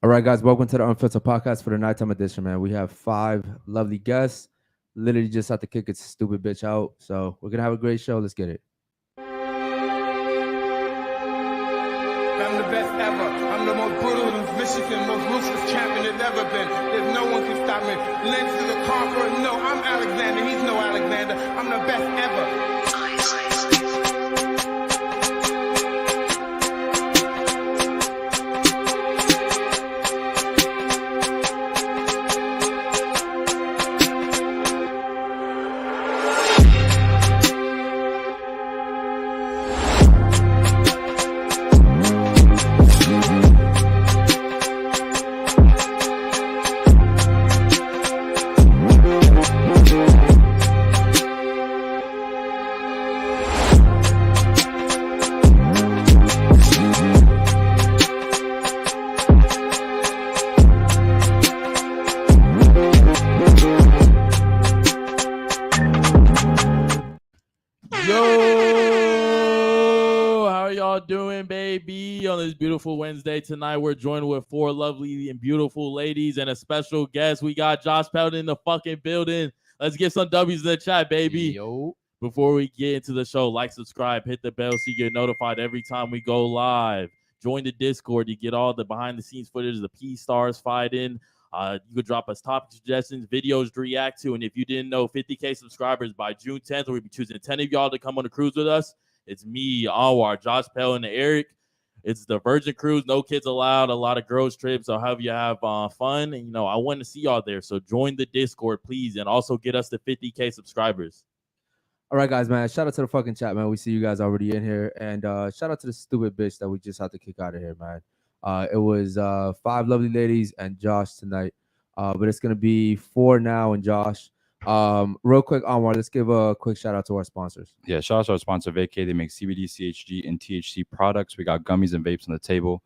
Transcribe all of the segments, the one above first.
All right, guys, welcome to the Unfiltered Podcast for the nighttime edition, man. We have five lovely guests. Literally just had to kick its stupid bitch out. So we're going to have a great show. Let's get it. I'm the best ever. I'm the most brutal in Michigan, most ruthless champion there's ever been. There's no one can stop me. Lynch to the conqueror. No, I'm Alexander. He's no Alexander. I'm the best ever. Beautiful Wednesday tonight. We're joined with four lovely and beautiful ladies and a special guest. We got Josh Pelton in the fucking building. Let's get some W's in the chat, baby. Yo. Before we get into the show, like, subscribe, hit the bell so you get notified every time we go live. Join the Discord. You get all the behind the scenes footage, the P stars fighting. You could drop us topic suggestions, videos to react to. And if you didn't know, 50K subscribers by June 10th, we'll be choosing 10 of y'all to come on the cruise with us. It's me, Anwar, Josh Pelton, and Eric. It's the Virgin Cruise, no kids allowed, a lot of girls trips. I'll have you have fun. And, I want to see y'all there. So join the Discord, please. And also get us to 50K subscribers. All right, guys, man. Shout out to the fucking chat, man. We see you guys already in here. And shout out to the stupid bitch that we just had to kick out of here, man. It was five lovely ladies and Josh tonight. But it's going to be four now and Josh. Real quick, Anwar, let's give a quick shout out to our sponsors. Yeah, shout out to our sponsor, Vacay. They make CBD, CHG, and THC products. We got gummies and vapes on the table.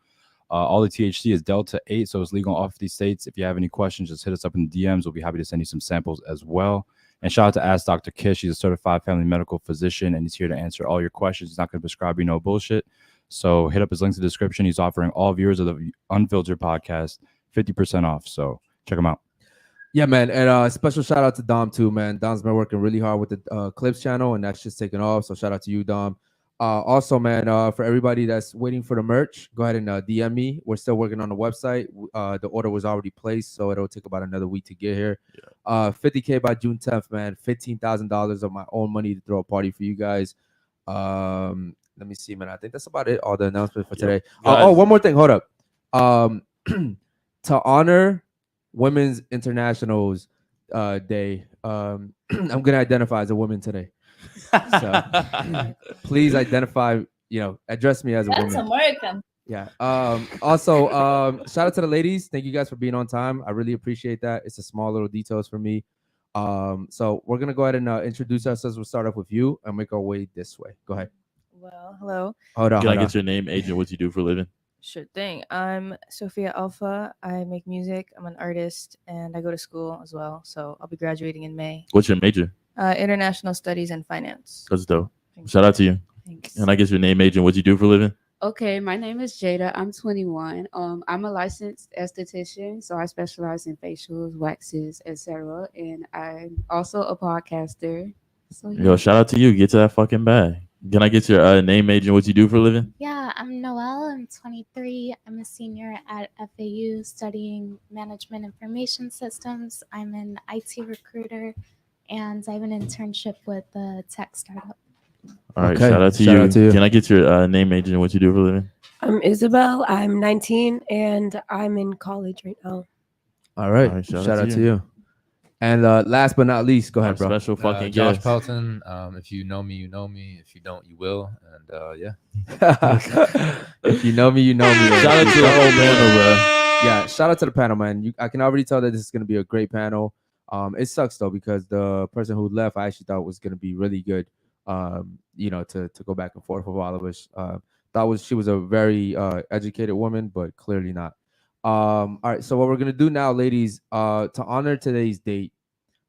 All the THC is Delta 8, so it's legal in all 50 states. If you have any questions, just hit us up in the DMs. We'll be happy to send you some samples as well. And shout out to Ask Dr. Kish. He's a certified family medical physician, and he's here to answer all your questions. He's not going to prescribe you no bullshit. So hit up his links in the description. He's offering all viewers of the Unfiltered podcast 50% off. So check him out. Yeah, man, and special shout out to Dom too, man. Dom's been working really hard with the Clips channel, and that's just taking off. So shout out to you, Dom. Also, man, for everybody that's waiting for the merch, go ahead and DM me. We're still working on the website. The order was already placed, so it'll take about another week to get here. 50K by June 10th, man. $15,000 of my own money to throw a party for you guys. Let me see, man. I think that's about it. All the announcements for today. Oh, one more thing. Hold up. To honor Women's Internationals Day. I'm gonna identify as a woman today. So please identify, address me as a woman. That's American. Yeah. Also, shout out to the ladies. Thank you guys for being on time. I really appreciate that. It's a small little details for me. So we're gonna go ahead and introduce ourselves. We'll start off with you and make our way this way. Go ahead. Well, hello. Hold on. Can I get your name, agent, what you do for a living? Sure thing. I'm Sophia Alpha. I make music. I'm an artist, and I go to school as well. So I'll be graduating in May. What's your major? International Studies and Finance. That's dope. Shout out to you. Thanks. And I guess your name, agent, what you do for a living? Okay, my name is Jada. I'm 21. I'm a licensed esthetician, so I specialize in facials, waxes, etc. And I'm also a podcaster. So Yo, shout out to you. Get to that fucking bag. Can I get your name, agent, what you do for a living? Yeah, I'm Noelle. I'm 23. I'm a senior at FAU studying management information systems. I'm an IT recruiter, and I have an internship with a tech startup. All right, shout out to you. Can I get your name, agent, what you do for a living? I'm Isabel. I'm 19, and I'm in college right now. All right. Shout out to you. And last but not least, go ahead, bro. Special fucking Josh guest. Pelton. If you know me, you know me. If you don't, you will. And yeah. If you know me, you know me. Shout out to the whole panel, bro. Yeah, shout out to the panel, man. I can already tell that this is going to be a great panel. It sucks, though, because the person who left, I actually thought was going to be really good, to go back and forth with all of us. She was a very educated woman, but clearly not. All right, so what we're gonna do now, ladies, to honor today's date,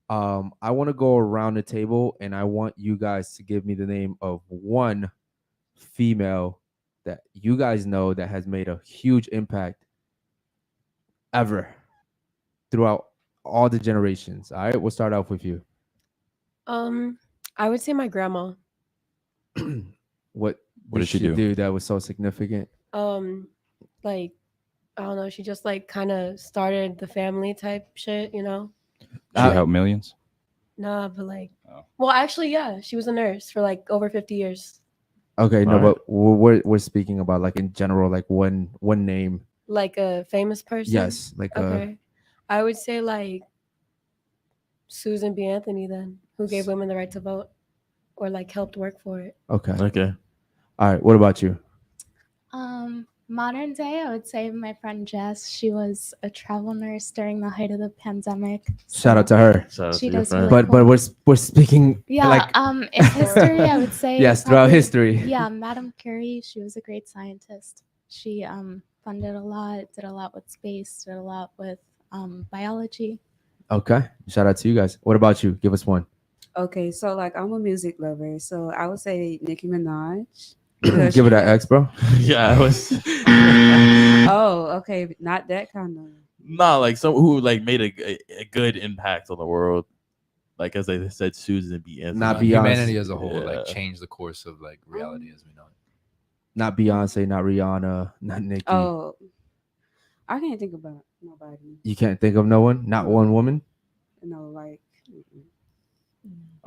I want to go around the table and I want you guys to give me the name of one female that you guys know that has made a huge impact ever throughout all the generations? All right, we'll start off with you. I would say my grandma. What did she do? that was so significant? Like, I don't know, she just like kind of started the family type shit, you know? She helped millions. Nah, but like, Oh. well, actually, yeah, she was a nurse for like over 50 years. Okay, no, All right. but we're speaking about like in general, like one name. Like a famous person. Yes, like Okay. I would say like Susan B. Anthony then, who gave women the right to vote or like helped work for it. okay. Okay. All right, what about you? Modern day, I would say my friend Jess. She was a travel nurse during the height of the pandemic. Shout out to her. Shout out She to your does friend. really But we're speaking Yeah, like in history, I would say yes, throughout probably- history. Yeah, Madame Curie. She was a great scientist. She funded a lot, did a lot with space, did a lot with biology. Okay, shout out to you guys. What about you? Give us one. Okay, so like I'm a music lover, so I would say Nicki Minaj. Give it that X, bro. Yeah, I was Oh, okay, not that kind of. not like some who like made a good impact on the world. Like as they said, Susan B. Anthony. Not On Beyonce. humanity as a whole, Yeah. like changed the course of like reality as we know it. Not Beyonce, not Rihanna, not Nicki. Oh, I can't think about nobody. You can't think of no one? Not one woman? No, like. Mm-mm.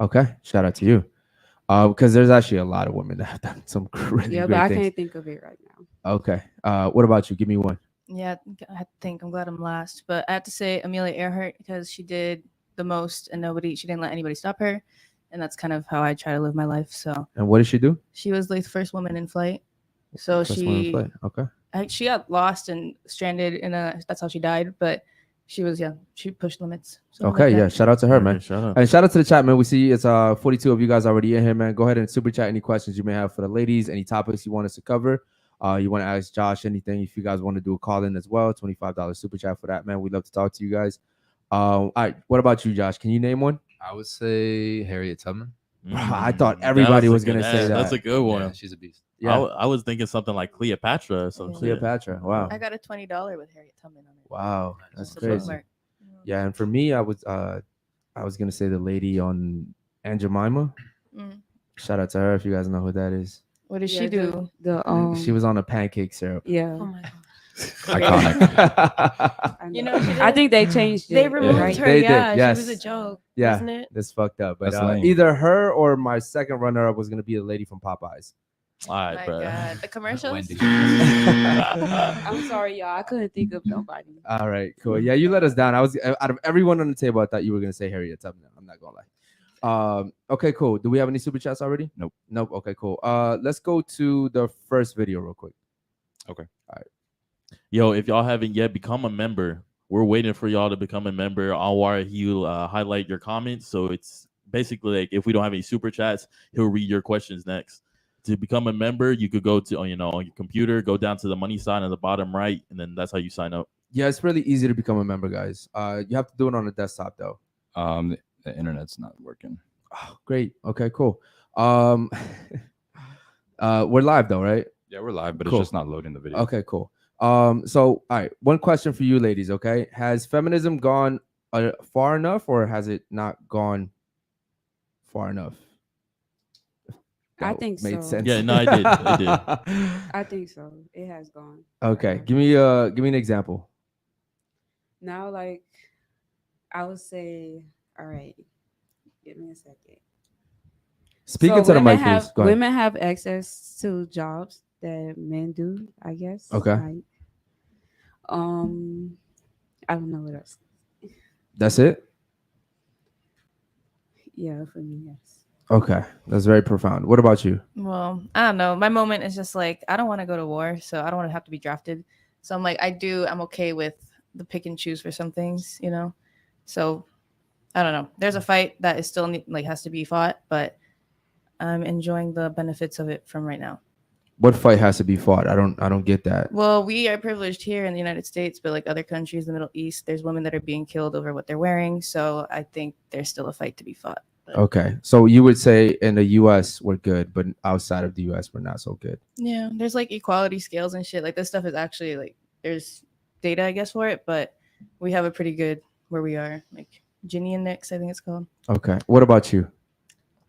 Okay, shout out to you. Because there's actually a lot of women that have done some really Yeah, great but I things. can't think of it right now. Okay. What about you? Give me one. Yeah, I think I'm glad I'm last, but I have to say Amelia Earhart because she did the most and she didn't let anybody stop her, and that's kind of how I try to live my life. So And what did she do? she was the first woman in flight. So First one to she play. Okay. she got lost and stranded that's how she died, but she pushed limits. So I like Okay, that. yeah. Shout out to her, man. Shut up. And shout out to the chat, man. We see it's 42 of you guys already in here, man. Go ahead and super chat any questions you may have for the ladies, any topics you want us to cover. You want to ask Josh anything, if you guys want to do a call in as well, $25 super chat for that, man. We'd love to talk to you guys. All right, what about you, Josh? Can you name one? I would say Harriet Tubman. I thought That everybody a was good gonna say answer. that. That's a good one. Yeah, she's a beast. Yeah, I was thinking something like Cleopatra or something. Cleopatra. Wow, I got a $20 with Harriet Tubman on it. wow, that's So crazy. bookmark. Yeah, and for me, I was gonna say the lady on Aunt Jemima. Mm. Shout out to her if you guys know who that is. What did Yeah, she do? She was on a pancake syrup. Yeah. Oh my god. Iconic. I You know, she I did- think they changed it. They removed right? her. They did, Yeah, yes. she was a joke. Yeah, Wasn't it? that's fucked up. But That's lame. either her or my second runner-up was gonna be the lady from Popeyes. All right, My bro. God, the commercials. Wendy. I'm sorry, y'all. I couldn't think of nobody. All right, cool. Yeah, you let us down. I was out of everyone on the table, I thought you were gonna say Harriet Tubman. I'm not gonna lie. Okay, cool. Do we have any super chats already? Nope. Nope. Okay, cool. Let's go to the first video real quick. Yo, if y'all haven't yet become a member, we're waiting for y'all to become a member. Anwar, he'll highlight your comments. So it's basically like if we don't have any super chats, he'll read your questions next. To become a member, you could go to on your computer, go down to the money sign at the bottom right, and then that's how you sign up. Yeah, it's really easy to become a member, guys. You have to do it on the desktop though. The internet's not working. Oh, great. Okay, cool. We're live though, right? Yeah, we're live, but Cool. it's just not loading the video. Okay, cool. So all right, one question for you ladies, okay? Has feminism gone far enough or has it not gone far enough? I That think made so. sense. Yeah, no, I did. I did. I think so. It has gone. Okay, give me an example. Now, like, I would say, all right, give me a second. Speaking So to the women mic, have, please. Go ahead. women have access to jobs that men do, I guess. Okay. Right? I don't know what else. That's it? Yeah, for me, yes. Okay, that's very profound. What about you? Well, I don't know. My moment is just like I don't want to go to war, so I don't want to have to be drafted. So I'm like, I'm okay with the pick and choose for some things, you know. So I don't know. There's a fight that is still has to be fought, but I'm enjoying the benefits of it from right now. What fight has to be fought? I don't get that. Well, we are privileged here in the United States, but like other countries, the Middle East, there's women that are being killed over what they're wearing. So I think there's still a fight to be fought. Okay, so you would say in the U.S. we're good, but outside of the U.S. we're not so good. Yeah, there's like equality scales and shit. Like this stuff is actually like there's data, I guess, for it, but we have a pretty good where we are, like Ginny Index, I think it's called. Okay. What about you?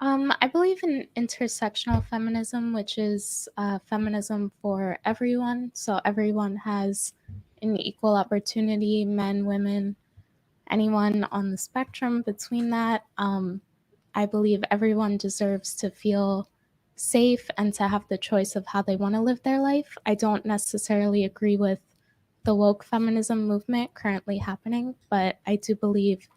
I believe in intersectional feminism, which is feminism for everyone. So everyone has an equal opportunity, men, women, anyone on the spectrum between that. I believe everyone deserves to feel safe and to have the choice of how they want to live their life. I don't necessarily agree with the woke feminism movement currently happening, but I do believe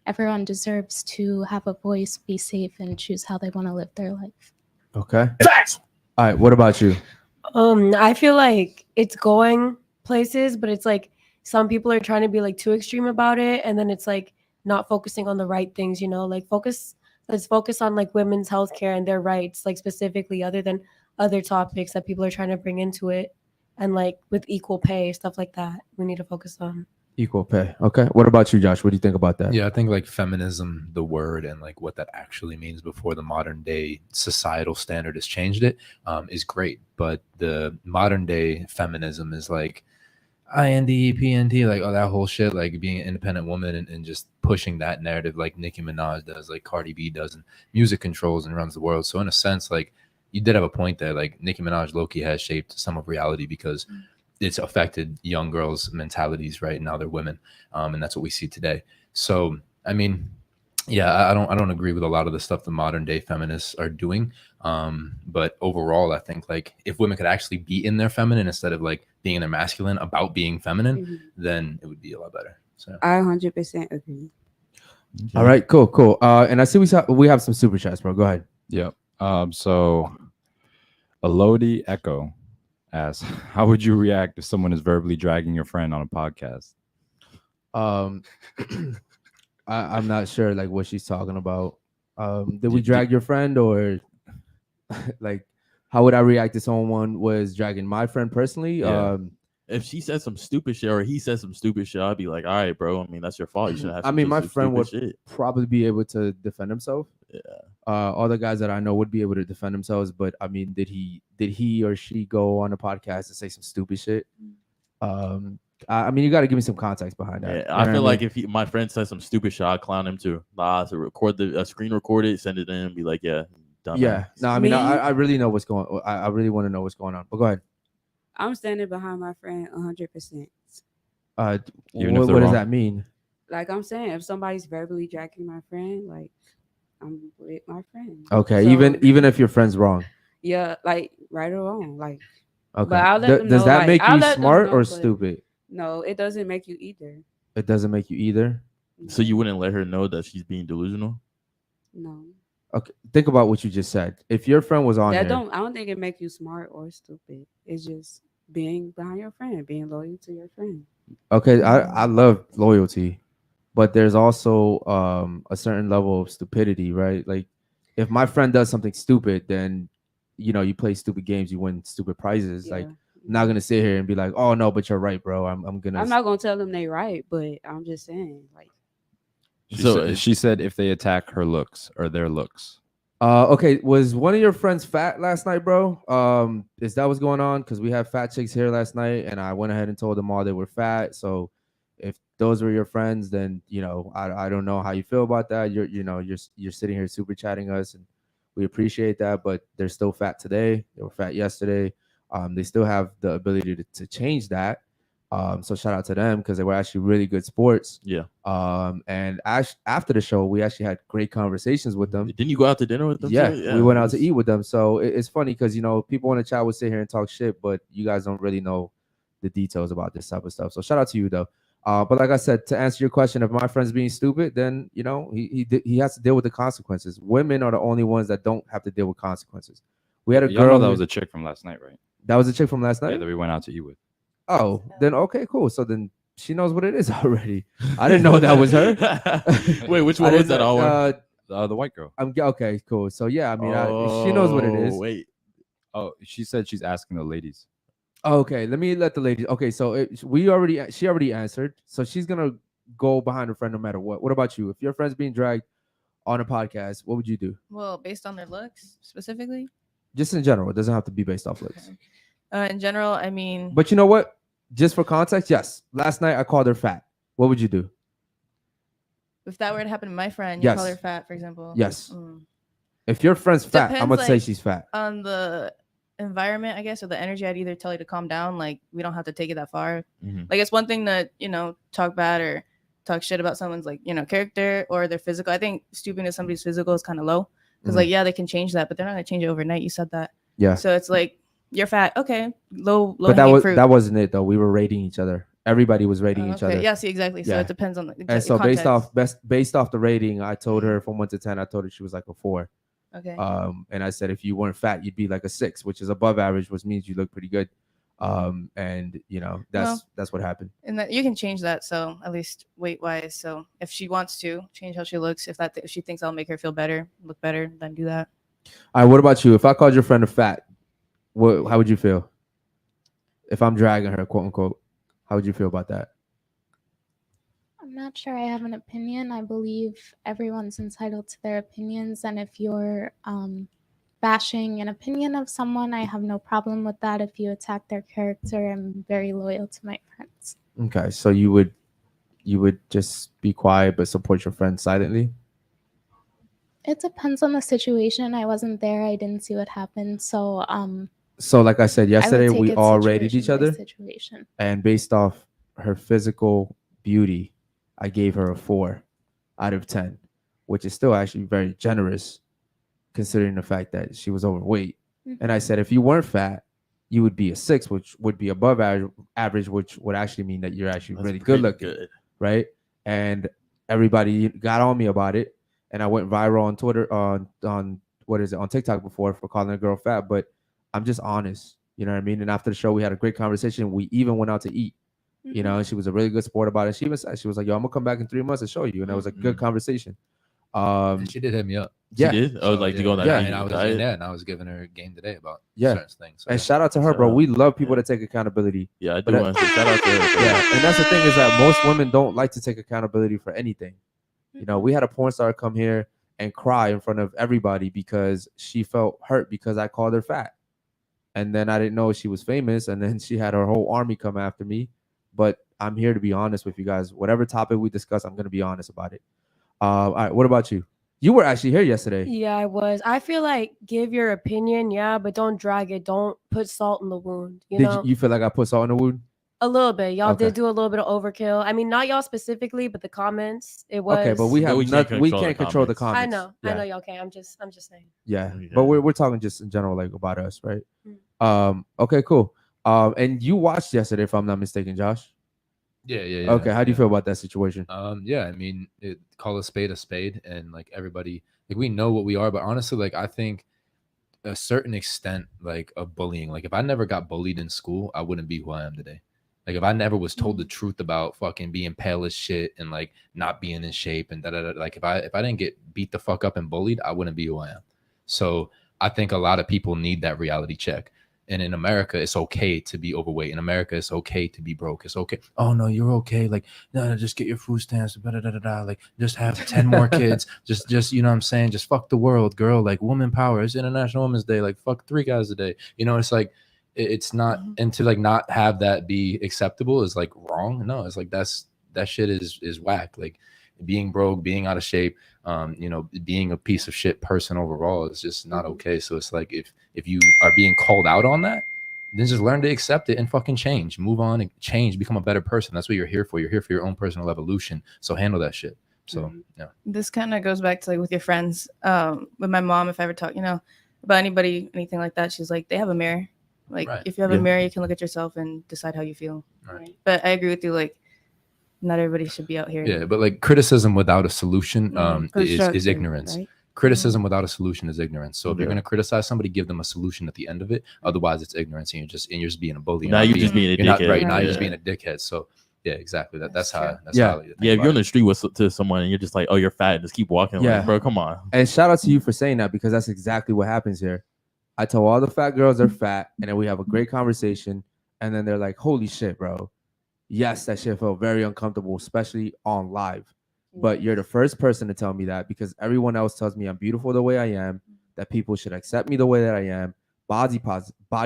everyone deserves to have a voice, be safe, and choose how they want to live their life. Okay. Facts. All right. What about you? I feel like it's going places, but it's like some people are trying to be like too extreme about it, and then it's like not focusing on the right things, you know, like let's focus on like women's healthcare and their rights, like specifically, other than other topics that people are trying to bring into it, and like with equal pay, stuff like that. We need to focus on. Equal pay. Okay. What about you, Josh? What do you think about that? Yeah, I think like feminism, the word and like what that actually means before the modern day societal standard has changed it, is great. But the modern day feminism is like INDEPNT, like that whole shit, like being an independent woman and just pushing that narrative like Nicki Minaj does, like Cardi B does, and music controls and runs the world. So in a sense, like you did have a point there, like Nicki Minaj low-key has shaped some of reality because it's affected young girls' mentalities, right? Now they're women, and that's what we see today. So, I mean, yeah, I don't agree with a lot of the stuff the modern day feminists are doing. But overall, I think like if women could actually be in their feminine instead of like being in their masculine about being feminine, then it would be a lot better. So I 100% agree. All right. Cool. And I see we have some super chats, bro. Go ahead. Yep. So, Elodie Echo asks, how would you react if someone is verbally dragging your friend on a podcast? I'm not sure like what she's talking about. Did we drag your friend, or like how would I react if someone was dragging my friend personally? Yeah. If she said some stupid shit or he said some stupid shit, I'd be like, all right, bro. I mean, that's your fault. You shouldn't have. I mean, my friend would shit. probably be able to defend himself. Yeah. All the guys that I know would be able to defend themselves, but I mean, did he or she go on a podcast and say some stupid shit? I mean, you got to give me some context behind that. Yeah, I feel like if my friend says some stupid shit, I'd clown him too. So record screen record it, send it in, and be like, yeah, dumbass. Yeah. No, I mean, I really know what's going. I really want to know what's going on. But go ahead. I'm standing behind my friend 100%. What does that mean? Like I'm saying, if somebody's verbally dragging my friend, like I'm with my friend. Okay, so, even if your friend's wrong. Yeah, like right or wrong, like. Okay. But I'll let them does know, that like, make I'll you let them smart know, or but stupid? No, it doesn't make you either. It doesn't make you either. So you wouldn't let her know that she's being delusional? No. Okay, think about what you just said. If your friend was on I here, don't think it make you smart or stupid. It's just being behind your friend, being loyal to your friend. okay, I love loyalty, but there's also a certain level of stupidity, right? Like if my friend does something stupid, then you play stupid games, you win stupid prizes. Yeah. Like I'm not gonna sit here and be like, oh no, but you're right, bro. I'm not gonna tell them they right, but I'm just saying, like. She said if they attack her looks or their looks. Okay, was one of your friends fat last night, bro? Is that what's going on? Because we had fat chicks here last night, and I went ahead and told them all they were fat. So if those were your friends, then I don't know how you feel about that. You're sitting here super chatting us, and we appreciate that, but they're still fat today. They were fat yesterday. They still have the ability to change that. So shout out to them because they were actually really good sports. Yeah. And after the show, we actually had great conversations with them. Didn't you go out to dinner with them? Yeah, too? we went out to eat with them. So it's funny because people in the chat would sit here and talk shit, but you guys don't really know the details about this type of stuff. So shout out to you though. But like I said, to answer your question, if my friend's being stupid, then he has to deal with the consequences. Women are the only ones that don't have to deal with consequences. We had a girl that was a chick from last night, right? That was a chick from last night. Yeah, that we went out to eat with. Oh, then okay, cool. So then she knows what it is already. I didn't know that was her. Wait, which one was that? The white girl. Okay, cool. So yeah, I mean, she knows what it is. Wait. Oh, she said she's asking the ladies. Okay, let the ladies. Okay, so she already answered. So she's gonna go behind her friend no matter what. What about you? If your friend's being dragged on a podcast, what would you do? Well, based on their looks specifically? Just in general. It doesn't have to be based off looks. In general, I mean. But you know what? Just for context, yes. Last night I called her fat. What would you do? If that were to happen to my friend, you call Yes. her fat, for example. Yes. If your friend's fat, I'm Depends, gonna say like, she's fat. On the environment, I guess, or the energy, I'd either tell you to calm down. Like, we don't have to take it that far. Like, it's one thing to, talk bad or talk shit about someone's, like, character or their physical. I think stooping to somebody's physical is kind of low because, like, yeah, they can change that, but they're not gonna change it overnight. You said that. Yeah. So it's like, you're fat. Okay. Low But that wasn't it though. We were rating each other. Everybody was rating each other. Yeah, see, exactly. So Yeah. it depends on the And so context. based off the rating, I told her from 1 to 10, I told her she was like a 4. Okay. And I said if you weren't fat, you'd be like a 6, which is above average, which means you look pretty good. And that's what happened. And that you can change that. So at least weight wise. So if she wants to change how she looks, if she thinks I'll make her feel better, look better, then do that. All right. What about you? If I called your friend a fat, how would you feel? If I'm dragging her, quote unquote, how would you feel about that? I'm not sure I have an opinion. I believe everyone's entitled to their opinions. And if you're bashing an opinion of someone, I have no problem with that. If you attack their character, I'm very loyal to my friends. Okay. So you would just be quiet but support your friend silently? It depends on the situation. I wasn't there. I didn't see what happened. So like I said yesterday, we all rated each other. Situation. And based off her physical beauty, I gave her a 4 out of 10, which is still actually very generous considering the fact that she was overweight. And I said, if you weren't fat, you would be a 6, which would be above average, which would actually mean that you're actually really good looking. Right? And everybody got on me about it. And I went viral on Twitter, on TikTok before for calling a girl fat. But I'm just honest, you know what I mean? And after the show, we had a great conversation. We even went out to eat, and she was a really good sport about it. She even said, she was like, yo, I'm gonna come back in 3 months and show you. And that was a good conversation. And she did hit me up. Yeah. She did? Oh, like to go on that. Yeah, and I was giving her a game today about certain things. So, and shout out to her, bro. We love people that take accountability. Yeah, I do want to say shout out to her. Yeah, and that's the thing is that most women don't like to take accountability for anything. You know, we had a porn star come here and cry in front of everybody because she felt hurt because I called her fat. And then I didn't know she was famous. And then she had her whole army come after me. But I'm here to be honest with you guys. Whatever topic we discuss, I'm going to be honest about it. All right. What about you? You were actually here yesterday. Yeah, I was. I feel like give your opinion, yeah, but don't drag it. Don't put salt in the wound. You feel like I put salt in the wound? A little bit. Y'all did do a little bit of overkill. I mean, not y'all specifically, but the comments. It was okay, but we can't control the comments. I know y'all can't. I'm just saying. Yeah. But we're talking just in general, like about us, right? Okay, cool. And you watched yesterday, if I'm not mistaken, Josh. Yeah. Okay, how do you feel about that situation? Yeah, I mean, call a spade, and like everybody, like we know what we are, but honestly, like I think a certain extent, like of bullying, like if I never got bullied in school, I wouldn't be who I am today. Like if I never was told the truth about fucking being pale as shit and like not being in shape and like if I didn't get beat the fuck up and bullied, I wouldn't be who I am. So I think a lot of people need that reality check. And in America, it's okay to be overweight. In America, it's okay to be broke. It's okay. Oh no, you're okay. Like, no, just get your food stamps. Like, just have 10 more kids. Just you know what I'm saying? Just fuck the world, girl. Like, woman power. It's International Women's Day. Like, fuck 3 guys a day. You know, it's like, it's not. And to like not have that be acceptable is like wrong. No, it's like that shit is whack. Like, being broke, being out of shape, being a piece of shit person overall is just not okay. So it's like if you are being called out on that, then just learn to accept it and fucking change, move on and change, become a better person. That's what you're here for. You're here for your own personal evolution. So handle that shit. So yeah. This kind of goes back to like with your friends. With my mom, if I ever talk, about anybody, anything like that, she's like, they have a mirror. Like if you have a mirror, you can look at yourself and decide how you feel. Right. But I agree with you. Like, not everybody should be out here. Yeah, but like criticism without a solution is ignorance. Right? Criticism without a solution is ignorance. So if you're going to criticize somebody, give them a solution at the end of it. Otherwise, it's ignorance, and you're just being a bully. Now you're just being a dickhead. Right now, you're just being a dickhead. So yeah, exactly. That's how. If you're in the street to someone and you're just like, oh, you're fat, and just keep walking. Yeah, like, bro, come on. And shout out to you for saying that because that's exactly what happens here. I tell all the fat girls they're fat, and then we have a great conversation, and then they're like, holy shit, bro. Yes, that shit felt very uncomfortable, especially on live. But you're the first person to tell me that because everyone else tells me I'm beautiful the way I am, that people should accept me the way that I am, body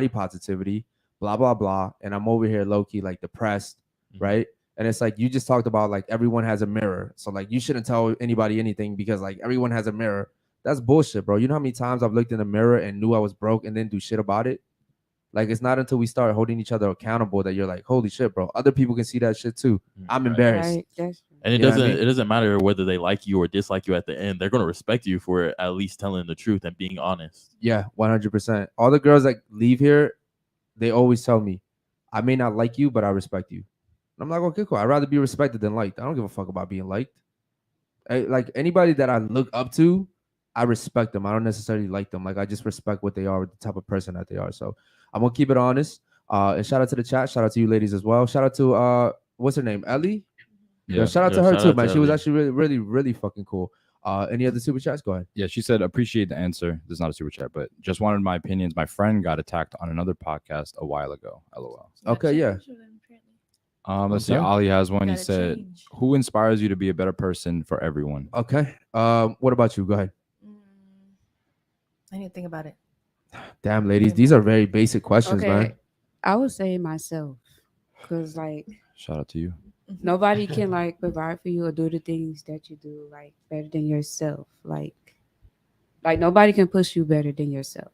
positivity. blah blah blah, and I'm over here low key like depressed, right? And it's like you just talked about like everyone has a mirror, so like you shouldn't tell anybody anything because like everyone has a mirror. That's bullshit, bro. You know how many times I've looked in the mirror and knew I was broke and didn't do shit about it? Like, it's not until we start holding each other accountable that you're like, holy shit, bro. Other people can see that shit too. I'm embarrassed. Right. That's And it You know what I doesn't mean? it doesn't matter whether they like you or dislike you at the end. They're gonna respect you for at least telling the truth and being honest. Yeah, 100%. All the girls that leave here, they always tell me, I may not like you, but I respect you. And I'm like, okay, cool. I'd rather be respected than liked. I don't give a fuck about being liked. Like anybody that I look up to, I respect them. I don't necessarily like them. Like I just respect what they are, the type of person that they are. So I'm gonna keep it honest. And shout out to the chat. Shout out to you ladies as well. Shout out to what's her name? Ellie. Yeah, shout out to her too, man. She was actually really, really, really fucking cool. Any other super chats? Go ahead. Yeah, she said, appreciate the answer. This is not a super chat, but just wanted my opinions. My friend got attacked on another podcast a while ago. LOL. Okay, yeah. Let's see. Okay. Ali has one. He Gotta said, change. who inspires you to be a better person for everyone? Okay. What about you? Go ahead. I need to think about it. Damn, ladies, these are very basic questions, man. I would say myself, because like Shout out to you. nobody can like provide for you or do the things that you do like better than yourself. Like nobody can push you better than yourself.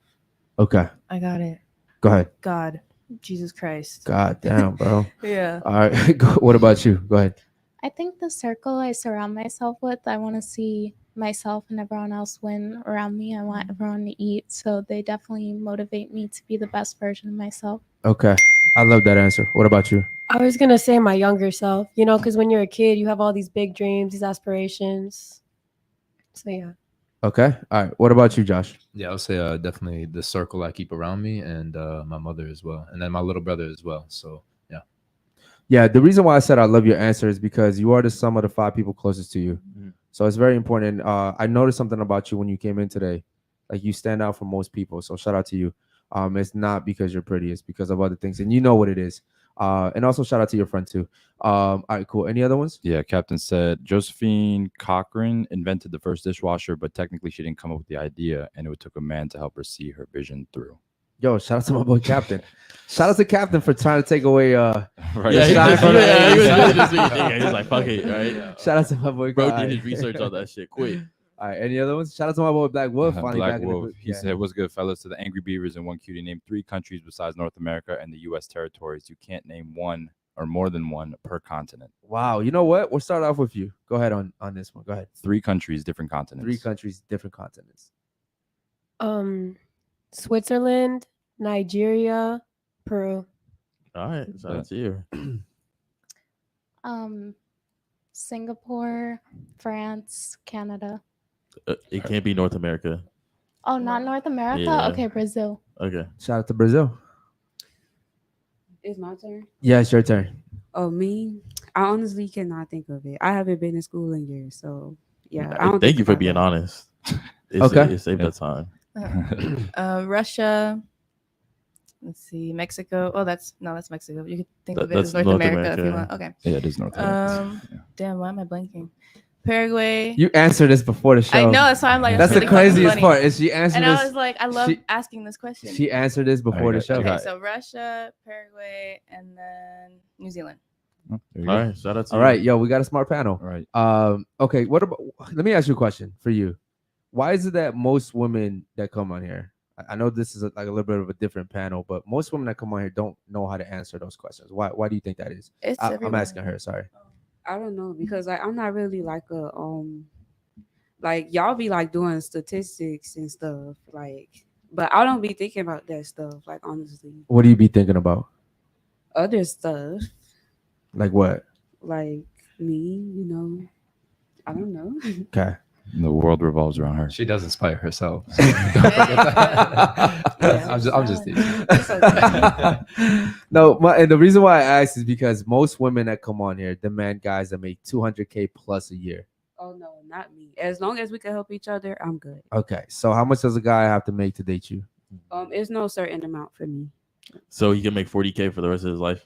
Okay. I got it. Go ahead. God, Jesus Christ. God damn, bro. Yeah. All right. What about you? Go ahead. I think the circle I surround myself with, I want to see myself and everyone else win around me. I want everyone to eat. So they definitely motivate me to be the best version of myself. Okay. I love that answer. What about you? I was gonna say my younger self, you know, because when you're a kid, you have all these big dreams, these aspirations. So yeah. Okay. All right. What about you, Josh? Yeah, I'll say definitely the circle I keep around me and my mother as well. And then my little brother as well. So, yeah. Yeah. The reason why I said I love your answer is because you are the sum of the 5 people closest to you. So it's very important. I noticed something about you when you came in today. Like you stand out from most people. So shout out to you. It's not because you're pretty. It's because of other things. And you know what it is. And also shout out to your friend too. All right, cool. Any other ones? Yeah, Captain said Josephine Cochran invented the first dishwasher, but technically she didn't come up with the idea, and it took a man to help her see her vision through. Yo, shout out to my boy Captain. Shout out to Captain for trying to take away Right. Yeah, he shine was from the- just he was like, fuck it, right? Shout out to my boy. Bro All did right. his research on that shit quick. All right, any other ones? Shout out to my boy Black Wolf. Finally Black back in the Wolf. group. He said, what's good, fellas? To the Angry Beavers and One Cutie, name 3 countries besides North America and the U.S. territories. You can't name one or more than one per continent. Wow, you know what? We'll start off with you. Go ahead on this one. Go ahead. 3 countries, different continents. 3 countries, different continents. Switzerland, Nigeria, Peru. All right, shout out to you. Singapore, France, Canada. It can't be North America. Oh, not North America? Yeah. Okay, Brazil. Okay. Shout out to Brazil. It's my turn. Yeah, it's your turn. Oh, me? I honestly cannot think of it. I haven't been in school in years, so yeah. I don't Thank think you for about being that. honest. Okay. It saved that time. Russia. Let's see. Mexico. Oh, that's Mexico. You could think of it That's as North North America if you America. want. Okay. Yeah, it is North America. Yeah. Damn, why am I blanking? Paraguay. You answered this before the show. I know, that's why I'm like, That's the really fucking craziest funny. part. Is she answered And this? I was like, I love she- asking this question. She answered this before the show. Okay, so Russia, Paraguay, and then New Zealand. Oh, there you All go. right, shout out to All you. right, yo, we got a smart panel. All right. Okay, what about? Let me ask you a question for you. Why is it that most women that come on here? I know this is like a little bit of a different panel, but most women that come on here don't know how to answer those questions. Why do you think that is? It's I'm everyone. asking her. Sorry. I don't know because like I'm not really like a like y'all be like doing statistics and stuff like, but I don't be thinking about that stuff like honestly. What do you be thinking about? Other stuff Like what? like me, you know. I don't know. Okay. The world revolves around her. She does inspire herself. Yeah. I'm just teasing. It's okay. No, and the reason why I asked is because most women that come on here demand guys that make $200K plus a year. Oh no, not me. As long as we can help each other, I'm good. Okay, so how much does a guy have to make to date you? It's no certain amount for me. So he can make 40K for the rest of his life.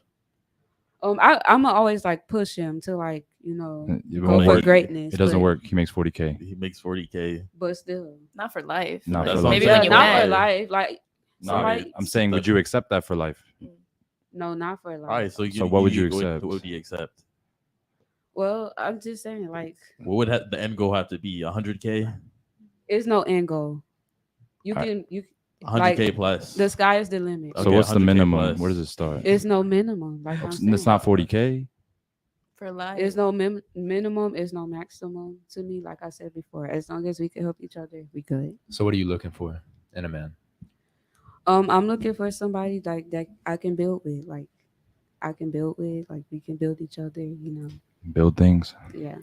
I'ma always like push him to like, you know, It go won't for work. greatness. It doesn't but- work. He makes 40K. He makes 40K. But still. Not for life. Not Like, for life. maybe Yeah, when you not wed. for life. Like No, somebody I'm saying, would you accept that for life? No, not for life. All right, so what would you What accept? would you accept? Well, I'm just saying, like, What would the end goal have to be? 100K, it's no end goal. You All can 100K like, plus. the sky is the limit. Okay, So what's the 100K minimum? plus. Where does it start? It's no minimum. Like I'm saying. It's not 40K. For life. It's no minimum. It's no maximum to me. Like I said before, as long as we can help each other, we good. So what are you looking for in a man? I'm looking for somebody like that I can build with. Like I can build with. Like we can build each other. You know. Build things. Yeah.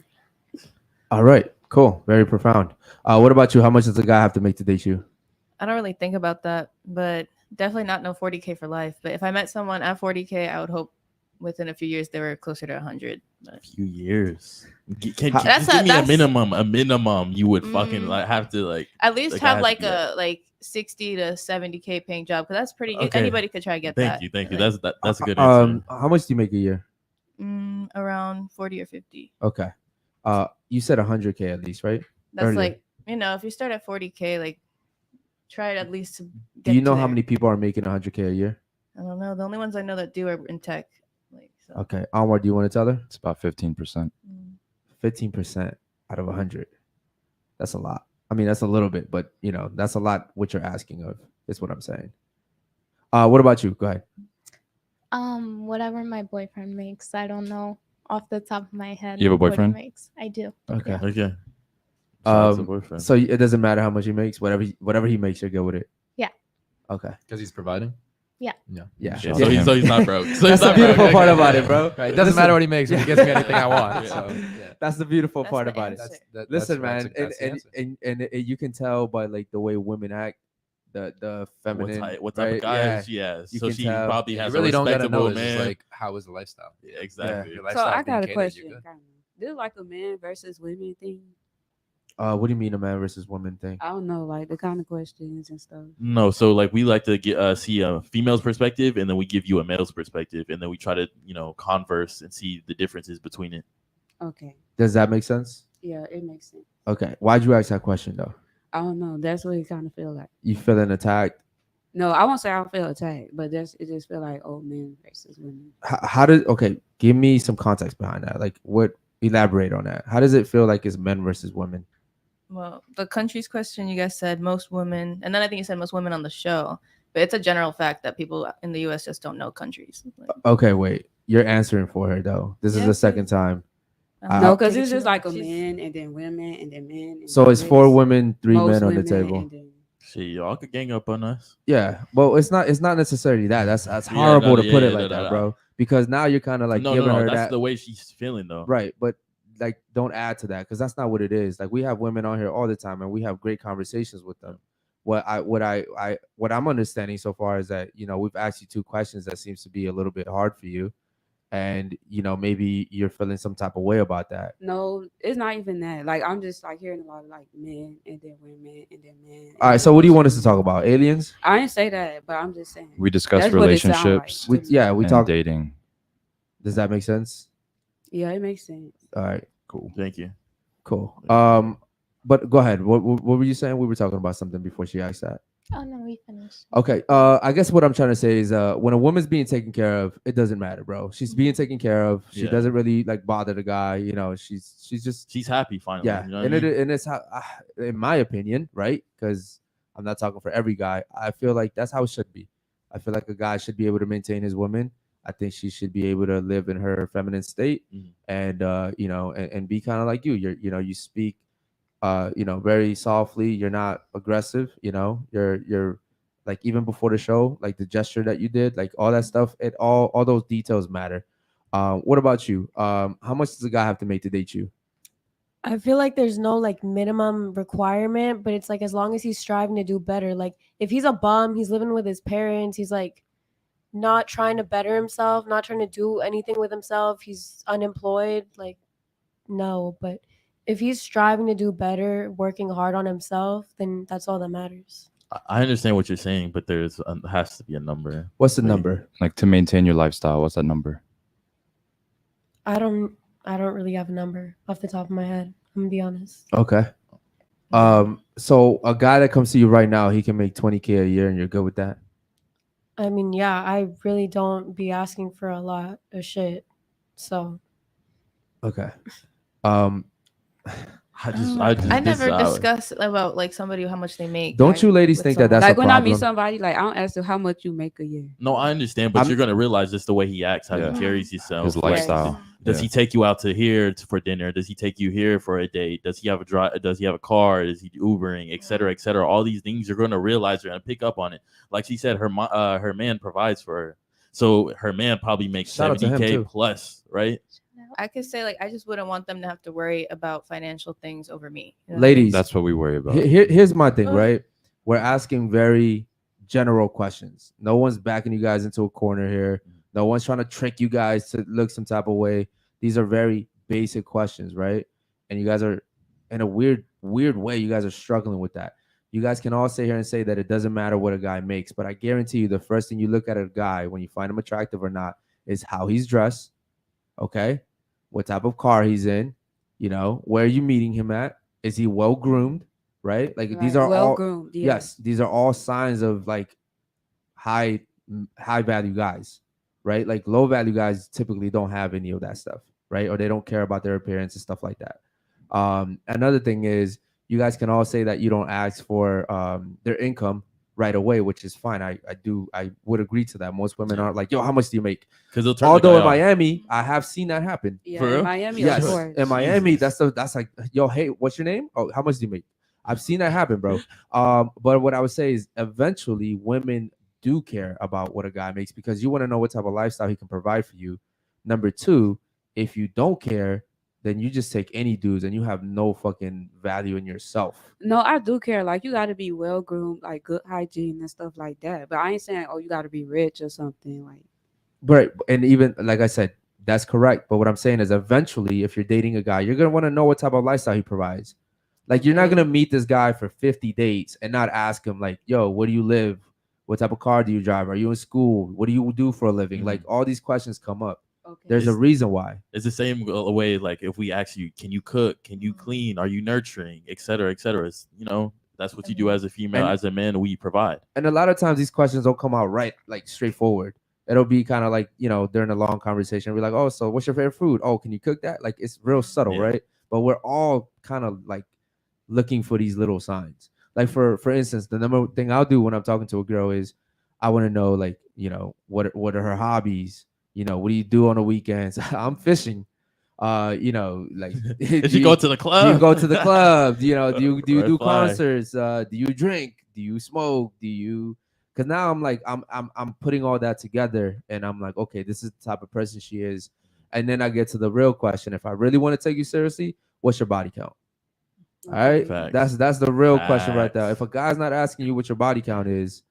All right, cool, very profound. What about you? How much does a guy have to make to date you? I don't really think about that, but definitely not no 40K for life. But if I met someone at 40K, I would hope within a few years they were closer to 100. A few years. Can That's just give me a that's- minimum. A minimum you would fucking Mm. like have to like. At least Like, I have have like to- a like 60 to 70K paying job, because that's pretty. Okay. Anybody could try to get that. Thank you. Like, That's a good answer. How much do you make a year? around 40 or 50. Okay. You said 100K at least, right? That's Earlier. like, if you start at 40K, like try it at least to get Do you know to how there. many people are making 100K a year? I don't know. The only ones I know that do are in tech. Like, so. Okay. Anwar, do you want to tell her? It's about 15%. 15% out of 100. That's a lot. I mean, that's a little bit, but that's a lot what you're asking of, is what I'm saying. What about you? Go ahead. Whatever my boyfriend makes. I don't know off the top of my head. You have a what he boyfriend? makes. I do. Okay. Okay. Shout out to the Um, boyfriend. so it doesn't matter how much he makes, whatever he makes, you're good with it. Yeah. Okay. Because he's providing. Yeah. Yeah, so he's not broke. So That's he's the not beautiful broke. part about it, bro. Right. It doesn't matter what he makes. If he gives me anything I want. Yeah. So yeah. That's the beautiful That's part the about it. answer. Listen, that's man, the answer. and you can tell by like the way women act, the feminine. What type right? of guy is she? Yeah. You So can she tell. probably You has really a don't gotta respectable know. It's just man. like, how is the lifestyle? Yeah, exactly. Your So lifestyle I got a being catered, question. you're good. Kind of. This is like a man versus women thing. What do you mean a man versus woman thing? I don't know, like the kind of questions and stuff. No, so like we like to get see a female's perspective, and then we give you a male's perspective, and then we try to converse and see the differences between it. Okay. Does that make sense? Yeah, it makes sense. Okay. Why'd you ask that question though? I don't know. That's what it kind of feel like. You feeling attacked? No, I won't say I don't feel attacked, but it just feel like old men versus women. Okay, give me some context behind that. Like elaborate on that. How does it feel like it's men versus women? Well, the country's question, you guys said most women, and then I think you said most women on the show, but it's a general fact that people in the U.S. just don't know countries. Like, Okay, wait. You're answering for her though. This is Yeah, the second time. No, because take it it's too just like a much. man and then women and then men. And So then it's 4 this. women, 3 Most men on the women table. and then- Shit, y'all could gang up on us. Yeah. Well, it's not necessarily that. That's Yeah, horrible no, to put yeah, it yeah, like no, that, no. bro. Because now you're kind of like no, giving her that's that. the way she's feeling though. Right, but like don't add to that because that's not what it is. Like we have women on here all the time and we have great conversations with them. What I'm understanding so far is that we've asked you 2 questions that seems to be a little bit hard for you, and maybe you're feeling some type of way about that. No, it's not even that. Like I'm just like hearing a lot of like men and then women and then men. All right, so what do you want us to talk about? Aliens? I didn't say that, but I'm just saying. We discussed That's what it sound relationships like. We and talk. dating. Does that make sense? Yeah, it makes sense. All right, Cool. Thank you. cool. But go ahead. What were you saying? We were talking about something before she asked that. Oh no, we finished. Okay. I guess what I'm trying to say is when a woman's being taken care of, it doesn't matter, bro. She's being taken care of. She Yeah. doesn't really like bother the guy. She's just She's happy finally. yeah. You know what And I mean? and it's how, in my opinion, right? Because I'm not talking for every guy. I feel like that's how it should be. I feel like a guy should be able to maintain his woman. I think she should be able to live in her feminine state, Mhm. and and be kind of like you. You speak, very softly. You're not aggressive. You're like even before the show, like the gesture that you did, like all that stuff. All those details matter. What about you? How much does a guy have to make to date you? I feel like there's no like minimum requirement, but it's like as long as he's striving to do better. Like if he's a bum, he's living with his parents, he's like not trying to better himself, not trying to do anything with himself, he's unemployed, like no. But if he's striving to do better, working hard on himself, then that's all that matters. I understand what you're saying, but there's has to be a number. What's the number? Like to maintain your lifestyle, what's that number? I don't really have a number off the top of my head. I'm gonna be honest. Okay. So a guy that comes to you right now, he can make 20K a year, and you're good with that? I mean, yeah, I really don't be asking for a lot of shit. So Okay. Um, I just, I this never is discuss about like somebody how much they make. don't you ladies with think that someone. that's a Like when I meet problem? somebody, like I don't ask them how much you make a year. No, I understand, but I'm- you're gonna realize just the way he acts, how Yeah. he carries himself, His like, lifestyle. Does Yeah. he take you out to here for dinner? Does he take you here for a date? Does he have a drive? Does he have a car? Is he Ubering, et cetera, et cetera? All these things you're gonna realize, you're gonna pick up on it. Like she said, her man provides for her, so her man probably makes Shout out to him, 70K too. plus, right? I could say like I just wouldn't want them to have to worry about financial things over me. You know? Ladies, That's what we worry about. here's my thing, right? We're asking very general questions. No one's backing you guys into a corner here. No one's trying to trick you guys to look some type of way. These are very basic questions, right? And you guys are, in a weird way, you guys are struggling with that. You guys can all sit here and say that it doesn't matter what a guy makes, but I guarantee you the first thing you look at a guy when you find him attractive or not is how he's dressed, okay? What type of car he's in, where are you meeting him at? Is he well groomed, right? Like these Right. are well all groomed. yes, these are all signs of like high value guys, right? Like low value guys typically don't have any of that stuff, right? Or they don't care about their appearance and stuff like that. Another thing is you guys can all say that you don't ask for their income right away, which is fine. I would agree to that. Most women aren't like, yo, how much do you make? Because they'll turn Although the in guy off. Miami, I have seen that happen. Yeah, For real? in Miami, Yes, of course. in Miami, Jesus. that's like, yo, hey, what's your name? Oh, how much do you make? I've seen that happen, bro. But what I would say is eventually women do care about what a guy makes because you want to know what type of lifestyle he can provide for you. Number two, if you don't care, then you just take any dudes and you have no fucking value in yourself. No, I do care. Like you got to be well groomed, like good hygiene and stuff like that. But I ain't saying, oh, you got to be rich or something. Like, Right. And even like I said, that's correct. But what I'm saying is eventually, if you're dating a guy, you're going to want to know what type of lifestyle he provides. Like you're not going to meet this guy for 50 dates and not ask him like, yo, where do you live? What type of car do you drive? Are you in school? What do you do for a living? Like all these questions come up. okay. There's a reason why. It's the same way, like if we ask you, can you cook? Can you clean? Are you nurturing? Et cetera, et cetera. It's, that's what you do as a female. And- as a man, we provide. And a lot of times these questions don't come out right, like straightforward. It'll be kind of like, during a long conversation, we're like, oh, so what's your favorite food? Oh, can you cook that? Like it's real subtle, Yeah. right? But we're all kind of like looking for these little signs. Like for instance, the number one thing I'll do when I'm talking to a girl is I want to know like, what are her hobbies? What do you do on the weekends? I'm fishing. Like Did you go to the do club? you go to the club? Do you Red do flag. concerts? Do you drink? Do you smoke? Because now I'm like I'm putting all that together and I'm like, okay, this is the type of person she is. And then I get to the real question. If I really want to take you seriously, what's your body count? All right. Facts. That's the real question right there. Facts. If a guy's not asking you what your body count is,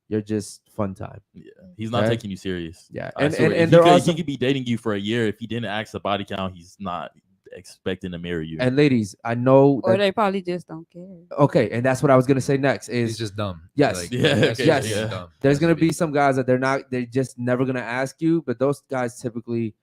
you're just fun time. Yeah, he's not Okay? taking you serious. Yeah. I And swear, and he there could, are he could be dating you for a year. If he didn't ask the body count, he's not expecting to marry you. and ladies, I know Or that, they probably just don't care. okay, and that's what I was gonna say next He's is just dumb. Yes. Like, Yeah, that's okay, just yes. dumb. there's That's gonna what be he- some guys that they're just never gonna ask you, but those guys typically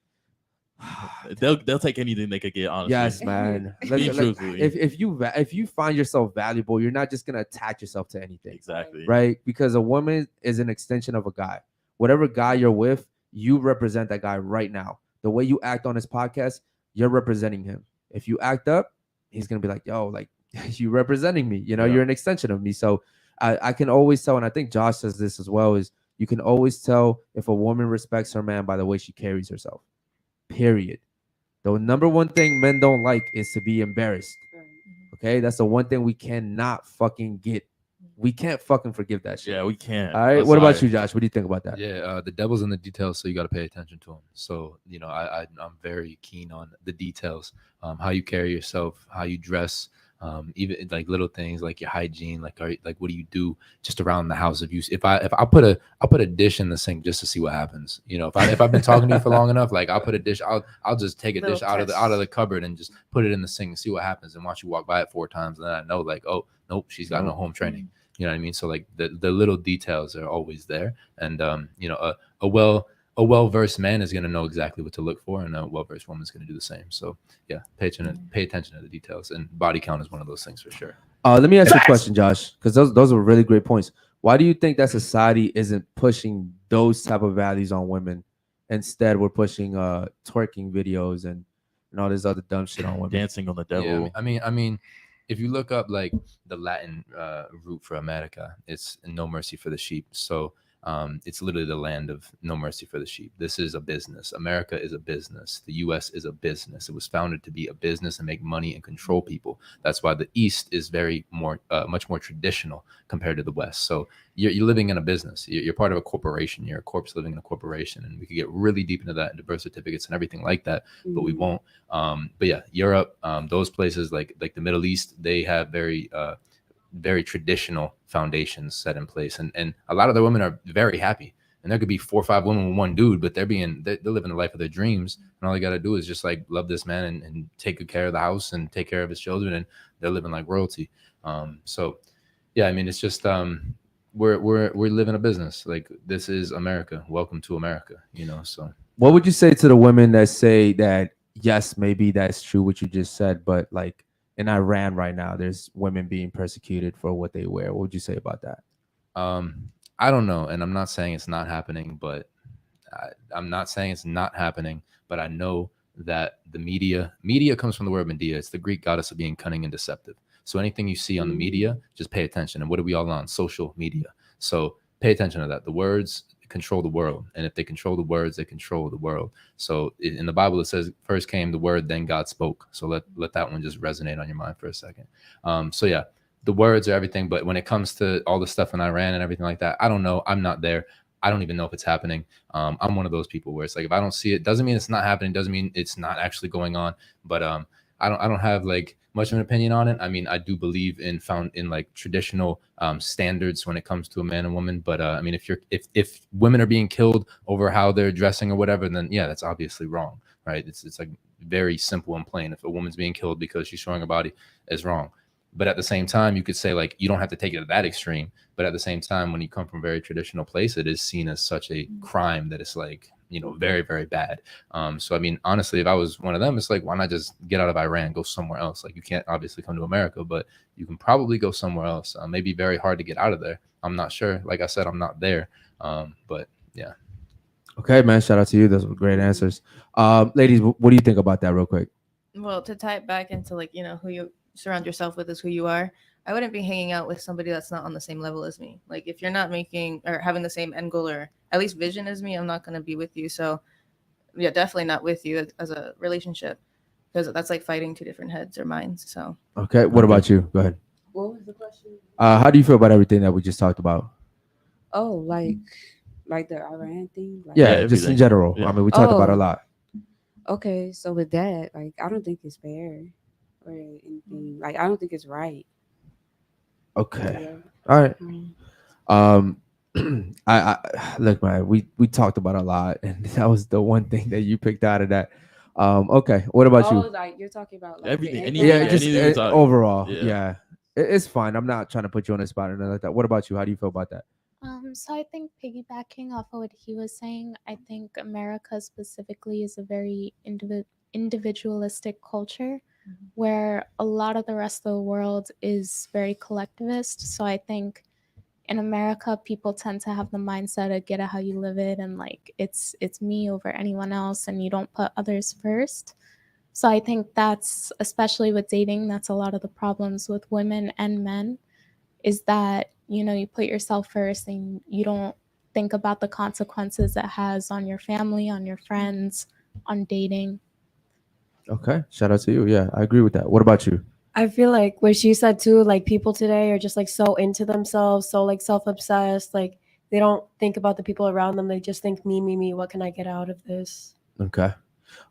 they'll take anything they could get. Honestly, yes, man. Being truthfully. If you find yourself valuable, you're not just gonna attach yourself to anything. Exactly. Right? Because a woman is an extension of a guy. Whatever guy you're with, you represent that guy right now. The way you act on this podcast, you're representing him. If you act up, he's gonna be like, yo, like you representing me. Yeah. You're an extension of me. So I can always tell, and I think Josh says this as well, is you can always tell if a woman respects her man by the way she carries herself. Period. The number one thing men don't like is to be embarrassed. Okay, that's the one thing we cannot fucking get. We can't fucking forgive that shit. Yeah, we can't. All right. I'm What about sorry. you, Josh? What do you think about that? Yeah, the devil's in the details, so you got to pay attention to them. So I'm very keen on the details, how you carry yourself, how you dress, even like little things like your hygiene, like what do you do just around the house? If I put a dish in the sink just to see what happens, if I've been talking to you for long enough, like I'll put a dish, I'll just take a Little dish out of the cupboard and just put it in the sink and see what happens, and watch you walk by it 4 times, and then I know like, oh nope, she's got no home training. You know what I mean? So like the little details are always there, and a well-versed man is going to know exactly what to look for, and a well-versed woman is going to do the same. So yeah, pay attention to the details, and body count is one of those things for sure. Let me ask you a question, Josh, because those are really great points. Why do you think that society isn't pushing those type of values on women? Instead, we're pushing twerking videos and all this other dumb shit on women. Dancing on the devil. Yeah, I mean, if you look up like the Latin root for America, it's no mercy for the sheep. So it's literally the land of no mercy for the sheep. This is a business. America is a business. The U.S. is a business. It was founded to be a business and make money and control people. That's why the East is very much more traditional compared to the West. So you're living in a business. You're part of a corporation. You're a corpse living in a corporation, and we could get really deep into that and birth certificates and everything like that, but we won't. But yeah, Europe, those places like the Middle East, they have very traditional foundations set in place, and a lot of the women are very happy. And there could be 4 or 5 women with one dude, but they're living the life of their dreams, and all they got to do is just like love this man and take good care of the house and take care of his children, and they're living like royalty. So yeah, I mean, it's just we're living a business. Like, this is America. Welcome to America, you know. So What would you say to the women that say that yes, maybe that's true what you just said, but like in Iran right now, there's women being persecuted for what they wear. What would you say about that? I don't know, and I'm not saying it's not happening, but I'm not saying it's not happening, but I know that the media comes from the word Medea. It's the Greek goddess of being cunning and deceptive. So anything you see on the media, just pay attention. And what are we all on? Social media. So pay attention to that. The words control the world, and if they control the words, they control the world. So in the Bible, it says first came the word, then God spoke. So let that one just resonate on your mind for a second. So yeah, the words are everything, but when it comes to all the stuff in Iran and everything like that, I don't know. I'm not there. I don't even know if it's happening. I'm one of those people where it's like, if I don't see it, doesn't mean it's not happening, doesn't mean it's not actually going on. But I don't have like much of an opinion on it. I mean, I do believe in like traditional standards when it comes to a man and woman. But I mean, if women are being killed over how they're dressing or whatever, then yeah, that's obviously wrong, right? It's like very simple and plain. If a woman's being killed because she's showing her body, is wrong. But at the same time, you could say like, you don't have to take it to that extreme. But at the same time, when you come from a very traditional place, it is seen as such a crime that it's like, you know, very, very bad. So, I mean, honestly, if I was one of them, it's like, why not just get out of Iran, go somewhere else? Like, you can't obviously come to America, but you can probably go somewhere else. Maybe very hard to get out of there. I'm not sure. Like I said, I'm not there. But yeah. Okay, man. Shout out to you. Those were great answers. Ladies, what do you think about that real quick? Well, to tie it back into like, you know, who you surround yourself with is who you are. I wouldn't be hanging out with somebody that's not on the same level as me. Like, if you're not making or having the same end goal or at least vision as me, I'm not going to be with you. So yeah, definitely not with you as a relationship, because that's like fighting 2 different heads or minds. So okay, what about you? Go ahead. What was the question? How do you feel about everything that we just talked about? Oh, like the Iran thing? Like, Yeah, just in general. Yeah. I mean, we talked about it a lot. Okay, so with that, like, I don't think it's fair or anything. Like, I don't think it's right. Okay. Yeah. All right. Mm. I look, man, we talked about a lot, and that was the one thing that you picked out of that. Okay, what about Oh, you? like, you're talking about like Everything, the anything, Yeah, yeah, just anything we talk- overall. yeah. Yeah, it's fine. I'm not trying to put you on the spot or anything like that. What about you? How do you feel about that? So I think piggybacking off of what he was saying, I think America specifically is a very individualistic culture where a lot of the rest of the world is very collectivist. So I think in America, people tend to have the mindset of get it how you live it, and like it's me over anyone else, and you don't put others first. So I think that's, especially with dating, that's a lot of the problems with women and men, is that, you know, you put yourself first and you don't think about the consequences it has on your family, on your friends, on dating. Okay, shout out to you. Yeah, I agree with that. What about you? I feel like what she said too, like people today are just like so into themselves, so like self-obsessed, like they don't think about the people around them. They just think me, what can I get out of this? Okay.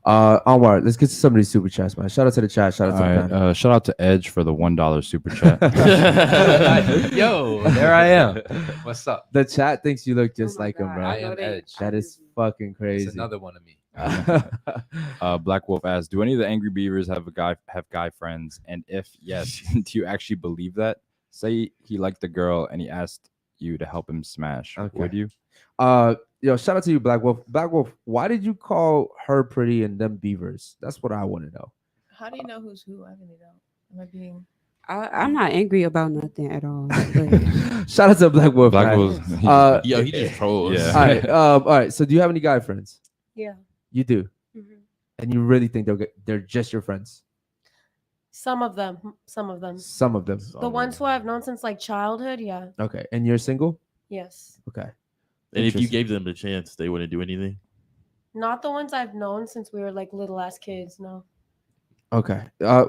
Onward. Let's get to some of these super chats, man. Shout out to the chat. Shout out to the panel. Shout out to Edge for the $1 super chat. Yo, there I am. What's up? The chat thinks you look just Oh my like him, God, bro. I am Edge. That is fucking crazy. It's another one of me. Black Wolf asks, do any of the Angry Beavers have guy friends? And if yes, do you actually believe that? Say he liked the girl and he asked you to help him smash. Okay. Would you? Yo, shout out to you, Black Wolf. Black Wolf, why did you call her pretty and them beavers? That's what I want to know. how do you know who's who? I really don't. Am I being? I'm not angry about nothing at all. But Shout out to Black Wolf. Black man. Wolves. Yo, he just trolls. Yeah. All right. So do you have any guy friends? Yeah. You do, Mhm. and you really think they're just your friends? Some of them. Some of them. Some of them. The ones who I've known since like childhood. Yeah. Okay, and you're single? Yes. Okay. And if you Interesting. gave them the chance, they wouldn't do anything. Not the ones I've known since we were like little ass kids. No. Okay.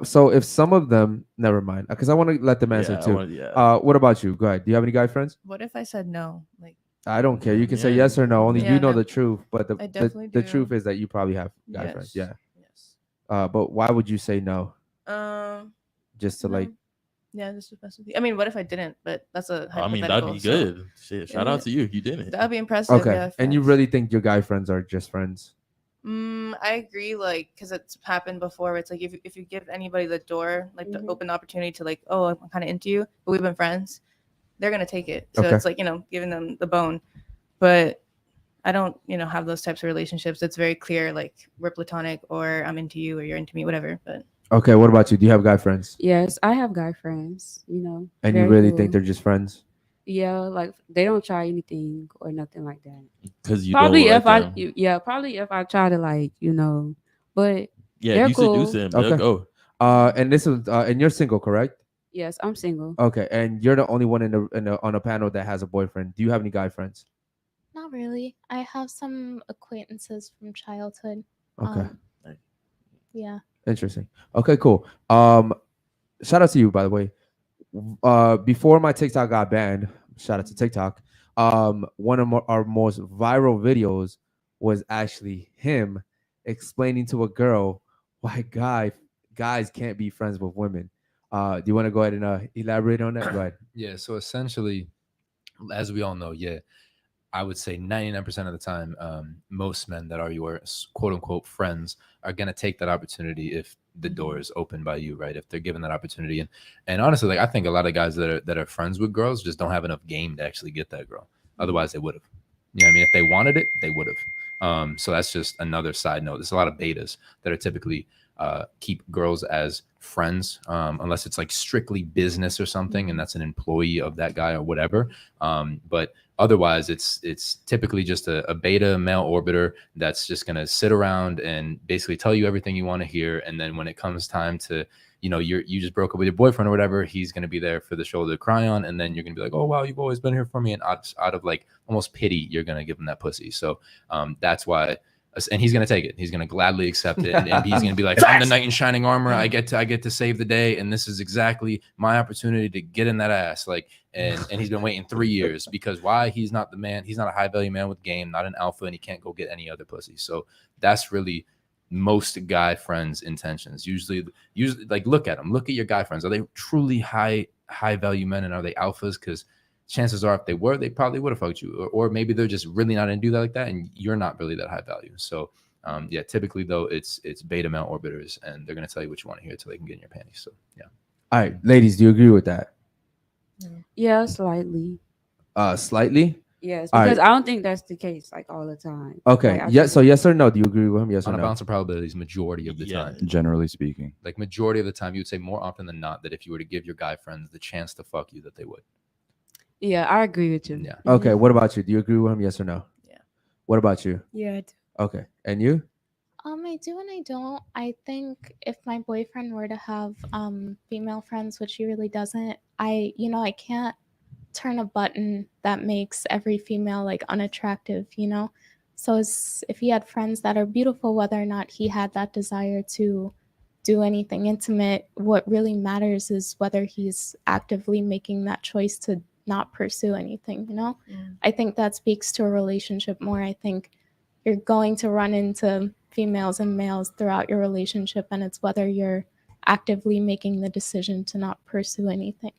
So if some of them, never mind, because I want to let them answer Yeah, I too. wanna- What about you? Go ahead. Do you have any guy friends? What if I said no? Like, I don't care. You can say Yeah. yes or no. Only Yeah, you know no. the truth. But I definitely the do. truth is that you probably have guy friends. Yeah. Yes. But why would you say no? Just to No. like. Yeah, this was best with you. I mean, what if I didn't? But that's a I mean, hypothetical. that'd be so good. Shit, shout out to you. You didn't. That'd be impressive. Okay. Yeah, And you facts. really think your guy friends are just friends? I agree, like, because it's happened before. It's like if you give anybody the door, like the open opportunity to like, oh, I'm kind of into you, but we've been friends, they're gonna take it. So Okay. it's like, giving them the bone. But I don't, have those types of relationships. It's very clear, like we're platonic, or I'm into you, or you're into me, whatever. But Okay. What about you? Do you have guy friends? yes, I have guy friends. And you very really cool. think they're just friends? Yeah, like they don't try anything or nothing like that. Because you Probably don't if like I, them. probably if I try to like, but Yeah, they're you cool. seduce them. Okay. They'll go. And this is and you're single, correct? yes, I'm single. Okay. And you're the only one on a panel that has a boyfriend. Do you have any guy friends? Not really. I have some acquaintances from childhood. Okay. Yeah. Interesting. Okay, cool. Shout out to you, by the way. Before my TikTok got banned, shout out to TikTok. One of our most viral videos was actually him explaining to a girl why guys can't be friends with women. Do you want to go ahead and elaborate on that? Go ahead. Yeah. So essentially, as we all know, I would say 99% of the time, most men that are your quote unquote friends are going to take that opportunity if the door is opened by you, right? If they're given that opportunity. And honestly, like I think a lot of guys that are friends with girls just don't have enough game to actually get that girl. Otherwise they would have. You know what I mean? If they wanted it, they would have. So that's just another side note. There's a lot of betas that are typically keep girls as friends, unless it's like strictly business or something, and that's an employee of that guy or whatever. But otherwise, it's typically just a beta male orbiter that's just gonna sit around and basically tell you everything you want to hear, and then when it comes time to, you just broke up with your boyfriend or whatever, he's gonna be there for the shoulder to cry on, and then you're gonna be like, oh wow, you've always been here for me, and out of like almost pity, you're gonna give him that pussy. So that's why. And he's gonna take it. He's gonna gladly accept it, and he's gonna be like, "I'm the knight in shining armor. I get to save the day, and this is exactly my opportunity to get in that ass." Like, and he's been waiting 3 years because why? He's not the man. He's not a high value man with game, not an alpha, and he can't go get any other pussy. So that's really most guy friends' intentions. Usually, like look at them. Look at your guy friends. Are they truly high value men, and are they alphas? Because chances are, if they were, they probably would have fucked you, or maybe they're just really not into that like that, and you're not really that high value. So, typically though, it's beta male orbiters, and they're gonna tell you what you want to hear till they can get in your panties. So, yeah. All right, ladies, do you agree with that? Yeah, slightly. Slightly. Yes, All because right. I don't think that's the case like all the time. Okay. Like, I Yeah. just- So yes or no? Do you agree with him? Yes or On a no? balance of probabilities, majority of the Yeah. time, Generally speaking. like majority of the time, you would say more often than not that if you were to give your guy friends the chance to fuck you, that they would. Yeah, I agree with you. Yeah. Okay. What about you? Do you agree with him? Yes or no? Yeah. What about you? Yeah. I do. Okay. And you? I do and I don't. I think if my boyfriend were to have female friends, which he really doesn't, I can't turn a button that makes every female like unattractive, So if he had friends that are beautiful, whether or not he had that desire to do anything intimate, what really matters is whether he's actively making that choice to not pursue anything, I think that speaks to a relationship more. I think you're going to run into females and males throughout your relationship, and it's whether you're actively making the decision to not pursue anything.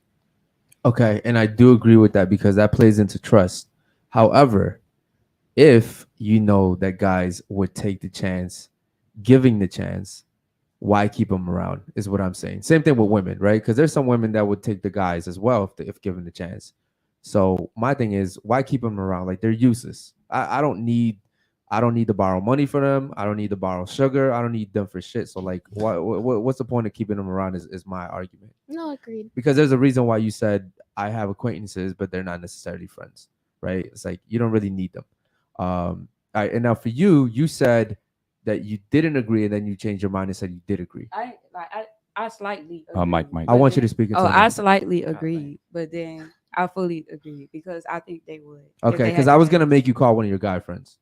Okay. And I do agree with that because that plays into trust. However, if you know that guys would take the chance, giving the chance, why keep them around is what I'm saying. Same thing with women, right? Because there's some women that would take the guys as well if given the chance. So my thing is, why keep them around? Like they're useless. I don't need I don't need to borrow money for them. I don't need to borrow sugar. I don't need them for shit. So like, what's the point of keeping them around? Is my argument. No, agreed. Because there's a reason why you said I have acquaintances, but they're not necessarily friends, right? It's like you don't really need them. All right, and now for you, you said that you didn't agree, and then you changed your mind and said you did agree. I slightly agree. Mike. I want you to speak into Oh, the I mic. slightly agree, but then I fully agree because I think they would. if Okay, they because had I was the gonna make you call one of your guy friends,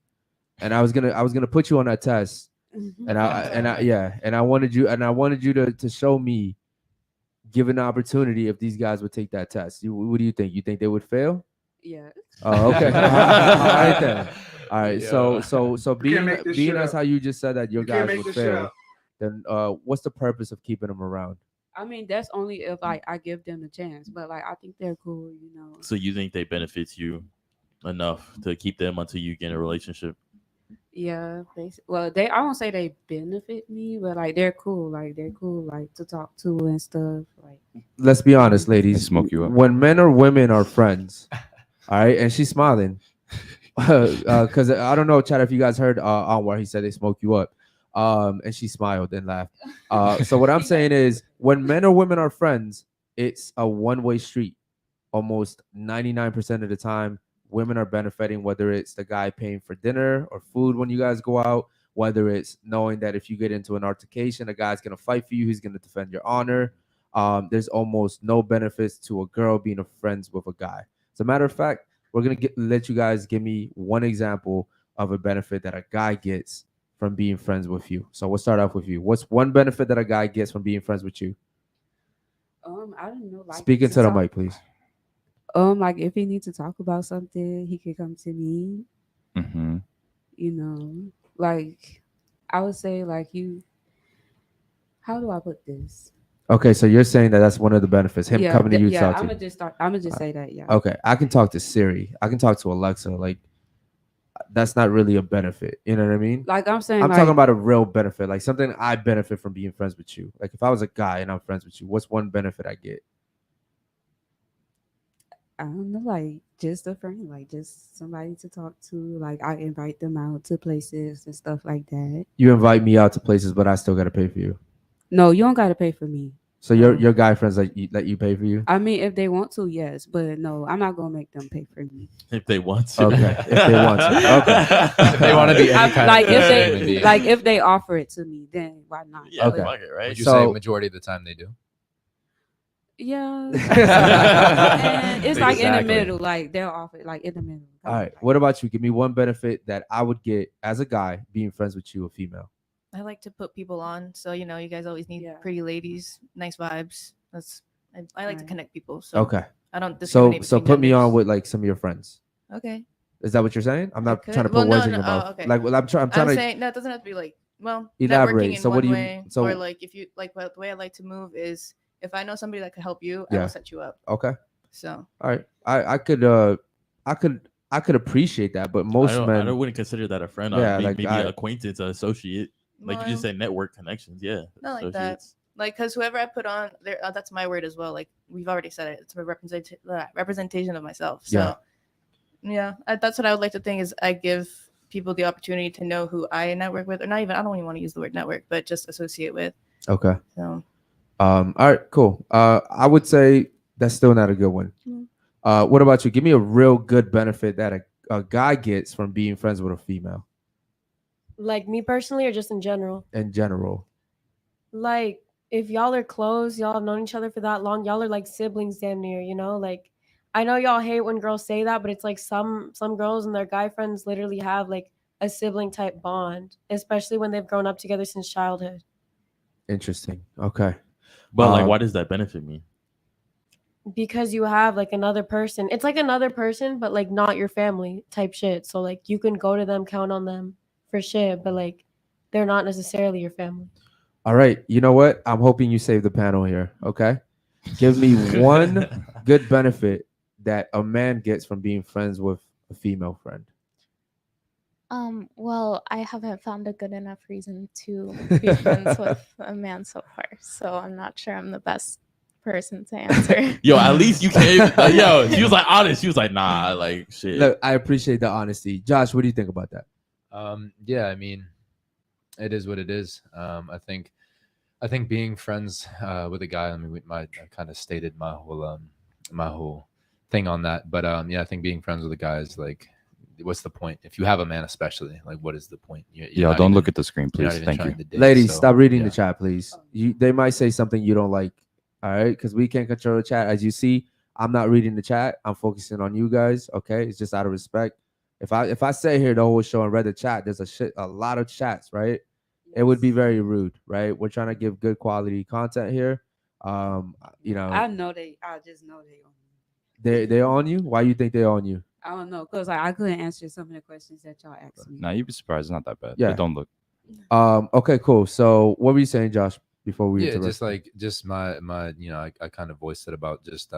and I was gonna put you on that test, chance. and I wanted you to show me, given the opportunity, if these guys would take that test. What do you think? You think they would fail? Yeah. Oh, okay. All right then. All right. Yeah. So being make this being shit as up. how you just said that your You can't guys make would this shit fail, up. then what's the purpose of keeping them around? I mean, that's only if like I give them the chance, but like I think they're cool, So you think they benefits you enough to keep them until you get in a relationship? Yeah, well, I won't say they benefit me, but like they're cool, like to talk to and stuff. Like Let's be honest, They ladies. smoke you up. When men or women are friends, all right, and she's smiling, because I don't know, Chad, if you guys heard Anwar, he said they smoke you up, and she smiled and laughed. So what I'm saying is, when men or women are friends, it's a one-way street. Almost 99% of the time, women are benefiting, whether it's the guy paying for dinner or food when you guys go out, whether it's knowing that if you get into an altercation, a guy's going to fight for you, he's going to defend your honor. There's almost no benefits to a girl being friends with a guy. As a matter of fact, we're going to let you guys give me one example of a benefit that a guy gets from being friends with you. So we'll start off with you. What's one benefit that a guy gets from being friends with you? I don't know. Like Speak into the talk- mic, please. Like if he needs to talk about something, he could come to me. Mm-hmm. Like I would say, like how do I put this? Okay, so you're saying that that's one of the benefits, him coming to you to talk to I'm you. gonna just say that. Yeah. Okay, I can talk to Siri. I can talk to Alexa. Like, that's not really a benefit. You know what I mean? Like I'm saying, I'm like, talking about a real benefit, like something I benefit from being friends with you. Like, if I was a guy and I'm friends with you, what's one benefit I get? I don't know, like just a friend, like just somebody to talk to. Like I invite them out to places and stuff like that. You invite me out to places, but I still gotta pay for you. No, you don't gotta pay for me. So your guy friends let you pay for you? I mean, if they want to, yes, but no, I'm not gonna make them pay for me. If they want to. Okay, if they want to. Okay. If they want to be any kind Like of human being. if they offer it to me, then why not? Yeah, Okay. fuck it, right? Would you So- say majority of the time they do? Yeah. And it's like in the Exactly. middle, like they'll offer like in the middle. All right. What about you? Give me one benefit that I would get as a guy being friends with you, a female. I like to put people on. So, you guys always need Yeah. pretty ladies, nice vibes. I like to Right. connect people. So Okay. I don't So discriminate. so between put me on genders. with like some of your friends. Okay. Is that what you're saying? I'm not could. trying to put Well, no, words in no, your mouth. okay. Like, well, I'm trying I'm to. saying no, it doesn't have to be like, well, Elaborate. networking in So what one do you- way, so- or like if you like, well, the way I like to move is if I know somebody that could help you, I Yeah. will set you up. Okay. So All right. I could appreciate that, but most I men. wouldn't consider that a friend. Yeah, Maybe, like, maybe I- an acquaintance, an associate. Like you just Well, said, network connections. Yeah. not like that. associates. Like, because whoever I put on there, that's my word as well. Like we've already said it. It's a representation of myself. So yeah, that's what I would like to think is I give people the opportunity to know who I network with, or not even. I don't even want to use the word network, but just associate with. Okay. So All right. Cool. I would say that's still not a good one. Mm. What about you? Give me a real good benefit that a guy gets from being friends with a female Like me personally, or just in general? in general. Like if y'all are close, y'all have known each other for that long, y'all are like siblings damn near, like I know y'all hate when girls say that, but it's like some girls and their guy friends literally have like a sibling type bond, especially when they've grown up together since childhood. Interesting. Okay. But like, Um, why does that benefit me? Because you have like another person. It's like another person, but like not your family type shit. So like you can go to them, count on them for shit, but like they're not necessarily your family. All right. You know what? I'm hoping you save the panel here. Okay. Give me one good benefit that a man gets from being friends with a female friend. Well, I haven't found a good enough reason to be friends with a man so far, so I'm not sure I'm the best person to answer. Yo, at least you came. Yo, she was like honest. She was like, nah, like shit. Look, I appreciate the honesty. Josh, what do you think about that? Yeah, I mean, it is what it is. I think being friends with a guy. I mean, I kind of stated my whole thing on that, but yeah, I think being friends with a guy is like, what's the point? If you have a man, especially, like, what is the point? Yeah, don't look at the screen, You're not please. even Thank trying you. to date, Ladies, so, stop reading yeah. the chat, please. They might say something you don't like. All right, because we can't control the chat. As you see, I'm not reading the chat. I'm focusing on you guys. Okay, it's just out of respect. If I say here the whole show and read the chat, there's a lot of chats, right? It would be very rude, right? We're trying to give good quality content here. You know, I know they. I just know they. they're on you. Why you think they're on you? I don't know, cause like I couldn't answer some of the questions that y'all asked me. Nah, you'd be surprised. It's not that bad. Yeah. But don't look. Okay, cool. So what were you saying, Josh? Before we Yeah, interrupt? just my I kind of voiced it about just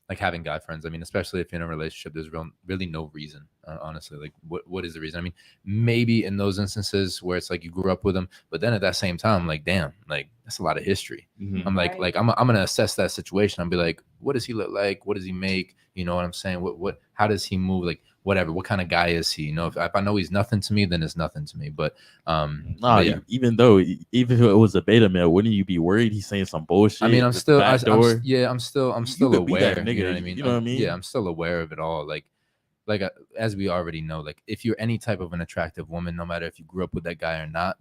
like having guy friends. I mean, especially if you're in a relationship, there's really no reason, honestly. Like, what is the reason? I mean, maybe in those instances where it's like you grew up with them, but then at that same time, I'm like, damn, like that's a lot of history. Mhm. I'm Right. like I'm gonna assess that situation. I'll be like, what does he look like? What does he make? You know what I'm saying? What how does he move? Like, whatever. What kind of guy is he? You know, if I know he's nothing to me, then it's nothing to me. But Nah, but yeah. even though even if it was a beta male, wouldn't you be worried he's saying some bullshit? I mean, I'm at the still, back door? I'm still You could be aware. that You know nigga, what I mean? you know what I mean? Yeah, I'm still aware of it all. Like as we already know, like if you're any type of an attractive woman, no matter if you grew up with that guy or not,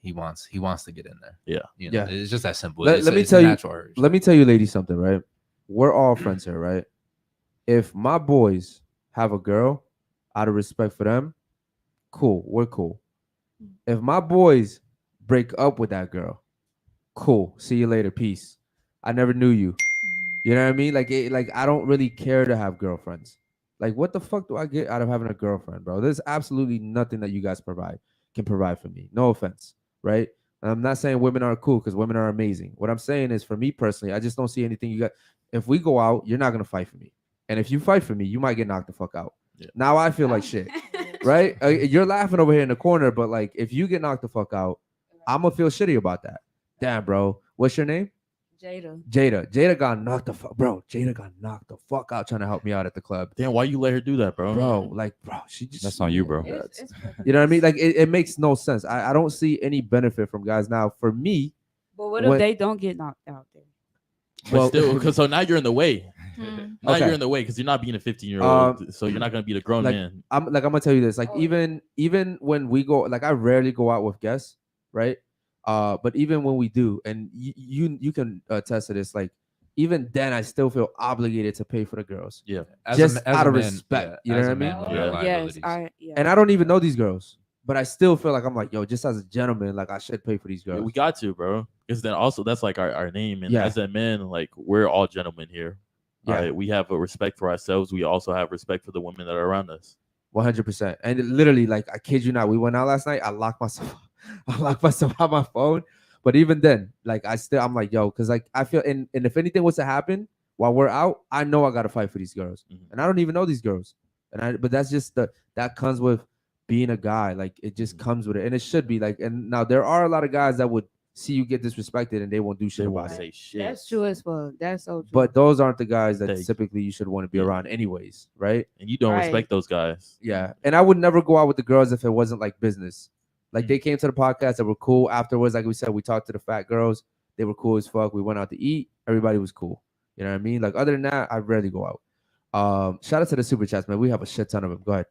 he wants to get in there. Yeah. You know, Yeah. it's just that simple. Let me It's tell a you. natural urge. Let me tell you, ladies, something. Right? We're all friends here, right? If my boys have a girl, out of respect for them, cool. We're cool. If my boys break up with that girl, cool. See you later. Peace. I never knew you. You know what I mean? Like I don't really care to have girlfriends. Like, what the fuck do I get out of having a girlfriend, bro? There's absolutely nothing that you guys can provide for me. No offense, right? And I'm not saying women are cool, because women are amazing. What I'm saying is, for me personally, I just don't see anything you got. If we go out, you're not gonna fight for me, and if you fight for me, you might get knocked the fuck out. Yeah. Now I feel like shit, right? You're laughing over here in the corner, but like, if you get knocked the fuck out, I'm gonna feel shitty about that. Damn, bro. What's your name? Jada. Jada got knocked the fuck, bro. Jada got knocked the fuck out trying to help me out at the club, Damn, why you let her do that, bro? bro. She just, That's on you, bro. you know what I mean? Like, it makes no sense. I don't see any benefit from guys. Now, for me, But what if When- they don't get knocked out there? But well, still, because so now you're in the way. Mm. Now Okay. you're in the way because you're not being a 15-year-old, so you're not gonna be the grown like, man. I'm gonna tell you this. Like, Oh, even when we go, like, I rarely go out with guests, right? But even when we do, and you can attest to this, like, even then, I still feel obligated to pay for the girls, Yeah. just as out a of man, respect. You yeah, know as what I a man, mean? we have Yes, liabilities. And I don't even know these girls, but I still feel like I'm like, yo, just as a gentleman, like, I should pay for these Yeah, girls. we got to, bro. Because then also that's like our name, and Yeah. as a man, like we're all gentlemen here. Yeah. All right, we have a respect for ourselves. We also have respect for the women that are around us. 100%. And literally, like, I kid you not, we went out last night. I locked myself on my phone. But even then, like, I'm like, yo, because like I feel, and if anything was to happen while we're out, I know I gotta fight for these girls, Mhm. and I don't even know these girls, but that's just that comes with being a guy. Like, it just comes with it, and it should be like. And now there are a lot of guys that would see you get disrespected and they won't do shit They about won't it. say shit. That's true as fuck. That's so true. But those aren't the guys that Thank you. typically you should want to be Yeah. around, anyways, right? And you don't Right. respect those guys. Yeah, and I would never go out with the girls if it wasn't like business. Like, Mm. they came to the podcast, they were cool. Afterwards, like we said, we talked to the fat girls. They were cool as fuck. We went out to eat. Everybody was cool. You know what I mean? Like, other than that, I rarely go out. Shout out to the super chats, man. We have a shit ton of them. Go ahead.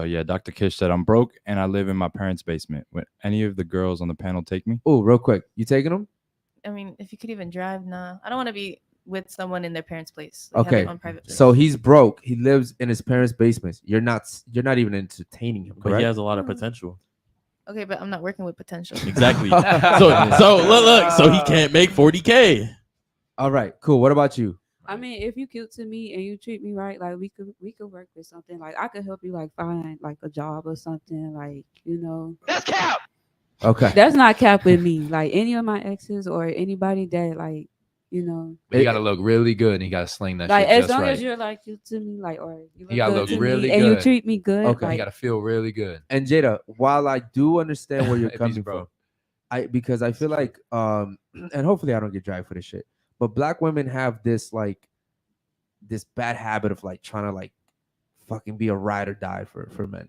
Yeah, Dr. Kish said, I'm broke and I live in my parents' basement. Would any of the girls on the panel take me? Oh, real quick, you taking them? I mean, if you could even drive, nah. I don't want to be with someone in their parents' place. Like, have Okay, their own private place. so he's broke. He lives in his parents' basement. You're not even entertaining him, But correct? he has a lot of potential. Okay, but I'm not working with potential. Exactly. so look, so he can't make 40K. All right, cool. What about you? I mean, if you cute to me and you treat me right, like we could work with something. Like I could help you like find like a job or something. Like, you know. That's cap. Okay. That's not cap with me. Like any of my exes or anybody that like, you know. But you gotta look really good and you gotta sling that Like shit as just long right. as you're like cute to me, like or you You gotta good look to really me and you good. treat me good. Okay. You Like, gotta feel really good. And Jada, while I do understand where you're If he's coming broke. from, because I feel like and hopefully I don't get dragged for this shit, but black women have this bad habit of like trying to like fucking be a ride or die for men.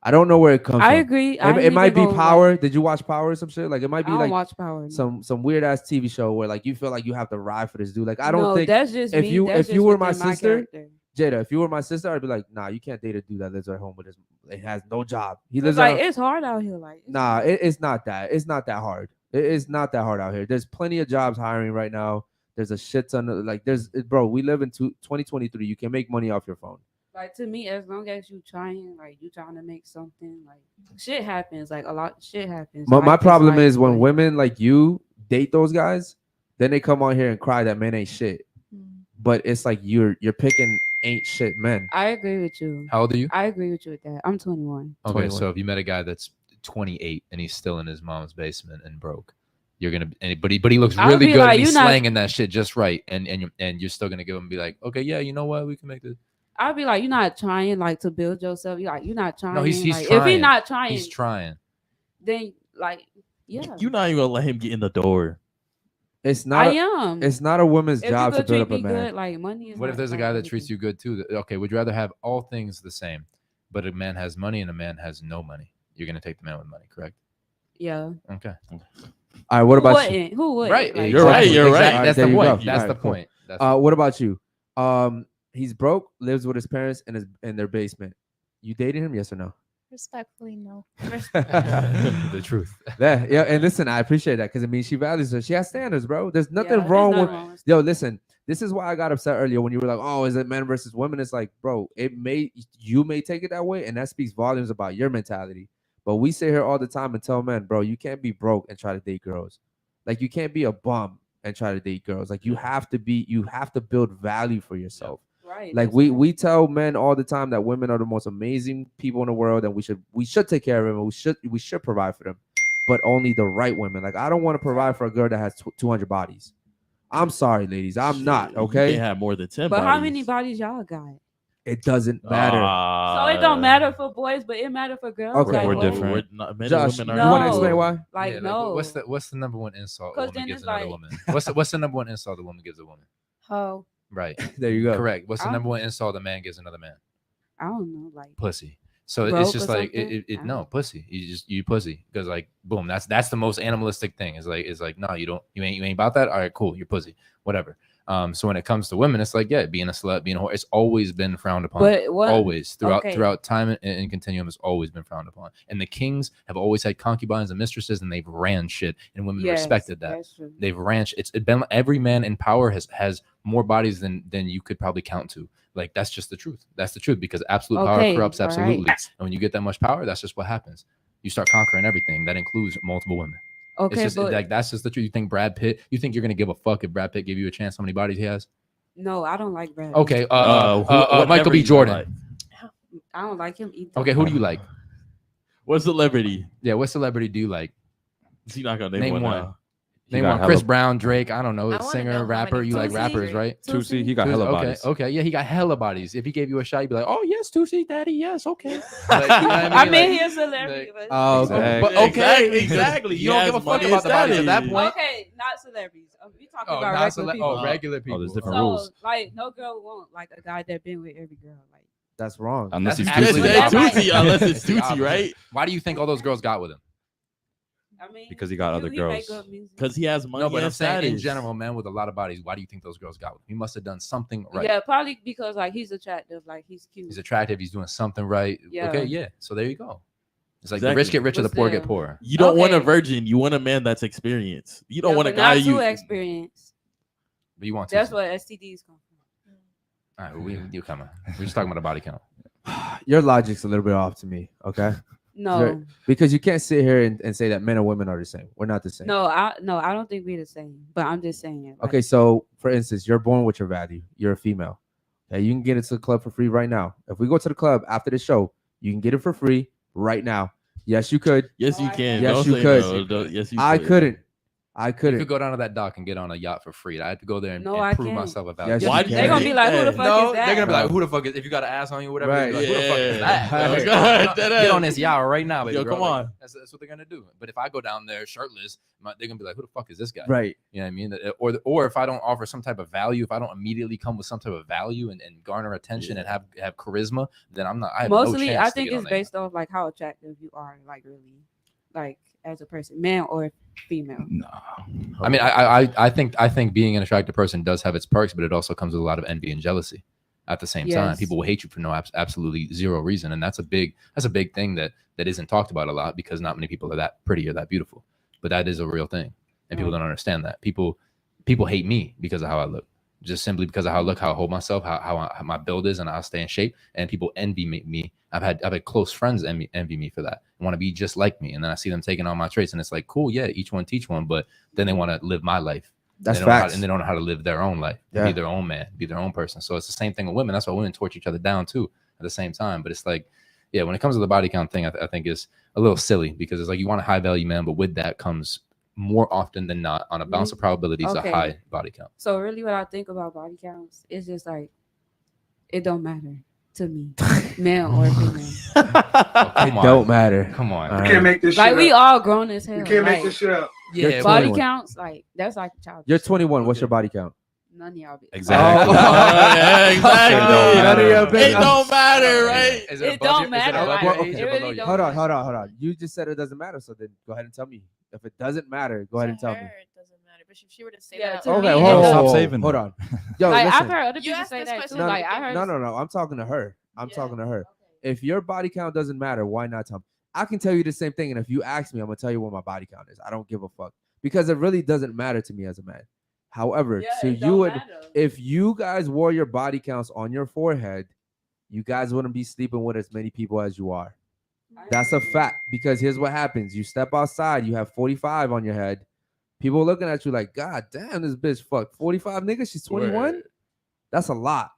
I don't know where it comes I from. agree. It might be Power. Did you watch Power or some shit? Like it might I be don't like watch Power. some weird ass TV show where like you feel like you have to ride for this dude. Like I don't No, think that's just if me. you That's if you just were my within sister, character. Jada, if you were my sister, I'd be like, nah, you can't date a dude that lives at home with his. It has no job. He It's lives like at. it's hard out here. Like Nah, it's not that. It's not that hard. It is not that hard out here. There's plenty of jobs hiring right now. There's a shit ton of like. Bro. We live in 2023. You can make money off your phone. Like to me, as long as you trying, like you trying to make something, like shit happens. Like a lot shit happens. My Life problem life, is when but- women like you date those guys, then they come on here and cry that men ain't shit. But it's like you're picking ain't shit men. I agree with you. How old are you? I agree with you with that. I'm 21. Okay, 21. so if you met a guy that's 28 and he's still in his mom's basement and broke, you're gonna. But he looks I'll really be good like, and he's "You not-" slanging that shit just right, and you're still gonna give him be like, okay, yeah, you know what, we can make this. I'll be like, you're not trying like to build yourself. You're not trying. No, he's like, trying. If he's not trying, He's trying. then like yeah, You're not even gonna let him get in the door. It's not. I am. It's not a woman's If job you to could build treat up a me man. good, like money is. What if not there's a like guy that everything. treats you good too? Okay, would you rather have all things the same, but a man has money and a man has no money? You're gonna take the man with money, correct? Yeah. Okay. All right. What about you? Who wouldn't? Right. Like, You're right, exactly, you're right. exactly. That's There the you point. go. That's All the right, cool. point. That's What about you? He's broke, lives with his parents in their basement. You dating him? Yes or no? Respectfully, no. the truth. Yeah. And listen, I appreciate that because it means she values her. She has standards, bro. There's nothing there's wrong nothing with. wrong with Yo, listen. This is why I got upset earlier when you were like, "Oh, is it men versus women?" It's like, bro, you may take it that way, and that speaks volumes about your mentality. But we sit here all the time and tell men, bro, you can't be broke and try to date girls. Like you can't be a bum and try to date girls. Like you have to build value for yourself. Right. Like that's we right. we tell men all the time that women are the most amazing people in the world, and we should take care of them. And we should provide for them, but only the right women. Like I don't want to provide for a girl that has 200 bodies. I'm sorry, ladies. I'm not You okay. can't have more than 10 But bodies. how many bodies y'all got? It doesn't matter. So it don't matter for boys, but it matter for girls. Okay. Like, We're what? different. We're not, men Josh, and you women are want to No. explain why? Like Yeah, no. What's the number one insult a 'Cause woman then gives it's another like- woman? What's the number one insult a woman gives a woman? Oh, Right. There you go. Correct. What's the I- number one insult a man gives another man? I don't know. Like Pussy. So Broke it's or just like something? it no pussy. You pussy because like boom. That's the most animalistic thing. It's like no, you ain't about that. All right, cool. You're pussy. Whatever. So when it comes to women, it's like yeah, being a slut, being a whore, it's always been frowned upon. But what? Always Okay. throughout time and continuum has always been frowned upon. And the kings have always had concubines and mistresses, and they've ran shit, and women Yes, respected that. That's true. They've ranched. It's been every man in power has more bodies than you could probably count to. Like that's just the truth. That's the truth because absolute power Okay, corrupts all right. absolutely. And when you get that much power, that's just what happens. You start conquering everything. That includes multiple women. Okay, It's just but like that's just the truth. You think Brad Pitt? You think you're gonna give a fuck if Brad Pitt give you a chance? How many bodies he has? no, I don't like Brad. Okay. whatever Michael B. you Jordan. like. I don't like him either. Okay. Who do you like? What celebrity? Yeah. What celebrity do you like? Is he not gonna Name name one. now? He Name got one. hella- Chris Brown, Drake. I don't know. I wanna know Singer, how rapper. many You like Tusi? rappers, right? Tusi, he got hella okay, bodies. okay, yeah, he got hella bodies. If he gave you a shot, you'd be like, "Oh yes, Tusi, daddy, yes, okay." Like, you know what I mean, Like, he's a celebrity. like- but- Oh, Exactly. but okay, Exactly. You don't give a fuck about the bodies at that point. Okay, not celebrities. We talking Oh, about not regular people. regular people. there's different So, rules. like, no girl won't like a guy that been with every girl. Like, That's wrong. Unless That's he's actually Yes, Tusi. the they opposite. Tusi, unless it's It's the Tusi, opposite. right? Why do you think all those girls got with him? I mean, Because he got other make girls. good music. Because he has money No, but I'm and saying in status. general, men with a lot of bodies. Why do you think those girls got with him? He must have done something right. Yeah, probably because like he's attractive, like he's cute. He's attractive. He's doing something right. Yeah. Okay, yeah. So there you go. It's like the Exactly. rich get richer, But the poor get still. poorer. You don't want a Okay. virgin. You want a man that's experienced. You don't Yeah, want a but guy not you. too experienced. But you want to. That's what STDs come from. All right, well, you come on. We're just talking about a body count. Your logic's a little bit off to me. Okay. No, Because you can't sit here and say that men and women are the same. We're not the same. no, I don't think we're the same. But I'm just saying. Like, Okay, so for instance, you're born with your value. You're a female. Okay, you can get into the club for free right now. If we go to the club after the show, you can get it for free right now. Yes, you could. Yes, you can. Yes, Don't you say could. no. Don't- yes, you I could. couldn't. I You couldn't. could go down to that dock and get on a yacht for free. I had to go there and, No, and I prove can't. myself a Yes, value. Why you do can. you They're gonna be like, who the fuck no, is that? they're gonna be like, who the fuck is? If you got an ass on you, whatever, Right. like, who the fuck is Yeah. that? Right. Like, Dead get on ass. this yacht right now, baby Yo, girl. come Like, on. that's what they're gonna do. But if I go down there shirtless, they're gonna be like, who the fuck is this guy? Right. You know what I mean? Or if I don't offer some type of value, if I don't immediately come with some type of value and garner attention and have charisma, then I'm not. I have Mostly, no chance I to think get on it's that based off like how attractive you are, like really, like as a person, man or female. No. I mean, I think being an attractive person does have its perks, but it also comes with a lot of envy and jealousy at the same time. Yes. People will hate you for no absolutely zero reason, and that's a big thing that isn't talked about a lot because not many people are that pretty or that beautiful. But that is a real thing, and people don't understand that. People hate me because of how I look, just simply because of how I look, how I hold myself, how my build is, and how I stay in shape. And people envy me. I've had close friends envy me for that, want to be just like me, and then I see them taking on my traits, and it's like, cool, yeah, each one teach one, but then they want to live my life. That's they don't know how- facts. and they don't know how to live their own life, Yeah. be their own man, be their own person. So it's the same thing with women. That's why women torch each other down too at the same time. But it's like, yeah, when it comes to the body count thing, I think it's a little silly because it's like you want a high value man, but with that comes more often than not on a balance of probabilities Okay. a high body count. So really, what I think about body counts is just like it don't matter to me, male or female. It don't matter. Come on. All You right. can't make this Like shit we up. all grown as hell. You can't make like, this shit up. Yeah, body 21. counts, like that's like child. You're 21. What's your body count? None of y'all. Be- Exactly. Oh. Yeah, exactly. None of your It business. don't matter, right? Is It above don't your- matter, Is it above like, your it age or really below your don't age? Hold on. You just said it doesn't matter, so then go ahead and tell me. If it doesn't matter, go ahead and tell me. It doesn't matter. But if she were to say Yeah, that, to out me, Okay, it hold doesn't- Stop on. saving Hold her. on. Yo, like listen. I've heard other You people asked say this that question too. No, Like I heard. no. I'm talking to her. I'm Yeah. talking to her. If your body count doesn't matter, why not tell me? I can tell you the same thing, and if you ask me, I'm gonna tell you what my body count is. I don't give a fuck because it really doesn't matter to me as a man. However, Yeah, to it you don't would, matter. if you guys wore your body counts on your forehead, you guys wouldn't be sleeping with as many people as you are. That's a fact. Because here's what happens: you step outside, you have 45 on your head. People looking at you like, God damn, this bitch fucked 45 niggas. She's 21. Word. That's a lot,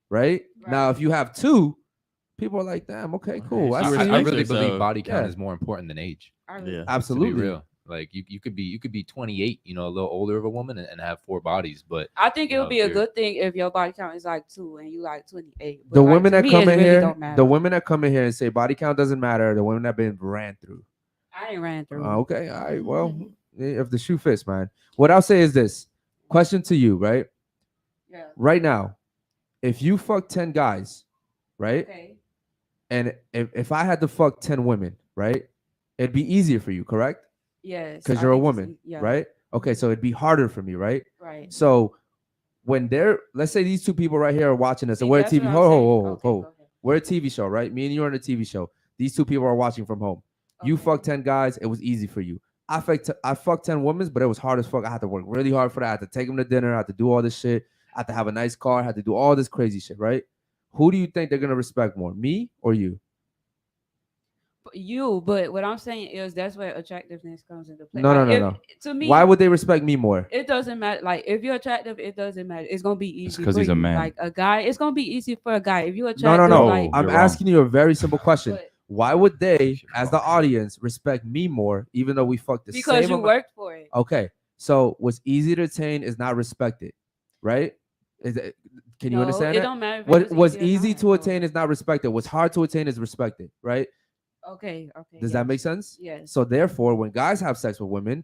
right? Now, if you have two, people are like, damn, okay, cool. Okay, I she see I you. respects really believe herself. body count Yeah. is more important than age. I really- Yeah. Absolutely. To be real. Like you could be 28, you know, a little older of a woman and have 4 bodies, but I think you it would know, be a you're- good thing if your body count is like 2 and you like 28. But The like, women to that me, come it in really here, don't matter. the women that come in here and say body count doesn't matter, the women that been ran through. I ain't ran through. Okay, all right. Well, if the shoe fits, man. What I'll say is this: question to you, right? Yeah. Right now, if you fuck 10 guys, right? Okay. And if I had to fuck 10 women, right? It'd be easier for you, correct? Yes. Because I you're a think it's- woman, yeah. right? Okay, so it'd be harder for me, right? Right. So when let's say these two people right here are watching us, See, and we're a that's TV. what I'm Hold, saying. hold, Okay, hold. go ahead. We're a TV show, right? Me and you are on a TV show. These two people are watching from home. You Okay. fucked 10 guys, it was easy for you. I fucked 10 women, but it was hard as fuck. I had to work really hard for that. I had to take them to dinner. I had to do all this shit. I had to have a nice car. I had to do all this crazy shit, right? Who do you think they're gonna respect more, me or you? You, but what I'm saying is that's where attractiveness comes into play. No, Like, no, no. To me, Why would they respect me more? it doesn't matter. Like if you're attractive, it doesn't matter. It's gonna be easy 'cause for he's a you. man. Like a guy, it's gonna be easy for a guy. If you're No, attractive, no, no. like I'm You're wrong. asking you a very simple question. but Why would they, You're as the wrong. audience, respect me more, even though we fucked the because same you amount? worked for it. Okay, so what's easy to attain is not respected, right? Can you No, understand it that? don't matter if What it was or easy not, to though. attain is not respected. What's hard to attain is respected, right? Okay. Does that make sense? Yes. So therefore, when guys have sex with women,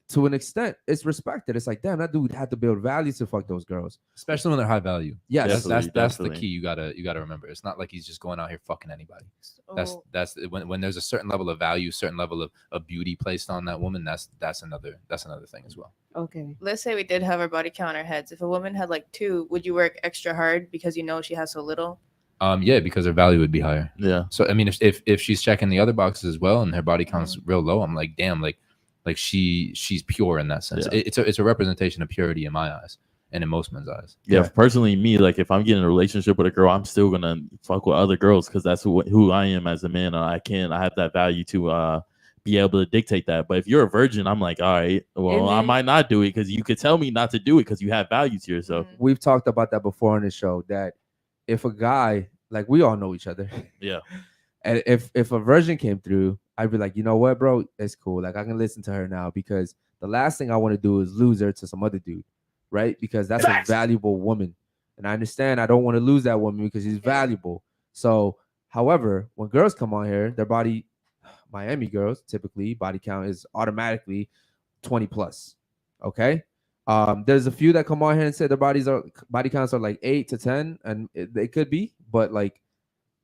to an extent, it's respected. It's like, damn, that dude had to build value to fuck those girls. especially when they're high value. Yes, Definitely. That's the definitely. key. You gotta remember. It's not like he's just going out here fucking anybody. Oh, That's when there's a certain level of value, certain level of beauty placed on that woman. That's another thing as well. Okay. let's say we did have our body count on our heads. If a woman had like 2, would you work extra hard because you know she has so little? Yeah, because her value would be higher. Yeah. So I mean, if she's checking the other boxes as well and her body count's real low, I'm like, damn, like she's pure in that sense. Yeah. It's a representation of purity in my eyes and in most men's eyes. Yeah, personally, me, like if I'm getting a relationship with a girl, I'm still gonna fuck with other girls because that's who I am as a man. I have that value to be able to dictate that. But if you're a virgin, I'm like, all right, well, I then- might not do it because you could tell me not to do it because you have value to yourself. We've talked about that before on the show, that if a guy, like we all know each other, Yeah. And if a virgin came through, I'd be like, you know what, bro, it's cool. Like I can listen to her now because the last thing I want to do is lose her to some other dude, right? Because that's a valuable woman, and I understand I don't want to lose that woman because she's valuable. So, however, when girls come on here, their body, Miami girls typically body count is automatically 20 plus. Okay. There's a few that come on here and say their body counts are like 8 to 10, and it could be, but like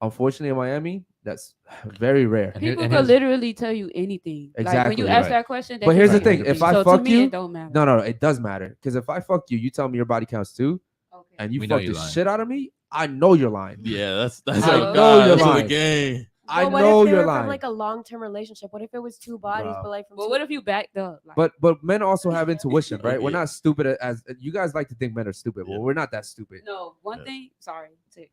unfortunately in Miami, that's very rare. People could literally tell you anything. Like when Exactly, you ask right. that question, they But can here's say the thing: anything. if I So fuck to me, you, it don't matter. no, it does matter because if I fuck you, you tell me your body counts too, Okay. and you We know fuck you're the lying. shit out of me, I know you're lying. Yeah, that's I like know God, you're that's the lying. game. I Well, what know if they you're were lying. from like a long-term relationship? What if it was two bodies, Bro. but like from But two- what if you backed up? Like, But men also have intuition, right? We're Yeah. not stupid as you guys like to think men are stupid, but Yeah. we're not that stupid. no, one Yeah. thing. Sorry.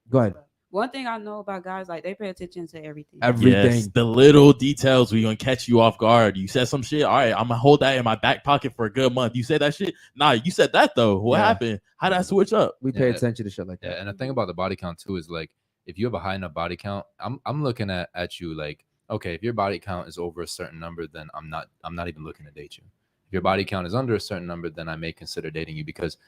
Go ahead. One thing I know about guys, like they pay attention to everything. Everything. Yes, the little details we gonna catch you off guard. You said some shit. All right, I'm gonna hold that in my back pocket for a good month. You said that shit. Nah, you said that though. What Yeah. happened? How did I switch up? We pay Yeah. attention to shit like Yeah, that. and the thing about the body count too is like if you have a high enough body count, I'm looking at you like, okay, if your body count is over a certain number, then I'm not even looking to date you. If your body count is under a certain number, then I may consider dating you because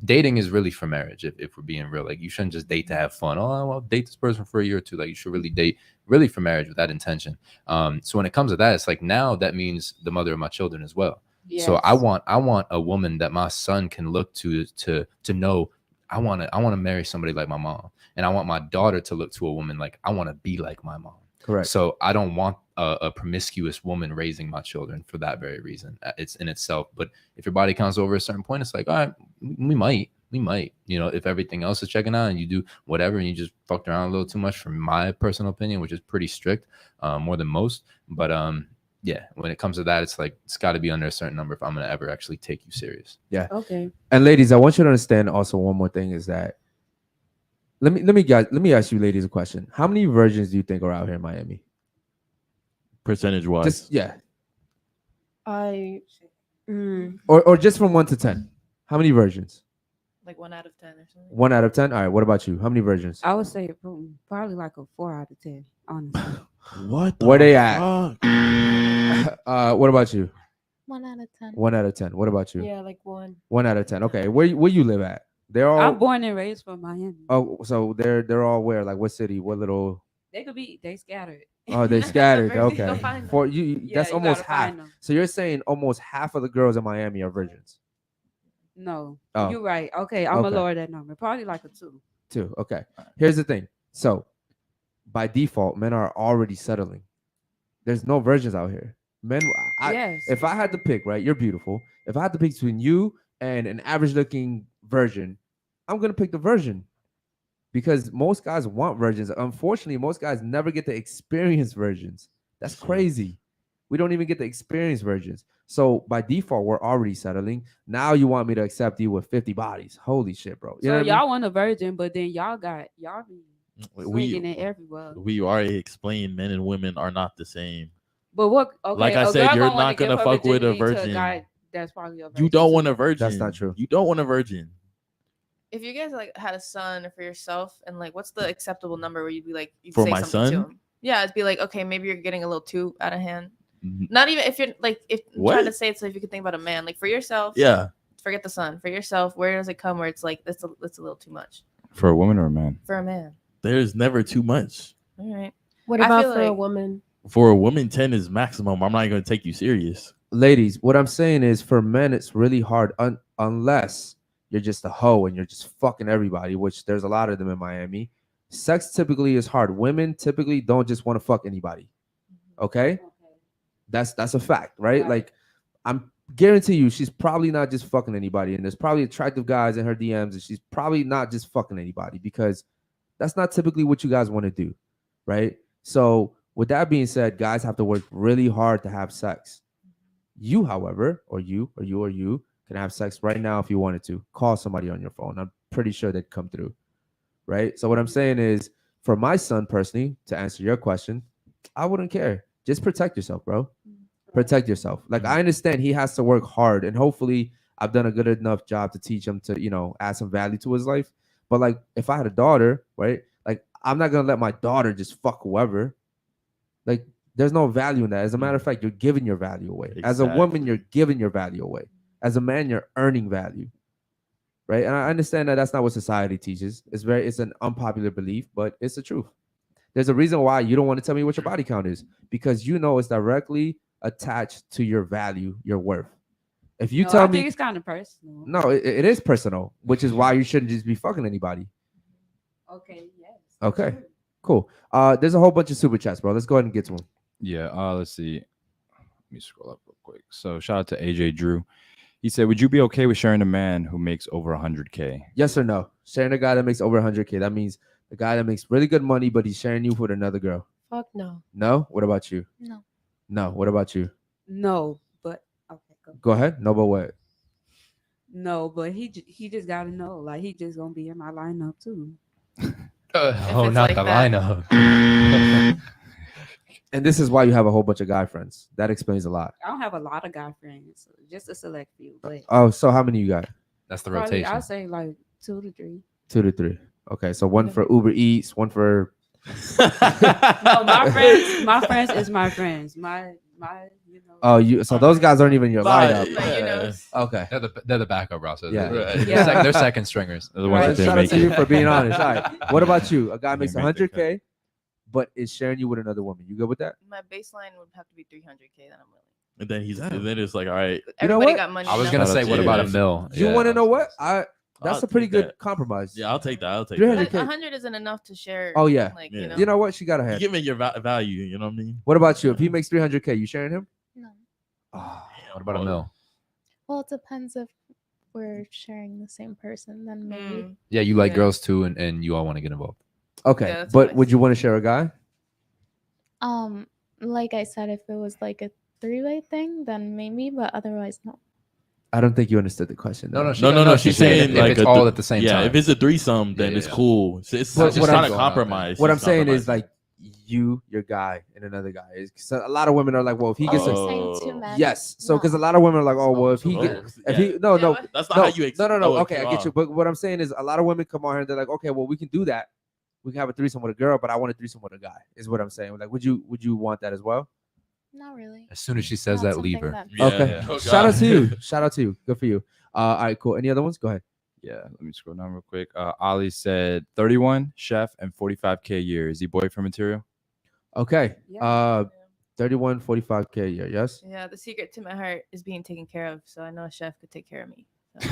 dating is really for marriage. If we're being real, like you shouldn't just date to have fun. Oh, well, date this person for a year or two. Like you should really date really for marriage with that intention. So when it comes to that, it's like now that means the mother of my children as well. So I want a woman that my son can look to know I want to marry somebody like my mom, and I want my daughter to look to a woman like I want to be like my mom. Correct. So I don't want a promiscuous woman raising my children for that very reason. It's in itself. But if your body counts over a certain point, it's like, all right, we might, you know, if everything else is checking out and you do whatever and you just fucked around a little too much, from my personal opinion, which is pretty strict, more than most. But yeah, when it comes to that, it's like it's got to be under a certain number if I'm gonna ever actually take you serious. Yeah. Okay. And ladies, I want you to understand also one more thing is that let me ask you ladies a question. How many virgins do you think are out here in Miami? Percentage wise, Just yeah. Mm. Or just from 1 to 10. How many virgins? Like 1 out of 10 or something. 1 out of 10. All right, what about you? How many virgins? I would say probably like a 4 out of 10, honestly. what? Where they at? Fuck? What about you? 1 out of 10. 1 out of 10. What about you? Yeah, like 1. 1 out of 10. Okay, where you live at? They're all I'm born and raised from Miami. Oh, so they're all where? Like what city? What little? They scattered. Oh, they scattered. First you Okay, go find them. for you, Yeah, that's you almost gotta half. find them. So you're saying almost half of the girls in Miami are virgins. No, Oh. you're right. Okay, I'm Okay. gonna lower that number. Probably like a 2. Too. Okay. Here's the thing. So by default, men are already settling. There's no virgins out here. Men. Yes. If I had to pick, right? You're beautiful. If I had to pick between you and an average-looking virgin, I'm gonna pick the virgin. Because most guys want virgins. Unfortunately, most guys never get to experience virgins. That's crazy. We don't even get to experience virgins. So by default, we're already settling. Now you want me to accept you with 50 bodies. Holy shit, bro. You know So what I mean? y'all want a virgin, but then y'all be swinging it everywhere. we already explained men and women are not the same. But what? Okay, Like I a said, girl you're wanna not give gonna her fuck with a virginity to virgin. guy that's probably a virgin You don't too. want a virgin. That's not true. You don't want a virgin. If you guys like had a son for yourself, and like, what's the acceptable number where you'd be like, you'd For say my something son? to him? Yeah, it'd be like, okay, maybe you're getting a little too out of hand. Mhm. Not even if you're like, if I'm What? trying to say it, so if you could think about a man, like for yourself, Yeah. forget the son. For yourself, where does it come where it's like it's a little too much For a woman or a man? for a man? There's never too much. All right. What I about feel for a like- woman? For a woman, 10 is maximum. I'm not going to take you serious. Ladies, what I'm saying is for men, it's really hard unless you're just a hoe and you're just fucking everybody, which there's a lot of them in Miami. Sex typically is hard. Women typically don't just want to fuck anybody. Okay? That's a fact, right? Right. Like I'm guarantee you she's probably not just fucking anybody, and there's probably attractive guys in her DMs, and she's probably not just fucking anybody because that's not typically what you guys want to do, right? So with that being said, guys have to work really hard to have sex. You, however, or you can have sex right now if you wanted to. Call somebody on your phone. I'm pretty sure they'd come through, right? So what I'm saying is, for my son personally, to answer your question, I wouldn't care. Just protect yourself, bro. Protect yourself. Like I understand he has to work hard, and hopefully I've done a good enough job to teach him to, add some value to his life. But like if I had a daughter, right? Like I'm not gonna let my daughter just fuck whoever. Like, there's no value in that. As a matter of fact, you're giving your value away. As a woman, you're giving your value away. As a man, you're earning value. Right? And I understand that that's not what society teaches. It's an unpopular belief, but it's the truth. There's a reason why you don't want to tell me what your body count is, because you know it's directly attached to your value, your worth. If you tell I me, think it's kind of personal. no, it is personal, which is why you shouldn't just be fucking anybody. Okay, yes. Okay, cool. There's a whole bunch of super chats, bro. Let's go ahead and get to them. Yeah, let's see. Let me scroll up real quick. So shout out to AJ Drew. He said, "Would you be okay with sharing a man who makes over 100K?" Yes or no? Sharing a guy that makes over 100K. That means the guy that makes really good money, but he's sharing you with another girl. Fuck no. No? What about you? No. No. What about you? No, but okay, go. Go ahead. No, but what? No, but he just gotta know, like he just gonna be in my lineup too. Oh, it's not like the that. lineup. And this is why you have a whole bunch of guy friends. That explains a lot. I don't have a lot of guy friends, so just a select few. But Oh, so how many you got? That's the probably rotation. I'll say like 2 to 3. 2 to 3. Okay, so one for Uber Eats, one for. No, my friends is my friends. My you know. Oh, you. So those guys aren't even your Right. lineup. But, you know, Okay. They're the backup, bro. So Yeah. they're, Yeah. they're second stringers. They're the ones Right. that Shout didn't out make to you it. for being honest. All right. What about you? A guy makes Didn't make the 100K, but is sharing you with another woman. You good with that? my baseline would have to be 300K. Then I'm willing. And then he's Damn. and then it's like, all right, You know Everybody what? got money. I was enough. gonna Shout say, out what to about you. a mill? You Yeah, want to know what? I'll That's a pretty take good that. compromise. Yeah, I'll take that. I'll take 300K. that. 100 isn't enough to share. Oh, yeah. Like, Yeah. you know. You know what? She got You ahead. give me your value. You know what I mean? What about you? If he makes 300K, you sharing him? No. Oh, What about a mill? Well, it depends if we're sharing the same person. Then maybe. Mm. Yeah, you like Yeah. girls too, and you all want to get involved. okay. Yeah, that's But nice. would you want to share a guy? Like I said, if it was like a 3-way thing, then maybe, but otherwise, no. I don't think you understood the question. No, though. No. She's saying if like it's a all th- at the same yeah, time. if it's a threesome, then Yeah, it's yeah. cool. It's But just what trying I'm- to compromise. What I'm She's saying is compromising. like you, your guy, and another guy. So a lot of women are like, well, if he gets Oh, a you're saying two Oh. men? yes. So because a No. lot of women are like, oh, well, if he Oh, get, yeah. if he no Yeah, no what? That's not no how you. no. it Okay, came I get off. you. But what I'm saying is, a lot of women come on here and they're like, okay, well, we can do that. We can have a threesome with a girl, but I want a threesome with a guy. Is what I'm saying. Like, would you want that as well? Not really. As soon as she says Not that, leave something her. that- Yeah, Okay. yeah. Oh, Shout out God. to you. Shout out to you. Good for you. All right, cool. Any other ones? Go ahead. Yeah, let me scroll down real quick. Ali said 31, chef, and 45K a year. Is he boyfriend material? Okay. Yeah. 31, 45K a year. Yes. Yeah, the secret to my heart is being taken care of. So I know a chef could take care of me. So.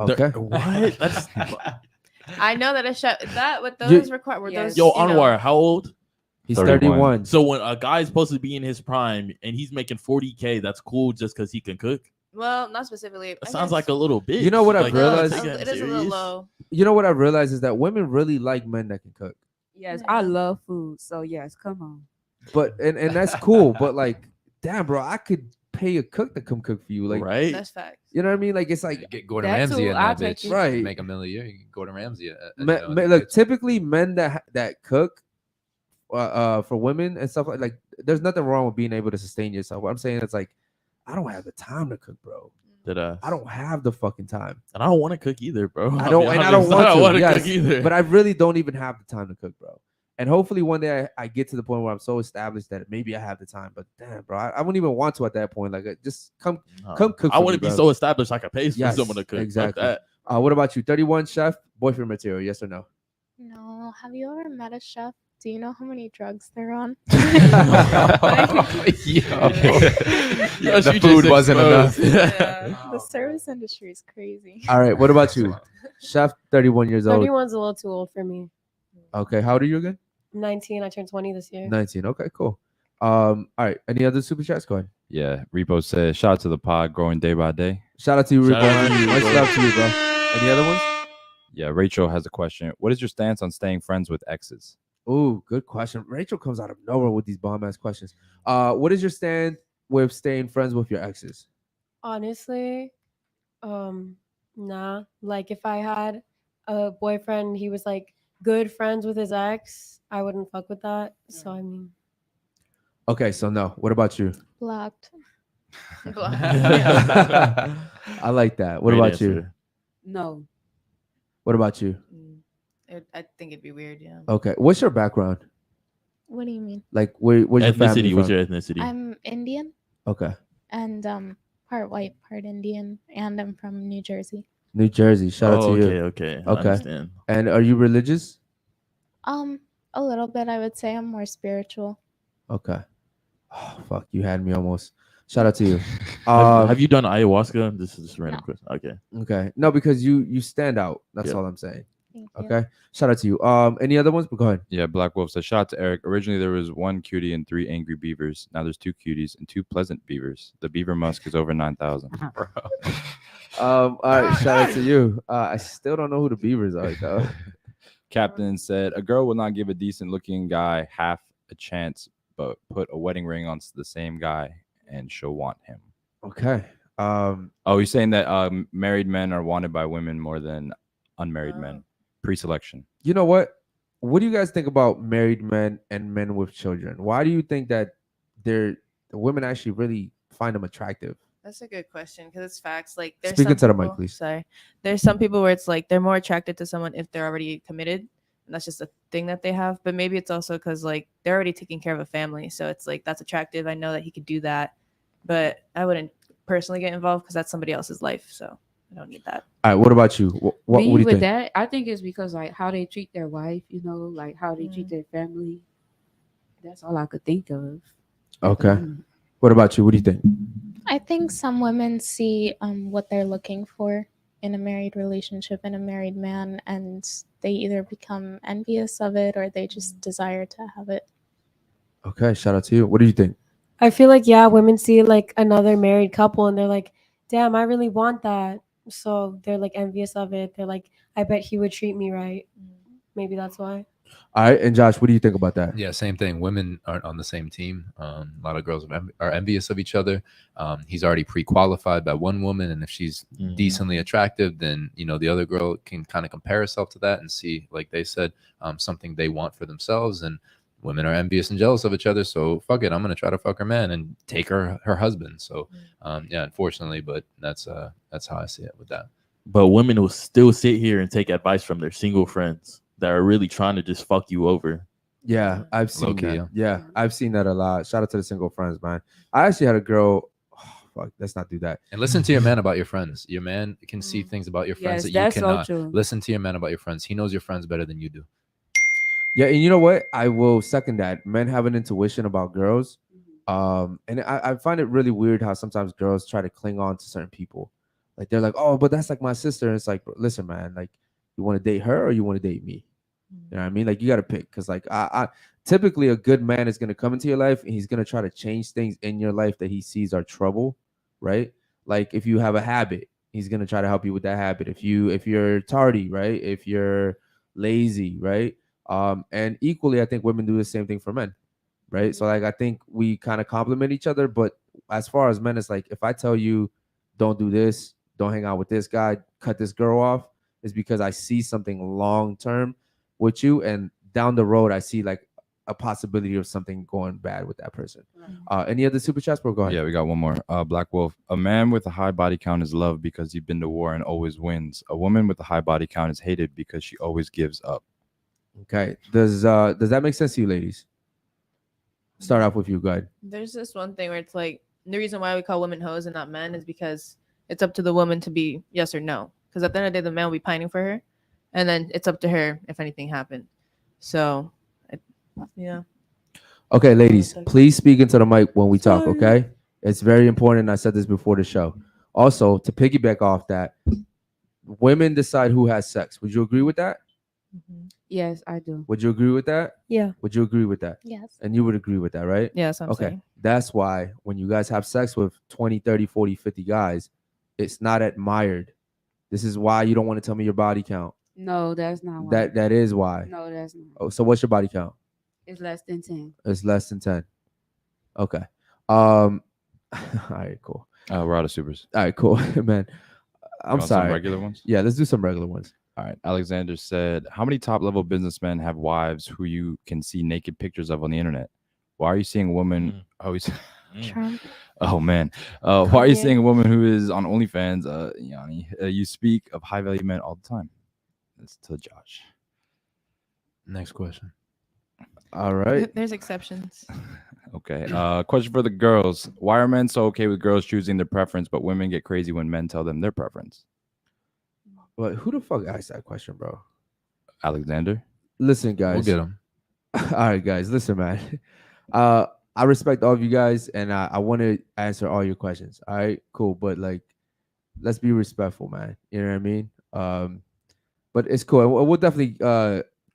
Okay. What? That's I know that a chef that what You- those require were Yes. those. yo, you know, Anwar. How old? He's 31. 31. So when a guy's supposed to be in his prime and he's making 40K, that's cool just because he can cook. Well, not specifically. That sounds like a little bit. You know what I've like, realized? taking It is a little serious? low. You know what I've realized is that women really like men that can cook. Yes, Yeah. I love food. So yes, come on. But and that's cool. But like, damn, bro, I could pay a cook to come cook for you. Like, right? That's facts. you know what I mean? Like, it's like, Get Gordon That Ramsay too, in I'll that take bitch. it. Right. Make $1 million a year. You can Gordon Ramsay. look, typically men that cook for women and stuff like there's nothing wrong with being able to sustain yourself. What I'm saying is like, I don't have the time to cook, bro. I don't have the fucking time. And I don't want to cook either, bro. I don't want to. cook Yes, either. but I really don't even have the time to cook, bro. And hopefully one day I get to the point where I'm so established that maybe I have the time. But damn, bro, I wouldn't even want to at that point. Like, just come cook. I for wouldn't me, be bro. so established I could pay for Yes, someone to cook. Fuck exactly. that. What about you? 31 chef, boyfriend material? Yes or no? No. Have you ever met a chef? Do you know how many drugs they're on? The food wasn't enough. The service industry is crazy. All right. What about you, chef? 31 years old. 31's a little too old for me. Okay. How old are you again? 19. I turned 20 this year. 19. Okay. Cool. All right. Any other super chats? Go ahead. Yeah, Repo says, shout out to the pod growing day by day. Shout out to you, Rico. Shout out to you, Much bro. love to you, bro. Any other ones? Yeah, Rachel has a question. What is your stance on staying friends with exes? Ooh, good question. Rachel comes out of nowhere with these bomb ass questions. What is your stand with staying friends with your exes? Honestly, nah. Like if I had a boyfriend, he was like good friends with his ex, I wouldn't fuck with that. So I mean, Okay, so no. What about you? Blocked. I like that. What Great about you? answer. No. What about you? I think it'd be weird. Yeah. Okay. What's your background? What do you mean? Like, where's your family Ethnicity. What's from? your ethnicity? I'm Indian Okay, and part white, part Indian, and I'm from New Jersey. New Jersey. Shout out to you. Okay. I Okay. understand. And are you religious? A little bit, I would say. I'm more spiritual. Okay. Oh, fuck, you had me almost. Shout out to you. Have you done ayahuasca? This is just a random No. question. Okay. Okay. No, because you stand out. That's Yeah. all I'm saying. Thank you. Okay. Shout out to you. Any other ones? But go ahead. Yeah, Black Wolf says, shout out to Eric. Originally, there was 1 cutie and 3 angry beavers. Now there's 2 cuties and 2 pleasant beavers. The beaver musk is over 9,000. All right. Shout out to you. I still don't know who the Beavers are, though. Captain said, a girl will not give a decent looking guy half a chance, but put a wedding ring on the same guy and she'll want him. Okay. Oh, he's saying that married men are wanted by women more than unmarried men. Pre-selection. You know what? What do you guys think about married men and men with children? Why do you think that the women actually really find them attractive? That's a good question because it's facts. Like, there's Speak some into the mic, people- please. Sorry, there's some people where it's like they're more attracted to someone if they're already committed, and that's just a thing that they have. But maybe it's also because like they're already taking care of a family, so it's like that's attractive. I know that he could do that, but I wouldn't personally get involved because that's somebody else's life, so I don't need that. All right. What about you? What Me do you with think? that, I think it's because like how they treat their wife, you know, like how they treat their family. That's all I could think of. Okay. What about you? What do you think? I think some women see what they're looking for in a married relationship, in a married man, and they either become envious of it or they just desire to have it. Okay. Shout out to you. What do you think? I feel like, yeah, women see like another married couple and they're like, damn, I really want that. So they're like envious of it. They're like, I bet he would treat me right. Maybe that's why. All right. And Josh, what do you think about that? Yeah, same thing. Women aren't on the same team. A lot of girls are envious of each other. He's already pre-qualified by one woman, and if she's decently attractive, then the other girl can kind of compare herself to that and see, like they said, something they want for themselves. And women are envious and jealous of each other, so fuck it, I'm gonna try to fuck her man and take her husband. So yeah, unfortunately, but that's how I see it with that. But women will still sit here and take advice from their single friends that are really trying to just fuck you over. Yeah, I've seen Low-key, that. Yeah, I've seen that a lot. Shout out to the single friends, man. I actually had a girl. Oh, fuck, let's not do that. And listen to your man about your friends. Your man can see things about your friends Yes, that you that's so cannot. true. Listen to your man about your friends. He knows your friends better than you do. Yeah, and you know what? I will second that. Men have an intuition about girls. And I find it really weird how sometimes girls try to cling on to certain people. Like they're like, oh, but that's like my sister. And it's like, listen, man, like you want to date her or you want to date me? You know what I mean? Like you got to pick, because like I typically a good man is gonna come into your life and he's gonna try to change things in your life that he sees are trouble, right? Like if you have a habit, he's gonna try to help you with that habit. If you're tardy, right? If you're lazy, right? And equally, I think women do the same thing for men, right? So like I think we kind of complement each other. But as far as men, it's like if I tell you don't do this, don't hang out with this guy, cut this girl off, is because I see something long term with you, and down the road I see like a possibility of something going bad with that person. Any other super chats, bro? Go ahead. Yeah, we got one more. Black Wolf. A man with a high body count is loved because he's been to war and always wins. A woman with a high body count is hated because she always gives up. Okay. Does that make sense to you, ladies? Start off with you, go ahead. There's this one thing where it's like the reason why we call women hoes and not men is because it's up to the woman to be yes or no. Because at the end of the day, the man will be pining for her, and then it's up to her if anything happened. So, yeah. Okay, ladies, please speak into the mic when we talk, okay? It's very important. I said this before the show. Also, to piggyback off that, women decide who has sex. Would you agree with that? Yes, I do. Would you agree with that? Yeah. Would you agree with that? Yes. And you would agree with that, right? Yeah, that's what I'm Okay. saying. That's why when you guys have sex with 20, 30, 40, 50 guys, it's not admired. This is why you don't want to tell me your body count. No, that's not why. That is why. No, that's not. Oh, so what's your body count? It's less than 10. It's less than 10. Okay. All right, cool. We're out of supers. All right, cool. Man, I'm Want some sorry. regular ones? Yeah, let's do some regular ones. All right. Alexander said, how many top level businessmen have wives who you can see naked pictures of on the internet? Why are you seeing a woman? Trump. Oh man. Why are you seeing a woman who is on OnlyFans? Yanni, you speak of high value men all the time. That's to Josh. Next question. All right. There's exceptions. Okay. Question for the girls. Why are men so okay with girls choosing their preference, but women get crazy when men tell them their preference? But who the fuck asked that question, bro? Alexander? Listen, We'll guys. get them. All right, guys. Listen, man. I respect all of you guys, and I want to answer all your questions. All right, cool. But like, let's be respectful, man. You know what I mean? But it's cool. We'll definitely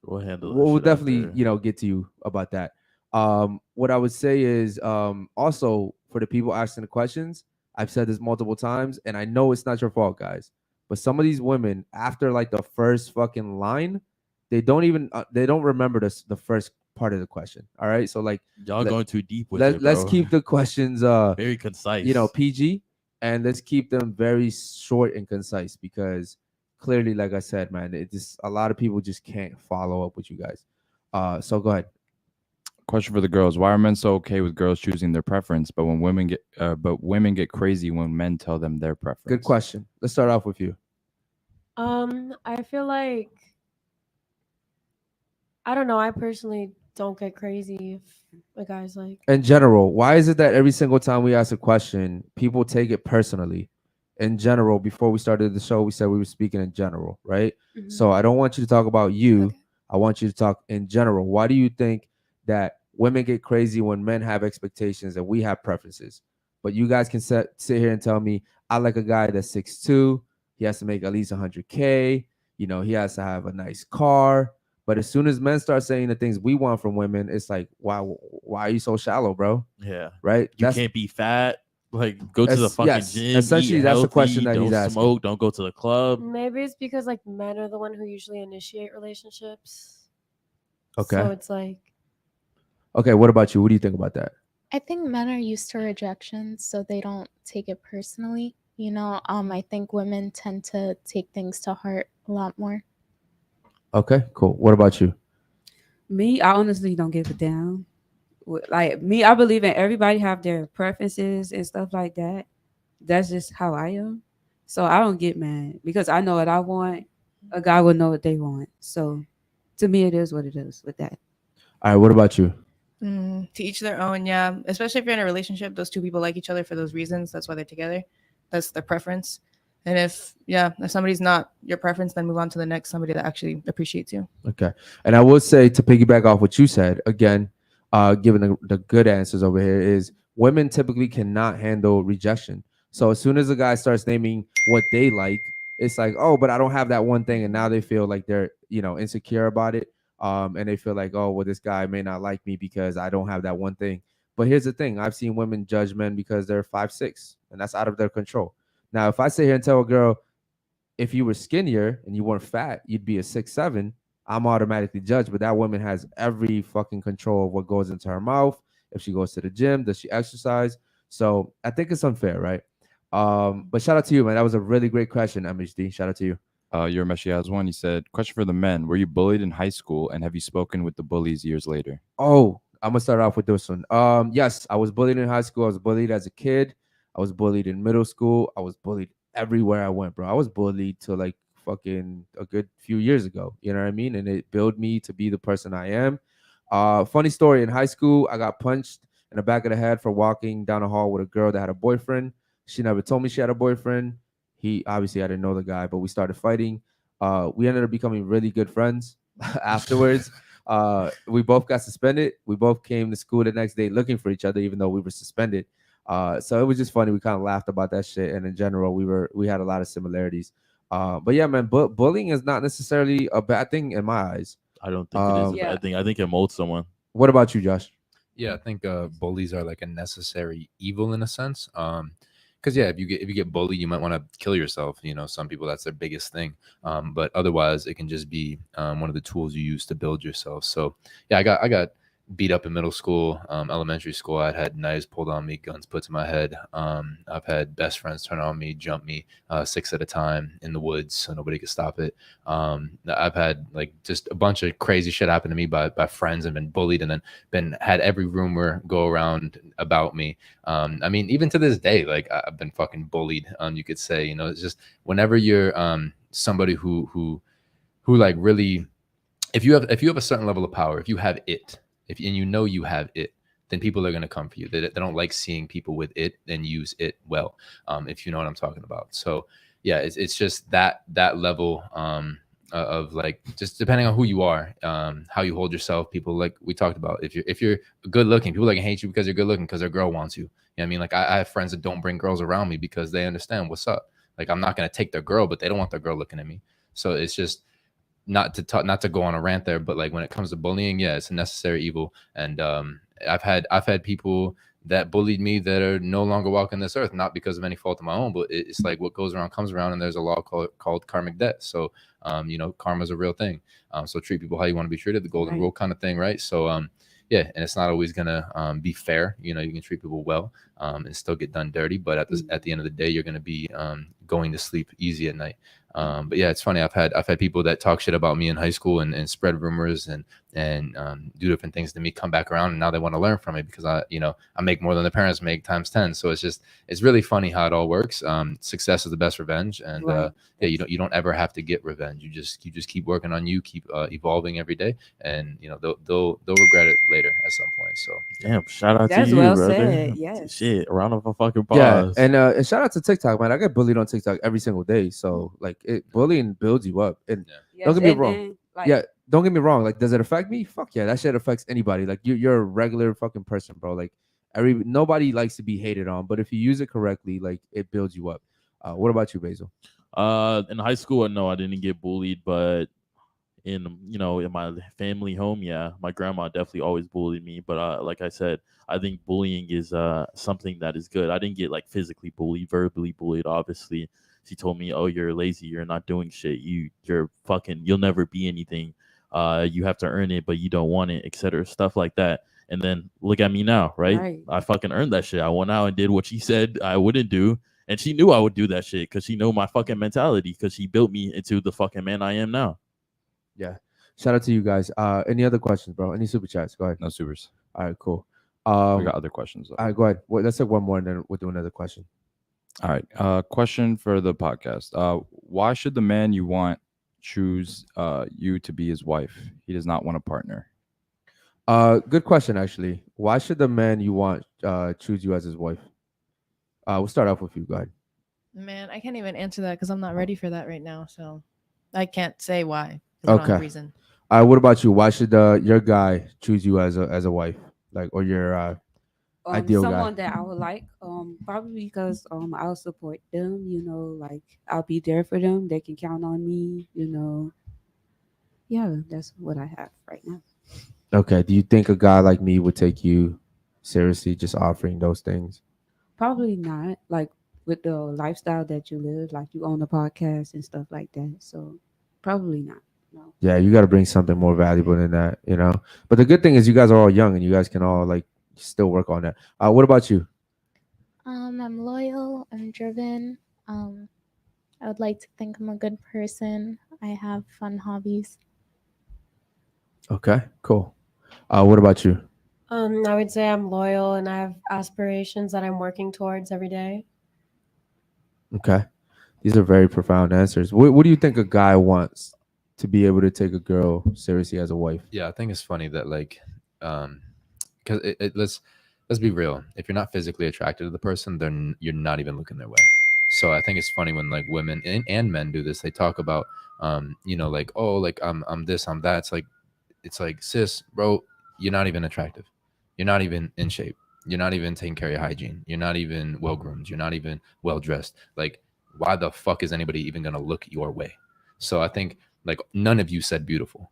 We'll handle that we'll shit definitely after. get to you about that. What I would say is also for the people asking the questions, I've said this multiple times, and I know it's not your fault, guys. But some of these women, after like the first fucking line, they don't remember the first part of the question. All right, so like Y'all let- going too deep with it, let's bro. keep the questions Very concise. PG, and let's keep them very short and concise because clearly, like I said, man, it just a lot of people just can't follow up with you guys. So go ahead. Question for the girls. Why are men so okay with girls choosing their preference, but women get crazy when men tell them their preference? Good question. Let's start off with you. I feel like I don't know. I personally don't get crazy if a guy's like, In general, why is it that every single time we ask a question, people take it personally? In general, before we started the show, we said we were speaking in general, right? mhm. So I don't want you to talk about you. Okay. I want you to talk in general. Why do you think that women get crazy when men have expectations and we have preferences? But you guys can sit here and tell me, I like a guy that's 6'2". He has to make at least 100K. He has to have a nice car. But as soon as men start saying the things we want from women, it's like, why are you so shallow, bro? Yeah. Right? You can't be fat. Like, go to the That's- fucking yes, gym. essentially, Eat that's the healthy, question that don't he's asking. smoke. Don't go to the club. Maybe it's because like men are the one who usually initiate relationships. Okay. So it's like, Okay, what about you? What do you think about that? I think men are used to rejection, so they don't take it personally. I think women tend to take things to heart a lot more. Okay, cool. What about you? Me, I honestly don't give a damn. Like me, I believe in everybody have their preferences and stuff like that. That's just how I am. So I don't get mad because I know what I want. A guy will know what they want. So to me, it is what it is with that. All right, what about you? To each their own, yeah. Especially if you're in a relationship, those two people like each other for those reasons. That's why they're together. That's their preference. And if somebody's not your preference, then move on to the next somebody that actually appreciates you. Okay. And I will say, to piggyback off what you said, again, given the good answers over here, is women typically cannot handle rejection. So as soon as a guy starts naming what they like, it's like, oh, but I don't have that one thing. And now they feel like they're, insecure about it. And they feel like, oh, well, this guy may not like me because I don't have that one thing. But here's the thing. I've seen women judge men because they're 5'6", and that's out of their control. Now, if I sit here and tell a girl, if you were skinnier and you weren't fat, you'd be a 6'7", I'm automatically judged. But that woman has every fucking control of what goes into her mouth. If she goes to the gym, does she exercise? So I think it's unfair, right? But shout out to you, man. That was a really great question, MHD. Shout out to you. Your Meshi has one. He said, question for the men. Were you bullied in high school, and have you spoken with the bullies years later? Oh, I'm gonna start off with this one. Yes, I was bullied in high school. I was bullied as a kid. I was bullied in middle school. I was bullied everywhere I went, bro. I was bullied to like fucking a good few years ago. You know what I mean? And it built me to be the person I am. Funny story, in high school, I got punched in the back of the head for walking down a hall with a girl that had a boyfriend. She never told me she had a boyfriend. I didn't know the guy, but we started fighting. We ended up becoming really good friends afterwards. We both got suspended. We both came to school the next day looking for each other, even though we were suspended. So it was just funny. We kind of laughed about that shit, and in general, we had a lot of similarities. But yeah, man, bullying is not necessarily a bad thing in my eyes. I don't think it is a Yeah. bad thing. I think it molds someone. What about you, Josh? Yeah, I think bullies are like a necessary evil in a sense. Because if you get bullied, you might want to kill yourself. Some people, that's their biggest thing. But otherwise, it can just be one of the tools you use to build yourself. So yeah, I got beat up in middle school, elementary school. I had knives pulled on me, guns put to my head. I've had best friends turn on me, jump me 6 at a time in the woods so nobody could stop it. I've had like just a bunch of crazy shit happen to me by friends, and been bullied, and then had every rumor go around about me. I mean, even to this day, like I've been fucking bullied. You could say, it's just whenever you're somebody who like really if you have a certain level of power, if you have it, and you know you have it, then people are going to come for you. They don't like seeing people with it and use it well, if you know what I'm talking about. So yeah, it's just that level of like, just depending on who you are, how you hold yourself. People, like we talked about, if you're good looking, people like hate you because you're good looking, because their girl wants you. You know what I mean? Like I have friends that don't bring girls around me because they understand what's up. Like I'm not going to take their girl, but they don't want their girl looking at me. So it's just, not to go on a rant there, but like when it comes to bullying, yeah, it's a necessary evil. And I've had people that bullied me that are no longer walking this earth, not because of any fault of my own, but it's like what goes around comes around, and there's a law called karmic debt. So you know, karma's a real thing. So treat people how you want to be treated, the golden rule kind of thing, right? So yeah, and it's not always gonna be fair. You know, you can treat people well and still get done dirty, but at the end of the day, you're gonna be going to sleep easy at night. But yeah, it's funny. I've had people that talk shit about me in high school and spread rumors and do different things to me, come back around, and now they want to learn from it because I make more than their parents make times 10. So it's really funny how it all works. Success is the best revenge, and yeah, you don't ever have to get revenge. You just keep working on you, keep evolving every day, and you know they'll regret it later at some point. So damn, shout out That's to you, well brother. said. Yes. Shit, round of a fucking Yeah, pause. and shout out to TikTok, man. I get bullied on TikTok every single day. So like, bullying builds you up. And don't get me wrong. Don't get me wrong. Like, does it affect me? Fuck yeah, that shit affects anybody. Like, you're a regular fucking person, bro. Like, nobody likes to be hated on, but if you use it correctly, like, it builds you up. What about you, Basil? In high school, no, I didn't get bullied, but in my family home, yeah, my grandma definitely always bullied me. But like I said, I think bullying is something that is good. I didn't get like physically bullied, verbally bullied, obviously. She told me, "Oh, you're lazy. You're not doing shit. You're fucking. You'll never be anything. You have to earn it, but you don't want it, etc." Stuff like that. And then look at me now, right? I fucking earned that shit. I went out and did what she said I wouldn't do, and she knew I would do that shit because she knew my fucking mentality, because she built me into the fucking man I am now. Yeah. Shout out to you guys. Any other questions, bro? Any super chats? Go ahead. No supers. All right, cool. We got other questions. All right, go ahead. Well, let's take one more, and then we'll do another question. All right. Question for the podcast. Why should the man you want choose you to be his wife? He does not want a partner. Good question, actually. Why should the man you want choose you as his wife? We'll start off with you, go ahead. Man, I can't even answer that because I'm not ready for that right now. So I can't say why. I don't have a reason. What about you? Why should your guy choose you as a wife, like, or your ideal someone guy? that I would like, probably because I'll support them. You know, like I'll be there for them. They can count on me. You know, yeah, that's what I have right now. Okay. Do you think a guy like me would take you seriously, just offering those things? Probably not. Like with the lifestyle that you live, like you own a podcast and stuff like that. So probably not. No. Yeah, you got to bring something more valuable than that, you know. But the good thing is you guys are all young and you guys can all like still work on that. What about you? I'm loyal. I'm driven. I would like to think I'm a good person. I have fun hobbies. Okay, cool. What about you? I would say I'm loyal and I have aspirations that I'm working towards every day. Okay, these are very profound answers. What do you think a guy wants to be able to take a girl seriously as a wife? Yeah, I think it's funny that like, because let's be real. If you're not physically attracted to the person, then you're not even looking their way. So I think it's funny when like women and men do this. They talk about, like, oh, like I'm this, I'm that. It's like, sis, bro, you're not even attractive. You're not even in shape. You're not even taking care of your hygiene. You're not even well groomed. You're not even well dressed. Like, why the fuck is anybody even gonna look your way? So I think like none of you said beautiful.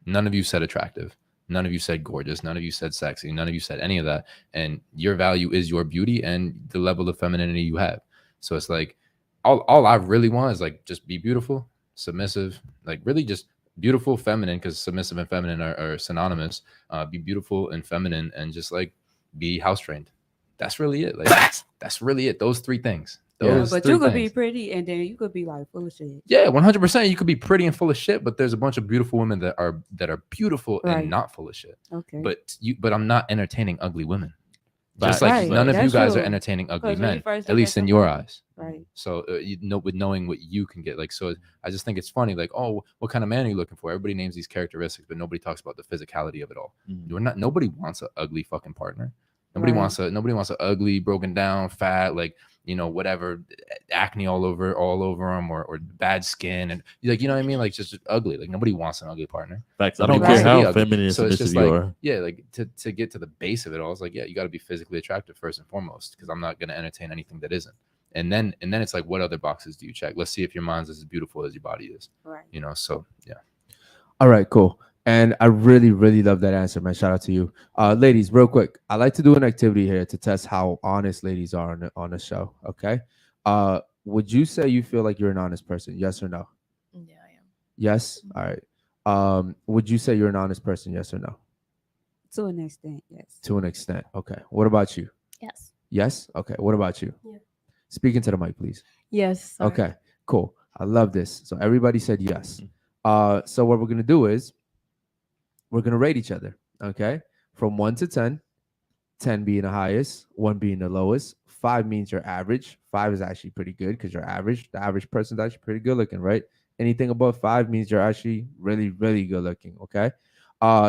None of you said attractive. None of you said gorgeous. None of you said sexy. None of you said any of that. And your value is your beauty and the level of femininity you have. So it's like, all I really want is like, just be beautiful, submissive, like really just beautiful, feminine, because submissive and feminine are synonymous. Be beautiful and feminine and just like be house trained. That's really it. Like that's really it. Those three things. But you could be pretty and then you could be like full of shit. Yeah, 100%. You could be pretty and full of shit, but there's a bunch of beautiful women that are beautiful and not full of shit. Okay. But I'm not entertaining ugly women. Just Facts. like Right, none of you that's guys are true. entertaining ugly 'Cause when you men, first at look least at in your somebody- eyes. Right. So you know, with knowing what you can get, like, so I just think it's funny, like, oh, what kind of man are you looking for? Everybody names these characteristics, but nobody talks about the physicality of it all. Nobody wants an ugly fucking partner. Nobody Right. wants a ugly, broken down, fat, like, you know, whatever, acne all over them, or bad skin, and like, you know what I mean, like, just ugly. Like, nobody wants an ugly partner. Facts. I Nobody don't wants care to be how ugly. feminine and So it's submissive just you like, are. yeah, like to get to the base of it all, it's like, yeah, you got to be physically attractive first and foremost, because I'm not going to entertain anything that isn't. And then it's like, what other boxes do you check? Let's see if your mind's as beautiful as your body is. Right. You know, so yeah. All right, cool. And I really, really love that answer, man. Shout out to you. Ladies, real quick. I like to do an activity here to test how honest ladies are on the show. Okay. Would you say you feel like you're an honest person? Yes or no? Yeah, I am. Yes. All right. Would you say you're an honest person? Yes or no? To an extent, yes. To an extent. Okay. What about you? Yes. Yes. Okay. What about you? Yeah. Speak into the mic, please. Yes. Sorry. Okay. Cool. I love this. So everybody said yes. So what we're gonna do is we're gonna rate each other. Okay. From 1 to 10, 10 being the highest, 1 being the lowest. 5 means you're average. 5 is actually pretty good because you're average. The average person's actually pretty good looking, right? Anything above 5 means you're actually really, really good looking. Okay.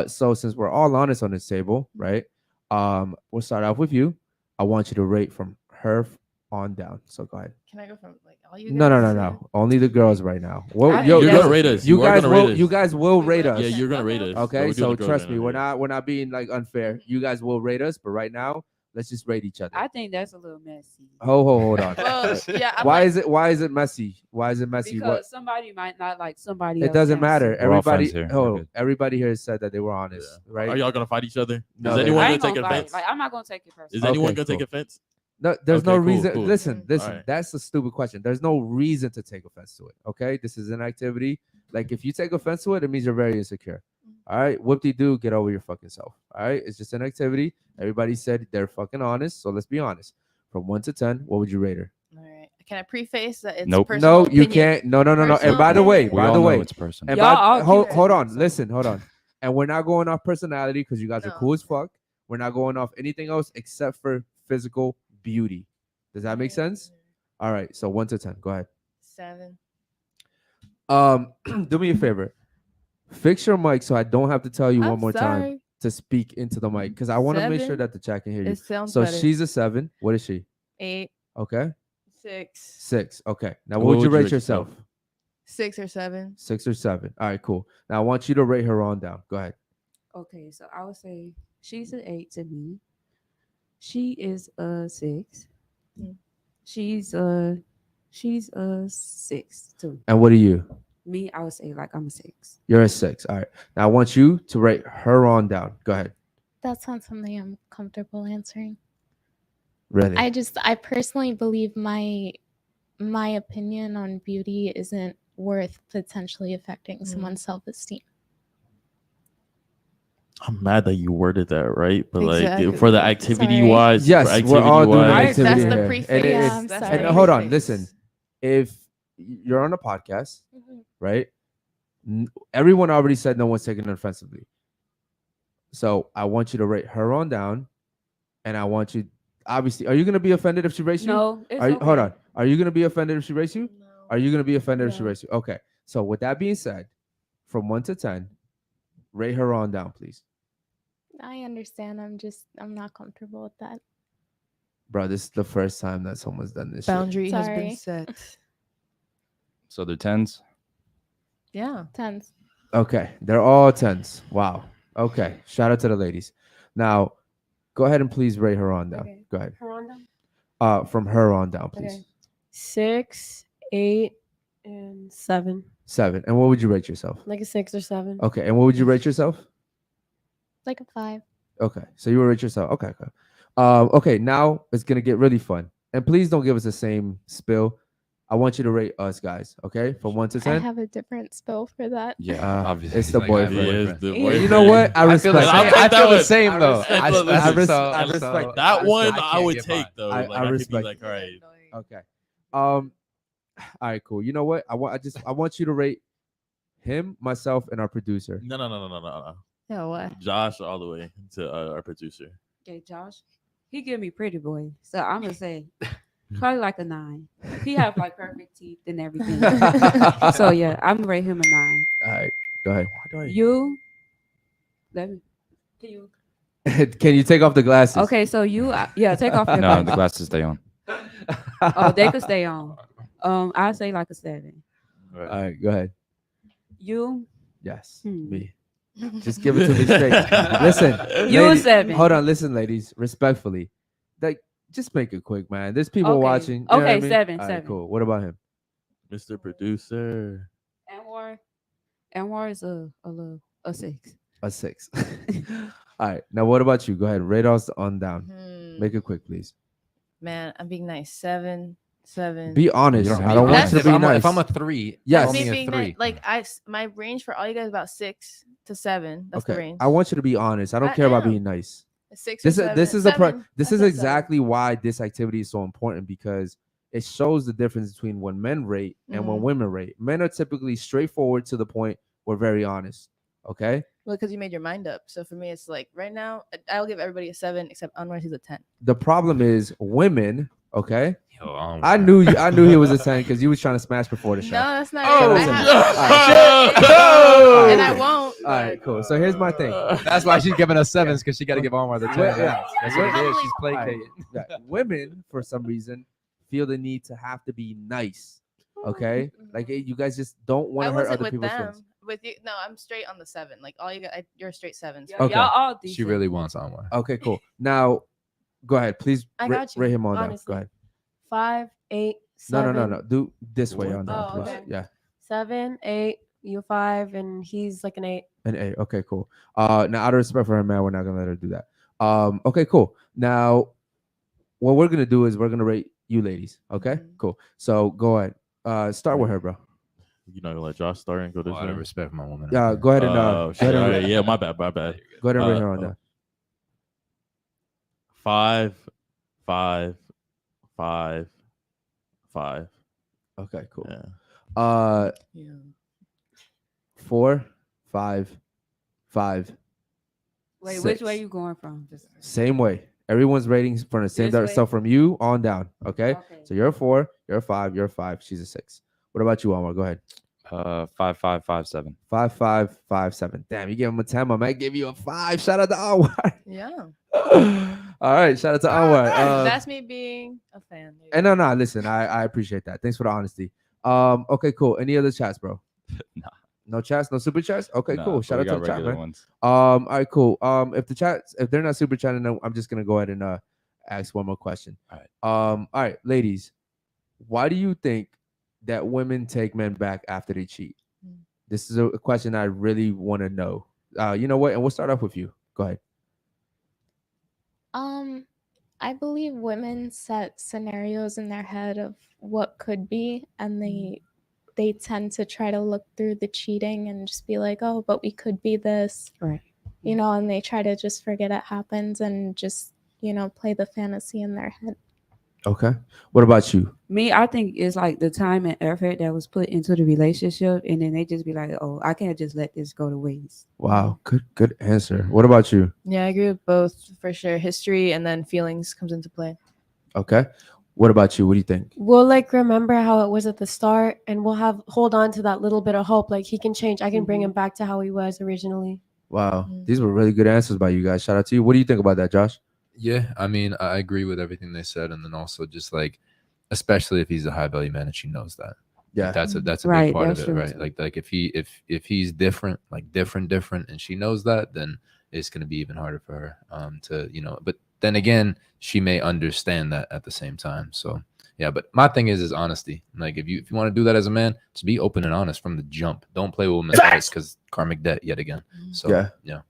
So since we're all honest on this table, right? We'll start off with you. I want you to rate from her on down. So go ahead. Can I go from like all you? No. guys? Only the girls right now. Well, I yo, think You're yo, gonna rate us. You You are guys gonna will. rate us. You guys will We rate will? us. Yeah, you're gonna rate us. Okay, We're doing so the girls trust right me, now. we're not being like unfair. You guys will rate us, but right now, let's just rate each other. I think that's a little messy. Hold on. Well, yeah. I'm Why like, is it messy? Why is it messy? Because What? somebody might not like somebody It else. doesn't else. matter. We're all Everybody, friends here. We're oh, good. everybody here said that they were honest, Yeah. right? Are y'all gonna fight each other? No, Is they're anyone not. I gonna ain't take gonna fight. offense? Like, I'm not gonna take it personally. Is anyone Okay, gonna take cool. offense? No, there's Okay, no cool, reason. cool. Listen. Alright. That's a stupid question. There's no reason to take offense to it. Okay, this is an activity. Like, if you take offense to it, it means you're very insecure. All right, whoop-de-doo, get over your fucking self. All right, it's just an activity. Everybody said they're fucking honest, so let's be honest. From 1 to 10, what would you rate her? all right. Can I preface that it's Nope. personal No, you opinion? can't. No. And Personal by the way, opinion. We by all the know way, it's person. and Y'all by, all hold, cute hold to on, me, so- listen, hold on. And we're not going off personality because you guys are No. cool as fuck. We're not going off anything else except for physical beauty. Does that make sense? All right, so 1 to 10, go ahead. 7. Do me a favor. Fix your mic so I don't have to tell you one I'm more time sorry. to speak into the mic because I want to make sure 7? that the chat can hear you. It sounds So better. she's a 7. What is she? 8, Okay, 6, 6. Okay, now What what would you would you rate rate yourself? yourself? 6 or 7. 6 or 7. All right, cool. Now I want you to rate her on down. Go ahead. Okay, so I would say she's an 8 to me. She is a 6. Mm. She's a 6 too. And what are you? Me, I would say like I'm a 6. You're a 6. All right. Now I want you to rate her on down. Go ahead. That's not something I'm comfortable answering. Really? I personally believe my opinion on beauty isn't worth potentially affecting someone's self-esteem. I'm mad that you worded that right, but like Exactly. for the activity Sorry. wise, Yes, for we're all doing activity-wise- activity That's the here. preface. And Yeah, I'm That's sorry. the and hold on, preface. listen. If you're on a podcast, Mhm. right? Everyone already said no one's taking it offensively. So I want you to rate her on down, and I want you. Obviously, are you gonna be offended if she rates you? No, it's Are you, okay. hold on. Are you gonna be offended if she rates you? No. Are you gonna be offended if she No. rates you? Okay. So with that being said, from 1 to 10, rate her on down, please. I understand. I'm not comfortable with that. Bro, this is the first time that someone's done this shit. Boundary has Sorry. been set. So they're 10s. Yeah. 10s. Okay, they're all 10s. Wow. Okay, shout out to the ladies. Now, go ahead and please rate her on down. Okay. Go ahead. Her on down? From her on down, please. Okay. 6, 8, and 7. 7. And what would you rate yourself? Like a 6 or 7. Okay, and what would you rate yourself? Like a 5. Okay, so you will rate yourself. Okay, okay. Okay, now it's gonna get really fun. And please don't give us the same spill. I want you to rate us guys, okay? From 1 to I 10. have a different spell for that. Yeah, obviously. it's the Like, I have a boyfriend. He is boyfriend. the Yeah. You know what? I I feel respect. the I'll same, take I that feel the one. same I though. respect- I listen, respect- so- I respect so- That one I I can't would get take behind. though. I Like I could be respect like, all right. Okay. All right, cool. You know what? I want you to rate him, myself, and our producer. No. Yeah, what? Josh all the way to our producer. Okay, Josh. he give me pretty boy, so I'm gonna say probably like a 9. He have like perfect teeth and everything. So yeah, I'm gonna rate him a 9. All right, go ahead. You, let me. Can you? Can you take off the glasses? Okay, so you, yeah, take off your No, glasses. the glasses stay on. Oh, they could stay on. I say like a 7. All right, go ahead. You, Yes, Hmm. me. Just give it to me straight. Listen, You a lady- 7. Hold on, listen, ladies, respectfully, like just make it quick, man. There's people Okay. watching. You know what I Okay, mean? 7, All right, 7. cool. What about him? Mr. Producer. Anwar is a 6. A 6. All right, now what about you? Go ahead, rate us on down. Make it quick, please. Man, I'm being nice. 7. Be honest. You don't I don't want you to if be I'm nice. if I'm a 3, Yes. call That's me me a being 3. nice. Like my range for all you guys is about 6 to 7. That's the Okay, range. I want you to be honest. I don't I care about am. being nice. 6 This or is 7. this is a Seven. this I is said exactly why this activity is so important, because it shows the difference between when men rate and when Mhm. women rate. Men are typically straightforward to the point. We're very honest. Okay. Well, because you made your mind up. So for me, it's like right now, I'll give everybody a 7 except Anwar. He's a 10. The problem is women. Okay. Yo, I knew he was a 10 because you was trying to smash before the No, show. that's not Oh, it. yeah. And I won't. All right, cool. So here's my thing. That's why she's giving us 7s, because she got to give Omar the 10. Well, yeah. That's what it is. She's All right. placating. Yeah. Women, for some reason, feel the need to have to be nice. Okay, like you guys just don't want I to hurt wasn't other with people's them. feelings. With you, no, I'm straight on the 7. Like all you got, you're a straight 7. So. Okay. Y'all all She decent. really wants Omar. Okay, cool. Now, go ahead, please. I got you, Rate him on down. honestly. Go ahead. 5, 8, 7. No. Do this way on down, Oh, please. okay. Yeah. 7, 8, you 5, and he's like an 8. An 8. Okay, cool. Now out of respect for her, man, we're not gonna let her do that. Okay, cool. Now, what we're gonna do is we're gonna rate you ladies. Okay, cool. So go ahead. Start with her, bro. You not gonna let Josh start and go this Out of way? respect for my woman. Yeah, go ahead and Oh, go shit. ahead and All rate- right, yeah, my bad. go ahead and rate her on down. 5, 5, 5, 5. Okay, cool. Yeah. Yeah. 4, 5, 5. Wait, 6. which way you going from? Just Same way. Everyone's ratings from the same This direction. way? So from you on down. Okay. Okay. So you're a 4, you're a 5, you're a 5. She's a 6. What about you, Omar? Go ahead. 5, 5, 5, 7. 5, 5, 5, 7. Damn, you gave him a 10. I might give you a 5. Shout out to Anwar. Yeah. All right. Shout out to Anwar. That's me being a fan. There you And go. no, listen, I appreciate that. Thanks for the honesty. Okay, cool. Any other chats, bro? Nah. No chats, no super chats. Okay, Nah, cool. but Shout we out to got the chat, regular man. ones. All right, cool. If they're not super chatting, then I'm just gonna go ahead and ask one more question. All right. All right, ladies, why do you think that women take men back after they cheat? This is a question I really want to know. You know what? And we'll start off with you. Go ahead. I believe women set scenarios in their head of what could be, and they tend to try to look through the cheating and just be like, oh, but we could be this. Right. You know, and they try to just forget it happens and just, play the fantasy in their head. Okay. What about you? Me, I think it's like the time and effort that was put into the relationship, and then they just be like, "Oh, I can't just let this go to waste." Wow, good answer. What about you? Yeah, I agree with both for sure. History and then feelings comes into play. Okay. What about you? What do you think? We'll remember how it was at the start, and we'll hold on to that little bit of hope. Like he can change. I can bring him back to how he was originally. Wow, these were really good answers by you guys. Shout out to you. What do you think about that, Josh? Yeah, I mean, I agree with everything they said, and then also just especially if he's a high value man and she knows that. Yeah, That's a Right, big part of that's it, true. right? Like if he's different, different, and she knows that, then it's gonna be even harder for her to But then again, she may understand that at the same time. So yeah, but my thing is honesty. Like if you want to do that as a man, just be open and honest from the jump. Don't play with women's hearts because karmic debt yet again. So Yeah. Yeah.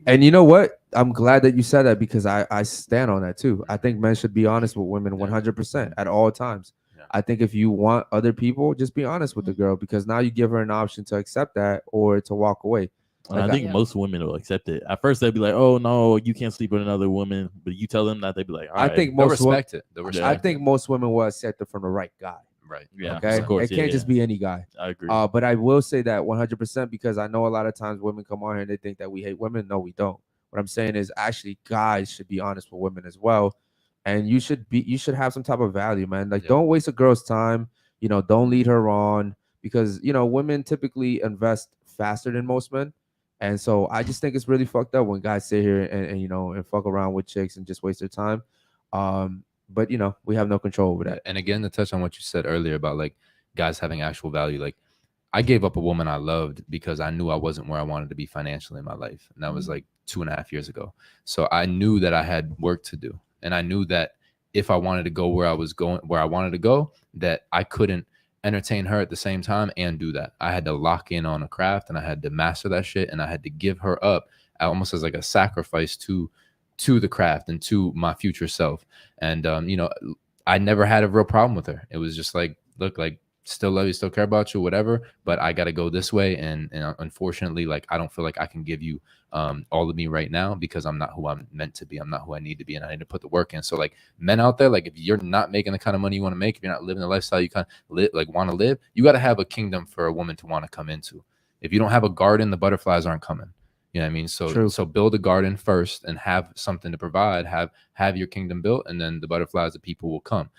And you know what? I'm glad that you said that because I stand on that too. I think men should be honest with women 100% at all times. Yeah. I think if you want other people, just be honest with the girl because now you give her an option to accept that or to walk away. And I think most women will accept it. At first, they'd be like, "Oh no, you can't sleep with another woman." But you tell them that, they'd be like, "All right." I think They'll most respect it. I think most women will accept it from the right guy. Right. Yeah. Okay. Of course, It can't yeah. just be any guy. I agree. But I will say that 100% because I know a lot of times women come on here and they think that we hate women. No, we don't. What I'm saying is actually guys should be honest with women as well, and you should have some type of value, man. Like, Yeah. don't waste a girl's time. Don't lead her on, because women typically invest faster than most men. And so I just think it's really fucked up when guys sit here and fuck around with chicks and just waste their time. But we have no control over that. And again, to touch on what you said earlier about like guys having actual value, like I gave up a woman I loved because I knew I wasn't where I wanted to be financially in my life. And that was like 2.5 years ago. So I knew that I had work to do. And I knew that if I wanted to go where I wanted to go, that I couldn't entertain her at the same time and do that. I had to lock in on a craft and I had to master that shit. And I had to give her up almost as like a sacrifice to the craft and to my future self. And, I never had a real problem with her. It was just like, look, like, still love you, still care about you, whatever, but I got to go this way. And unfortunately, like, I don't feel like I can give you all of me right now because I'm not who I'm meant to be. I'm not who I need to be. And I need to put the work in. So like men out there, like if you're not making the kind of money you want to make, if you're not living the lifestyle you kind of want to live, you got to have a kingdom for a woman to want to come into. If you don't have a garden, the butterflies aren't coming. You know what I mean? So True. So build a garden first and have something to provide, have your kingdom built, and then the butterflies, the people will come.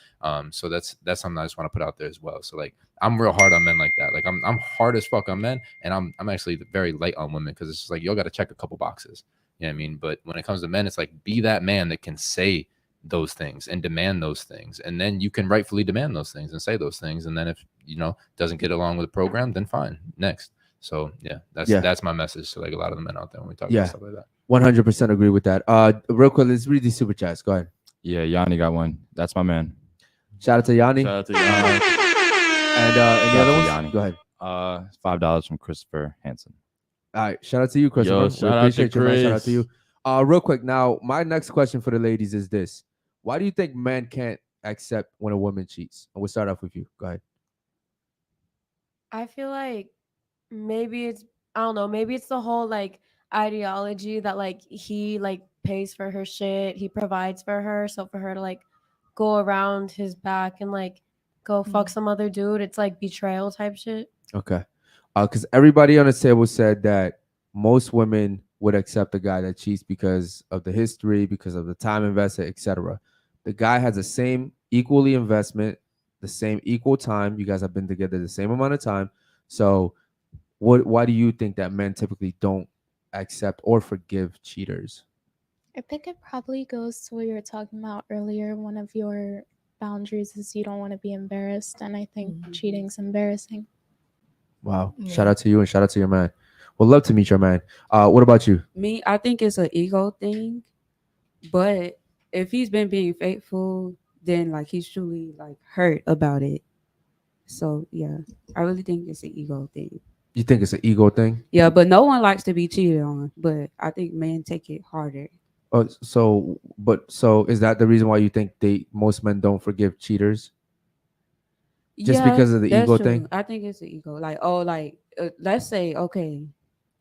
So that's something I just want to put out there as well. So like I'm real hard on men like that. Like I'm hard as fuck on men, and I'm actually very light on women because it's just like y'all got to check a couple boxes. You know what I mean? But when it comes to men, it's like be that man that can say those things and demand those things, and then you can rightfully demand those things and say those things. And then if doesn't get along with the program, then fine, next. So yeah, that's my message to like a lot of the men out there when we talk about stuff like that. 100% agree with that. Real quick, let's read these super chats. Go ahead. Yeah, Yanni got one. That's my man. Shout out to Yanni. Shout out to Yanni. And any other ones? Yanni. Go ahead. $5 from Christopher Hansen. All right, shout out to you, Christopher. Yo, We shout out to appreciate you, man. Shout out to Chris. you. Real quick, now my next question for the ladies is this: why do you think men can't accept when a woman cheats? And we'll start off with you. Go ahead. I feel like maybe it's, I don't know, maybe it's the whole like ideology that like he like pays for her shit, he provides for her, so for her to like go around his back and like go fuck some other dude, it's like betrayal type shit. Okay. Because everybody on the table said that most women would accept a guy that cheats because of the history, because of the time invested, etc. The guy has the same equally investment, the same equal time. You guys have been together the same amount of time. So why do you think that men typically don't accept or forgive cheaters? I think it probably goes to what you were talking about earlier. One of your boundaries is you don't want to be embarrassed, and I think cheating's embarrassing. Wow. Shout out to you and shout out to your man. Would love to meet your man. What about you? Me, I think it's an ego thing. But if he's been being faithful, then like he's truly like hurt about it. So yeah, I really think it's an ego thing. You think it's an ego thing? Yeah, but no one likes to be cheated on. But I think men take it harder. So is that the reason why you think most men don't forgive cheaters? Just because of the that's ego true. thing? I think it's the ego. Like, let's say, okay,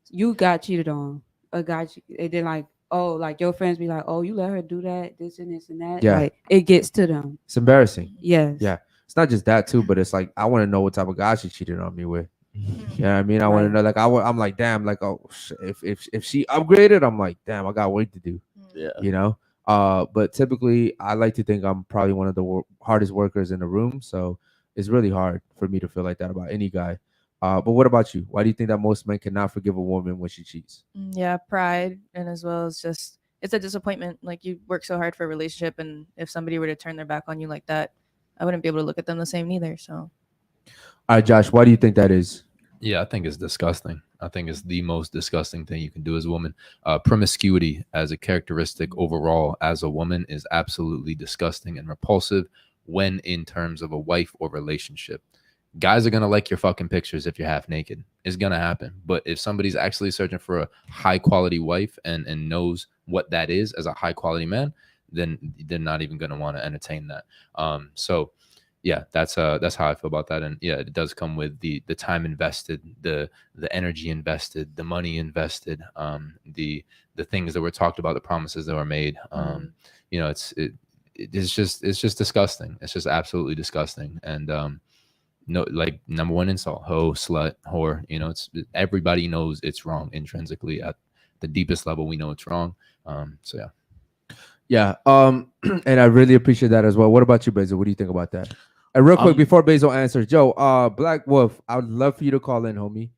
you got cheated on, a guy, and then like, like your friends be like, oh, you let her do that, this and this and that. Yeah. Like, it gets to them. It's embarrassing. Yes. Yeah. It's not just that too, but it's like I want to know what type of guy she cheated on me with. You know what I mean? I want to know. Like I'm like, damn. Like, oh, if she upgraded, I'm like, damn. I got work to do. Yeah. You know. But typically, I like to think I'm probably one of the hardest workers in the room. So it's really hard for me to feel like that about any guy. But what about you? Why do you think that most men cannot forgive a woman when she cheats? Yeah, pride, and as well as just it's a disappointment. Like you work so hard for a relationship, and if somebody were to turn their back on you like that, I wouldn't be able to look at them the same neither. So, All right, Josh, why do you think that is? Yeah, I think it's disgusting. I think it's the most disgusting thing you can do as a woman. Promiscuity as a characteristic overall as a woman is absolutely disgusting and repulsive when in terms of a wife or relationship. Guys are going to like your fucking pictures if you're half naked. It's going to happen. But if somebody's actually searching for a high quality wife and knows what that is as a high quality man, then they're not even going to want to entertain that. So yeah, that's how I feel about that. And yeah, it does come with the time invested, the energy invested, the money invested, the things that were talked about, the promises that were made. You know, it's just disgusting. It's just absolutely disgusting. And no, like number one insult, hoe, slut, whore. You know, it's everybody knows it's wrong intrinsically the deepest level, we know it's wrong. So yeah. Yeah. And I really appreciate that as well. What about you, Basil? What do you think about that? And real quick, before Basil answers, Joe, Black Wolf, I would love for you to call in, homie.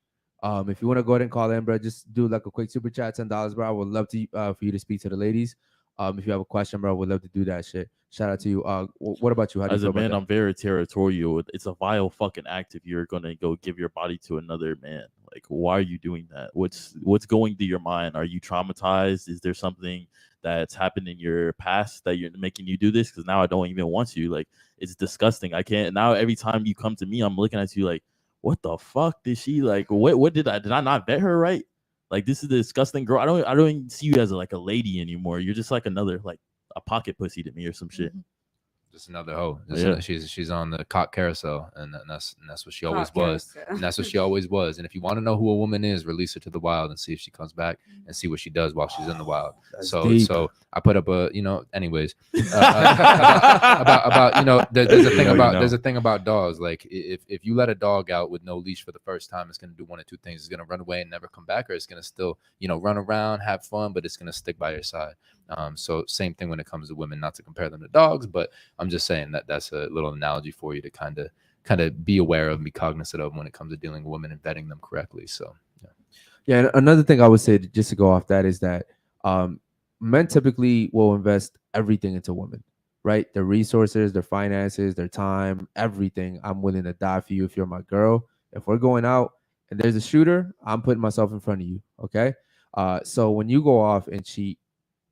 If you want to go ahead and call in, bro, just do like a quick super chat, $10, bro. I would love to for you to speak to the ladies. If you have a question, bro, I would love to do that shit. Shout out to you. What about you? How do As you a feel man, about I'm very territorial. It's a vile fucking act if you're gonna go give your body to another man. Like, why are you doing that? What's going through your mind? Are you traumatized? Is there something that's happened in your past that you're making you do this? Because now I don't even want you. Like, it's disgusting. I can't now. Every time you come to me, I'm looking at you like, what the fuck did she like? What did I not vet her right? Like, this is a disgusting girl. I don't even see you as like a lady anymore. You're just like another like a pocket pussy to me or some shit. Just another hoe. Yeah. She's on the cock carousel, and that's what she always Cock was. carousel. And that's what she always was. And if you want to know who a woman is, release her to the wild and see if she comes back and see what she does while she's in the wild. That's So deep. so I put up a anyways about there's a thing there's a thing about dogs. Like if you let a dog out with no leash for the first time, it's gonna do one of two things. It's gonna run away and never come back, or it's gonna still run around, have fun, but it's gonna stick by your side. So same thing when it comes to women. Not to compare them to dogs, but I'm just saying that's a little analogy for you to kind of be aware of and be cognizant of when it comes to dealing with women and vetting them correctly. So Yeah, and another thing I would say, just to go off that, is that men typically will invest everything into women, right? Their resources, their finances, their time, everything. I'm willing to die for you if you're my girl. If we're going out and there's a shooter, I'm putting myself in front of you, okay? So when you go off and cheat,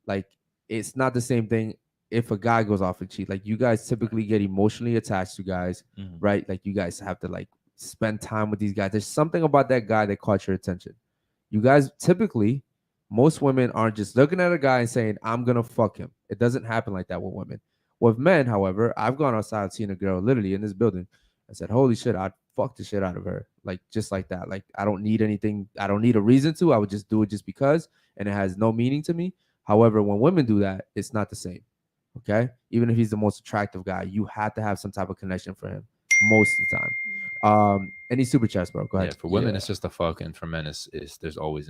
like, it's not the same thing if a guy goes off and cheat. Like, you guys typically get emotionally attached to guys, right? Like, you guys have to like spend time with these guys. There's something about that guy that caught your attention. You guys typically, most women aren't just looking at a guy and saying, I'm gonna fuck him. It doesn't happen like that with women. With men, however, I've gone outside and seen a girl literally in this building. I said, holy shit, I'd fuck the shit out of her. Like, just like that. Like, I don't need anything. I don't need a reason to. I would just do it just because, and it has no meaning to me. However, when women do that, it's not the same. Okay? Even if he's the most attractive guy, you have to have some type of connection for him most of the time. Any super chats, bro? Go ahead. Yeah, for women, it's just a fuck, and for men, it's there's always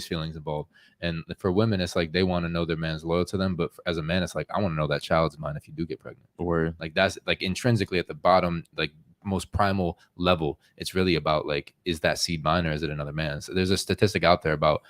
feelings involved. And for women, it's like they want to know their man's loyal to them, but as a man, it's like I want to know that child's mine if you do get pregnant. Or like that's like intrinsically at the bottom, like most primal level, it's really about like, is that seed mine or is it another man's? So there's a statistic out there about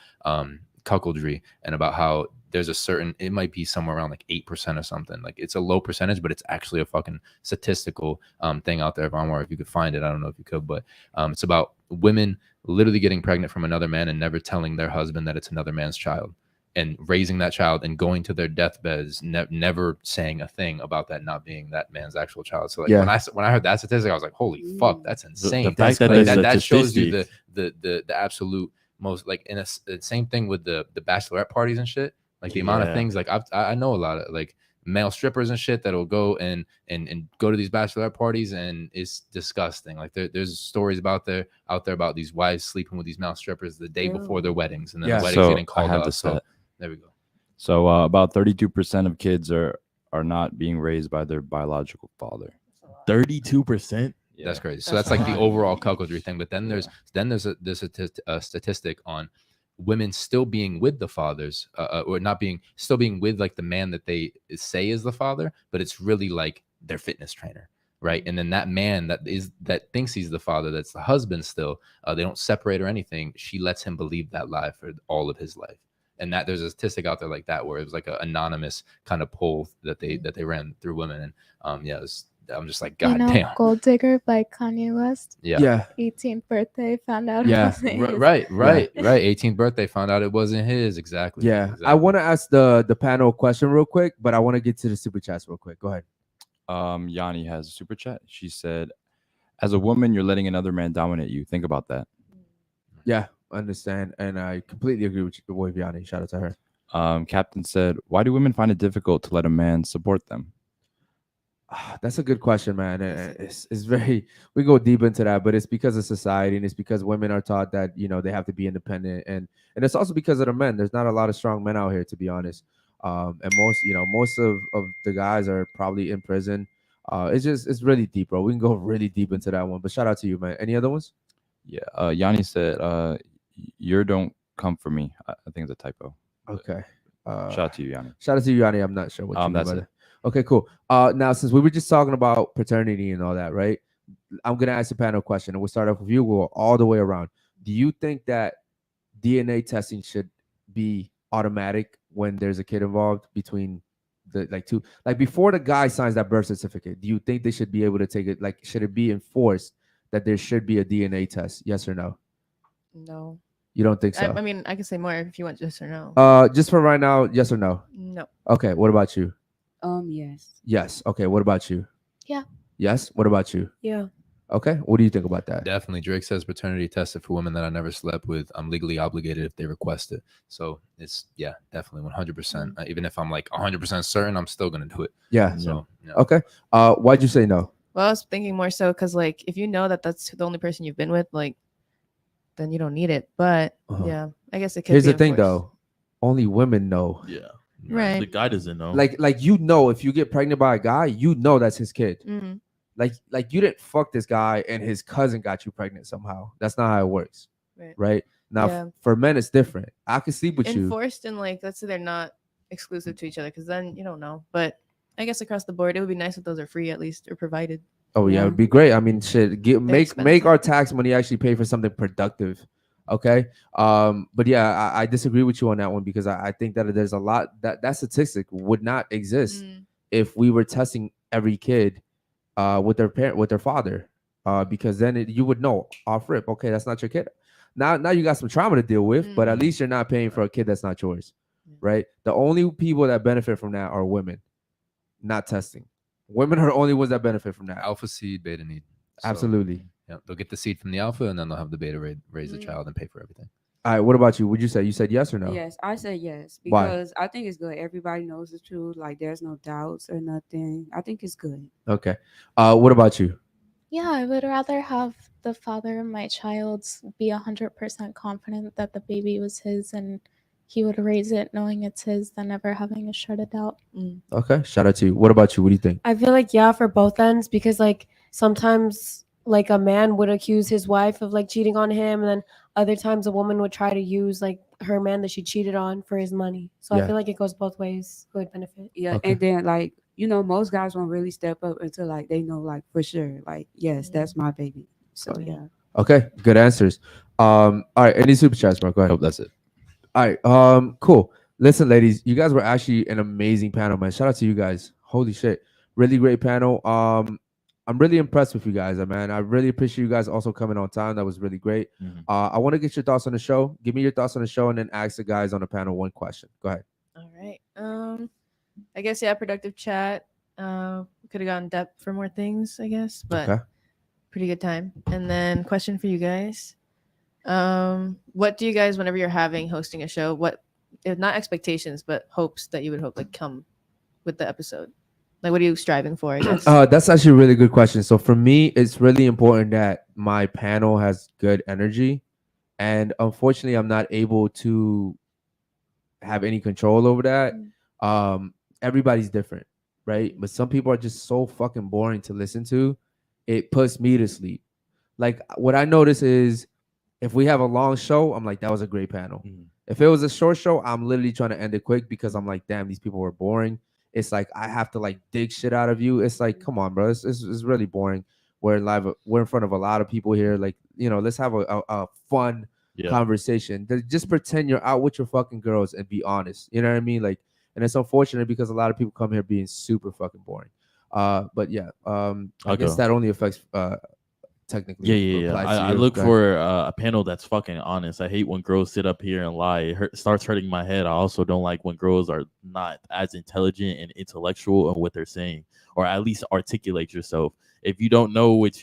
cuckoldry and about how there's a certain, it might be somewhere around like 8% or something. Like, it's a low percentage, but it's actually a fucking statistical thing out there. If you could find it, I don't know if you could, but it's about women literally getting pregnant from another man and never telling their husband that it's another man's child, and raising that child and going to their deathbeds, never saying a thing about that not being that man's actual child. So like when I heard that statistic, I was like, holy fuck, that's insane. The fact that shows you the absolute most, like, in the same thing with the bachelorette parties and shit. Like, the amount of things, like, I know a lot of like male strippers and shit that'll go and go to these bachelorette parties, and it's disgusting. Like, there's stories out there about these wives sleeping with these male strippers the day before their weddings, and then the weddings getting called up. So there we go. So about 32% of kids are not being raised by their biological father. 32%. Yeah. That's crazy. So that's like the overall cuckoldry thing. But then there's a statistic on women still being with the fathers, or still being with like the man that they say is the father, but it's really like their fitness trainer, right? And then that man that thinks he's the father, that's the husband still, they don't separate or anything. She lets him believe that lie for all of his life. And that there's a statistic out there like that, where it was like an anonymous kind of poll that they ran through women. And I'm just like, God damn. Gold Digger by Kanye West. Yeah. 18th birthday, found out. Yeah. Right. 18th birthday, found out it wasn't his. Exactly. Yeah. Exactly. I want to ask the panel a question real quick, but I want to get to the super chats real quick. Go ahead. Yanni has a super chat. She said, as a woman, you're letting another man dominate you. Think about that. Yeah, I understand. And I completely agree with Yanni. Shout out to her. Captain said, why do women find it difficult to let a man support them? That's a good question, man. It's very, we go deep into that, but it's because of society, and it's because women are taught that, they have to be independent, and it's also because of the men. There's not a lot of strong men out here, to be honest. And most of the guys are probably in prison. It's really deep, bro. We can go really deep into that one, but shout out to you, man. Any other ones? Yeah. Yanni said, you don't come for me. I think it's a typo. Okay. Shout out to you, Yanni. Shout out to you, Yanni. I'm not sure what you mean That's by it. that. Okay, cool. Now since we were just talking about paternity and all that, right? I'm gonna ask a panel question, and we'll start off with you. We'll go all the way around. Do you think that DNA testing should be automatic when there's a kid involved between the two, like before the guy signs that birth certificate? Do you think they should be able to take it? Like, should it be enforced that there should be a DNA test? Yes or no? No. You don't think so? I mean, I can say more if you want yes or no. Just for right now, yes or no? No. Okay. What about you? Yes. Yes. Okay. What about you? Yeah. Yes. What about you? Yeah. Okay. What do you think about that? Definitely. Drake says paternity tested for women that I never slept with. I'm legally obligated if they request it. So it's, yeah, definitely 100%. Even if I'm like 100% certain, I'm still going to do it. Yeah. So, yeah. Okay. Why'd you say no? Well, I was thinking more so because, like, if you know that that's the only person you've been with, like, then you don't need it. But yeah, I guess it could. Here's be the thing, enforced. though. Only women know. Yeah. Right. The guy doesn't know. Like you know, if you get pregnant by a guy, you know that's his kid. Mm-hmm. Like you didn't fuck this guy and his cousin got you pregnant somehow. That's not how it works. Right? Now, Yeah. for men, it's different. I can sleep with you. Enforced and like, let's say they're not exclusive to each other, because then you don't know. But I guess across the board, it would be nice if those are free at least or provided. Oh yeah, Yeah. it'd be great. I mean, shit, make expensive. our tax money actually pay for something productive. Okay. But yeah, I disagree with you on that one, because I think that there's a lot that statistic would not exist if we were testing every kid with their parent, with their father, because then you would know off rip, okay, that's not your kid. Now you got some trauma to deal with, but at least you're not paying for a kid that's not yours, right? The only people that benefit from that are women, not testing. Women are the only ones that benefit from that. Alpha seed, beta need. So, Absolutely. yeah, they'll get the seed from the alpha, and then they'll have the beta raise the child and pay for everything. All right, what about you? Would you say you said yes or no? Yes, I said yes Why? because I think it's good. Everybody knows the truth. Like there's no doubts or nothing. I think it's good. Okay. What about you? Yeah, I would rather have the father of my child be 100% confident that the baby was his and he would raise it knowing it's his than ever having a shred of doubt. Okay, shout out to you. What about you? What do you think? I feel like, yeah, for both ends, because like sometimes like a man would accuse his wife of like cheating on him, and then other times a woman would try to use like her man that she cheated on for his money. So Yeah. I feel like it goes both ways. Who would benefit? Yeah, Okay. and then like most guys won't really step up until like they know like for sure like yes, that's my baby. So yeah. Okay, good answers. All right, any super chats, bro? Go ahead. Nope, that's it. All right, cool. Listen, ladies, you guys were actually an amazing panel, man. Shout out to you guys. Holy shit, really great panel. I'm really impressed with you guys, man. I really appreciate you guys also coming on time. That was really great. I want to get your thoughts on the show. Give me your thoughts on the show, and then ask the guys on the panel one question. Go ahead. All right. I guess yeah, productive chat. Could have gone depth for more things, I guess, but Okay. pretty good time. And then question for you guys. What do you guys, whenever you're hosting a show, what if not expectations, but hopes that you would hope like come with the episode? Like what are you striving for, I guess? That's actually a really good question. So for me, it's really important that my panel has good energy. And unfortunately, I'm not able to have any control over that. Everybody's different, right? But some people are just so fucking boring to listen to. It puts me to sleep. Like what I notice is if we have a long show, I'm like, that was a great panel. If it was a short show, I'm literally trying to end it quick because I'm like, damn, these people were boring. It's like I have to like dig shit out of you. It's like, come on, bro. It's really boring. We're live. We're in front of a lot of people here. Like, let's have a fun conversation. Just pretend you're out with your fucking girls and be honest. You know what I mean? Like, and it's unfortunate because a lot of people come here being super fucking boring. But yeah, I guess that only affects technically. Yeah. I look for a panel that's fucking honest. I hate when girls sit up here and lie. It starts hurting my head. I also don't like when girls are not as intelligent and intellectual of what they're saying, or at least articulate yourself. If you don't know what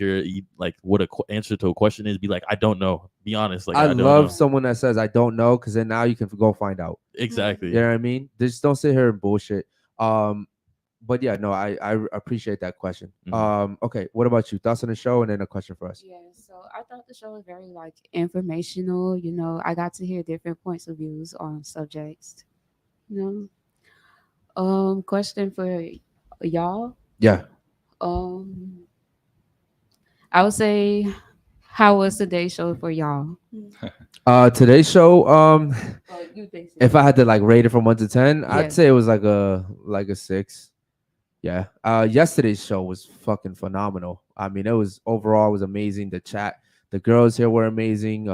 answer to a question is, be like, I don't know. Be honest. Like I don't love know. someone that says I don't know, because then now you can go find out. Exactly. You know what I mean? Just don't sit here and bullshit. But yeah, no, I appreciate that question. Okay, what about you? Thoughts on the show, and then a question for us. Yeah, so I thought the show was very like informational. I got to hear different points of views on subjects. Question for y'all. Yeah. I would say How was today's show for y'all? Today's show, You think so? if I had to like rate it from 1 to 10, I'd Yeah. say it was like a 6. Yeah. Yesterday's show was fucking phenomenal. I mean, it was overall, it was amazing. The chat, the girls here were amazing.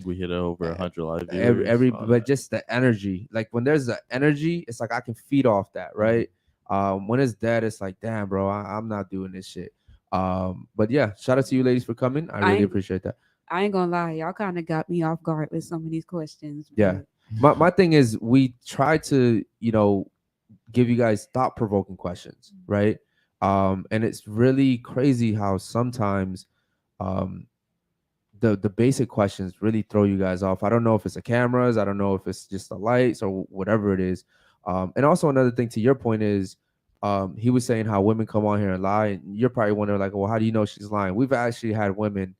We hit over 100 live viewers. But just the energy, like when there's the energy, it's like I can feed off that, right? When it's dead, it's like, damn, bro, I'm not doing this shit. But yeah, shout out to you ladies for coming. I really I- appreciate that. I ain't gonna lie, y'all kind of got me off guard with some of these questions. Yeah. My thing is, we try to, give you guys thought-provoking questions, right? And it's really crazy how sometimes the basic questions really throw you guys off. I don't know if it's the cameras, I don't know if it's just the lights or whatever it is. And also another thing to your point is, he was saying how women come on here and lie, and you're probably wondering like, well, how do you know she's lying? We've actually had women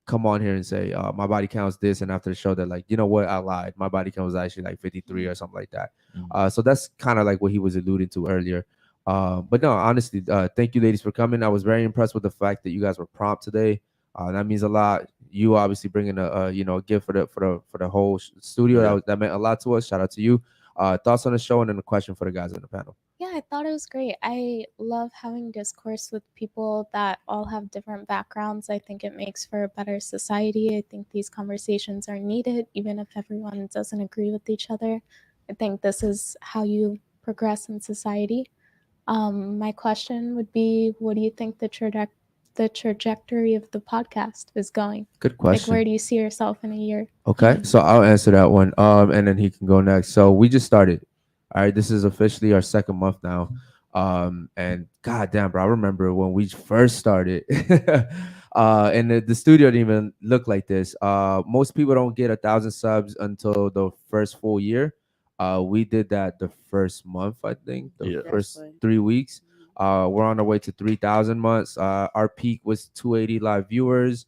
come on here and say, my body count's this, and after the show they're like, you know what, I lied, my body count was actually like 53 or something like that. So that's kind of like what he was alluding to earlier. But no, honestly, thank you ladies for coming. I was very impressed with the fact that you guys were prompt today. That means a lot. You obviously bringing a gift for the whole studio. That meant a lot to us. Shout out to you. Thoughts on the show, and then a question for the guys on the panel. Yeah, I thought it was great. I love having discourse with people that all have different backgrounds. I think it makes for a better society. I think these conversations are needed, even if everyone doesn't agree with each other. I think this is how you progress in society. My question would be, what do you think the trajectory of the podcast is going? Good question. Like, where do you see yourself in a year? Okay, so I'll answer that one. And then he can go next. So we just started. All right, this is officially our 2nd month now. And goddamn, bro, I remember when we first started, and the studio didn't even look like this. Most people don't get 1,000 subs until the first full year. We did that the first month, I think, the first 3 weeks. We're on our way to 3,000 months. Our peak was 280 live viewers.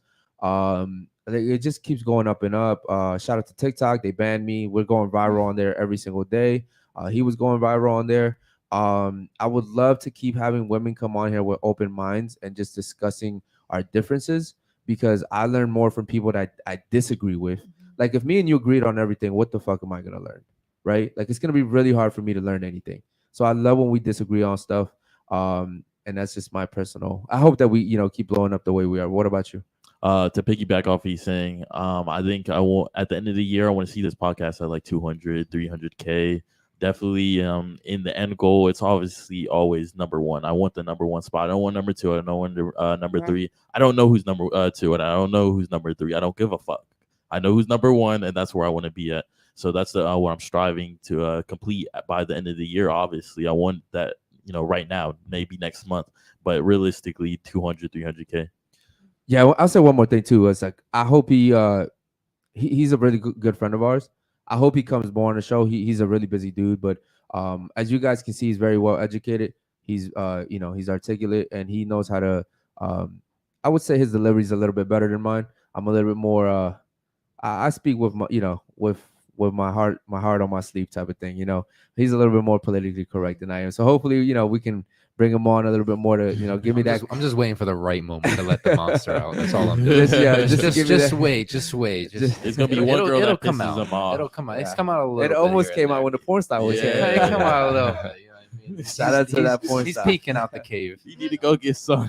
It just keeps going up and up. Shout out to TikTok. They banned me. We're going viral on there every single day. He was going viral on there. I would love to keep having women come on here with open minds and just discussing our differences, because I learn more from people that I disagree with. Like, if me and you agreed on everything, what the fuck am I gonna learn, right? Like, it's gonna be really hard for me to learn anything. So I love when we disagree on stuff. And that's just my personal. I hope that we keep blowing up the way we are. What about you? To piggyback off he's saying, I think I will, at the end of the year, I want to see this podcast at like 200, 300K. Definitely in the end goal, it's obviously always number one. I want the number one spot. I don't want number two. I don't want number three. I don't know who's number two, and I don't know who's number three. I don't give a fuck. I know who's number one, and that's where I want to be at. So that's what I'm striving to complete by the end of the year. Obviously, I want that, right now, maybe next month, but realistically, 200, 300K. Yeah, well, I'll say one more thing too. It's like, I hope he's a really good friend of ours. I hope he comes more on the show. He's a really busy dude, but as you guys can see, he's very well educated. He's he's articulate, and he knows how to. I would say his delivery is a little bit better than mine. I'm a little bit more. I speak with my with my heart on my sleeve type of thing. He's a little bit more politically correct than I am. So hopefully, we can bring him on a little bit more to give me that. I'm just waiting for the right moment to let the monster out. That's all I'm doing. Just wait. It's gonna be one girl that come pisses out. him off. It'll come out. Yeah. It's come out a little. It bit almost here came and out there. when the porn star was Yeah, here. it come out a little bit. You know what I mean? Shout out to that porn He's star. peeking out the cave. You need to go get some.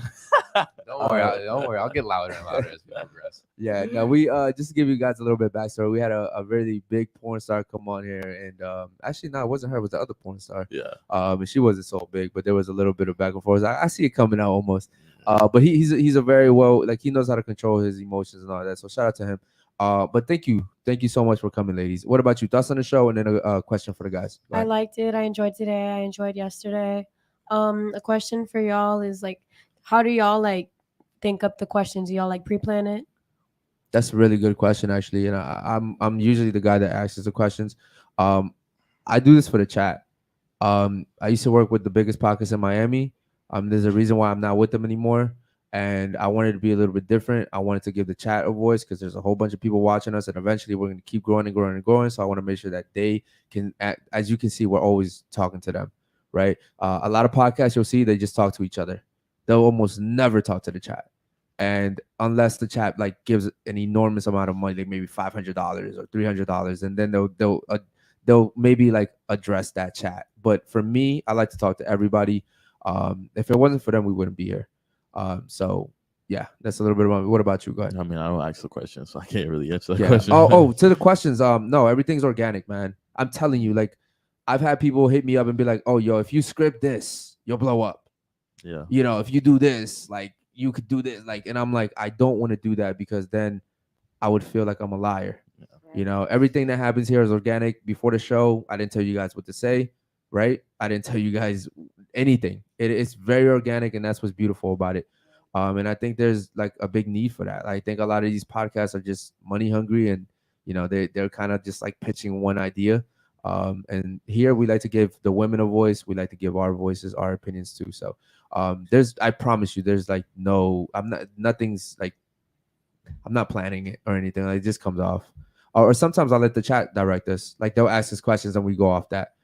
Don't worry. I'll get louder and louder as we progress. Yeah, no, we just to give you guys a little bit backstory. We had a really big porn star come on here, and actually, no, it wasn't her. It was the other porn star. Yeah. And she wasn't so big, but there was a little bit of back and forth. I see it coming out almost. But he's a very well, like, he knows how to control his emotions and all that. So shout out to him. But thank you so much for coming, ladies. What about you? Thoughts on the show, and then a question for the guys. Go I ahead. liked it. I enjoyed today. I enjoyed yesterday. A question for y'all is like, how do y'all like think up the questions? Do y'all like pre-plan it? That's a really good question, actually. And I'm usually the guy that asks the questions. I do this for the chat. I used to work with the biggest podcast in Miami. There's a reason why I'm not with them anymore, and I wanted to be a little bit different. I wanted to give the chat a voice because there's a whole bunch of people watching us, and eventually we're going to keep growing and growing and growing. So I want to make sure that they can, as you can see, we're always talking to them, right? A lot of podcasts you'll see, they just talk to each other. They'll almost never talk to the chat. And unless the chat like gives an enormous amount of money, like maybe $500 or $300, and then they'll maybe like address that chat. But for me, I like to talk to everybody. If it wasn't for them, we wouldn't be here. So yeah, that's a little bit about me. What about you? Go ahead. I mean, I don't ask the question, so I can't really answer that Yeah. question. Oh, to the questions. No, everything's organic, man. I'm telling you, like, I've had people hit me up and be like, "Oh, yo, if you script this, you'll blow up. Yeah. You know, if you do this, like, you could do this." Like, and I'm like, I don't want to do that because then I would feel like I'm a liar. You know, everything that happens here is organic. Before the show, I didn't tell you guys what to say, right? I didn't tell you guys anything. It's very organic, and that's what's beautiful about it. And I think there's like a big need for that. I think a lot of these podcasts are just money hungry, and you know they're kind of just like pitching one idea. And here we like to give the women a voice. We like to give our voices, our opinions too. So I promise you, there's like nothing's like, I'm not planning it or anything. Like, it just comes off. Or sometimes I'll let the chat direct us. Like, they'll ask us questions and we go off that.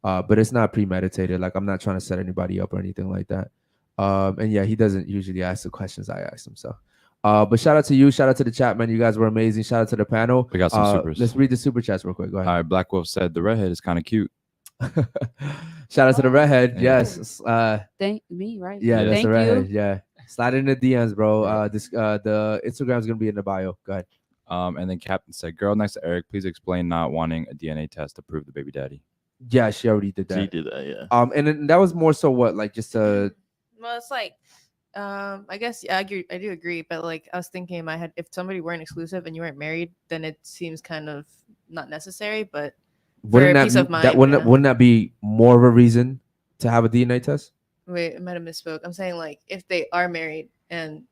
But it's not premeditated. Like, I'm not trying to set anybody up or anything like that. And yeah, he doesn't usually ask the questions I ask him. So, but shout out to you. Shout out to the chat, man. You guys were amazing. Shout out to the panel. We got some supers. Let's read the super chats real quick. Go All ahead. right, Black Wolf said the redhead is kind of cute. Shout out to the redhead. Yeah. Yes. Thank me, right? Yeah, that's Thank the redhead. you. Yeah. Slide in the DMs, bro. The Instagram's gonna be in the bio. Go ahead. And then Captain said, "Girl next to Eric, please explain not wanting a DNA test to prove the baby daddy." Yeah, she already did that. She did that, yeah. And then that was more so what, like, just Well, it's like, I guess I do agree, but like I was thinking in my head, if somebody weren't exclusive and you weren't married, then it seems kind of not necessary. But wouldn't for that peace of mind, wouldn't that be more of a reason to have a DNA test? Wait, I might have misspoke. I'm saying like if they are married and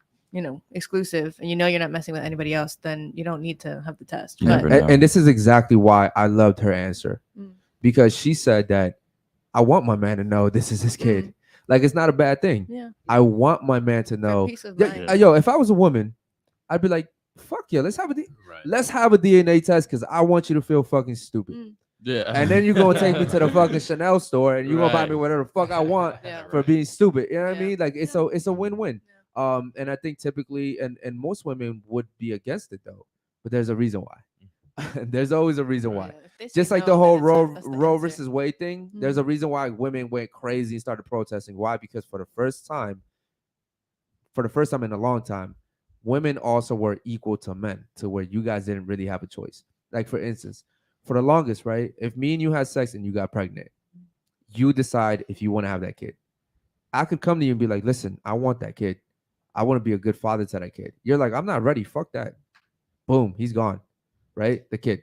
exclusive, and you're not messing with anybody else, then you don't need to have the test. You But never know. And this is exactly why I loved her answer, because she said that I want my man to know this is his kid. Like, it's not a bad thing. yeah, I want my man to know. peace of Yeah, mind. yo, if I was a woman, I'd be like, fuck yeah, let's have a DNA test because I want you to feel fucking stupid. Yeah. And then you're gonna take me to the fucking Chanel store and you're gonna buy Right. me whatever the fuck I want Yeah. for being stupid. You know what I Yeah. mean? Like, it's a win-win. And I think typically, and most women would be against it though, but there's a reason why. There's always a reason why. Yeah, if they Just say like no, the whole then that's the Roe answer. versus Wade thing, there's a reason why women went crazy and started protesting. Why? Because for the first time in a long time, women also were equal to men, to where you guys didn't really have a choice. Like, for instance, for the longest, right? If me and you had sex and you got pregnant, you decide if you want to have that kid. I could come to you and be like, listen, I want that kid. I want to be a good father to that kid. You're like, I'm not ready. Fuck that. Boom, he's gone. Right? The kid.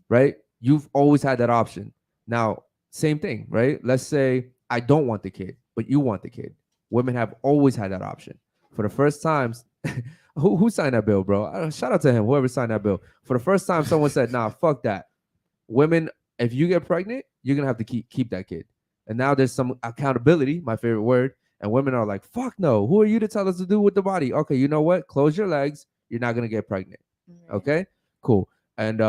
Right? You've always had that option. Now, same thing, right? Let's say I don't want the kid, but you want the kid. Women have always had that option. For the first times, who signed that bill, bro? Shout out to him, whoever signed that bill. For the first time, someone said, nah, fuck that. Women, if you get pregnant, you're gonna have to keep that kid. And now there's some accountability, my favorite word. And women are like, fuck no. Who are you to tell us to do with the body? Okay, you know what? Close your legs. You're not gonna get pregnant. Okay, cool. And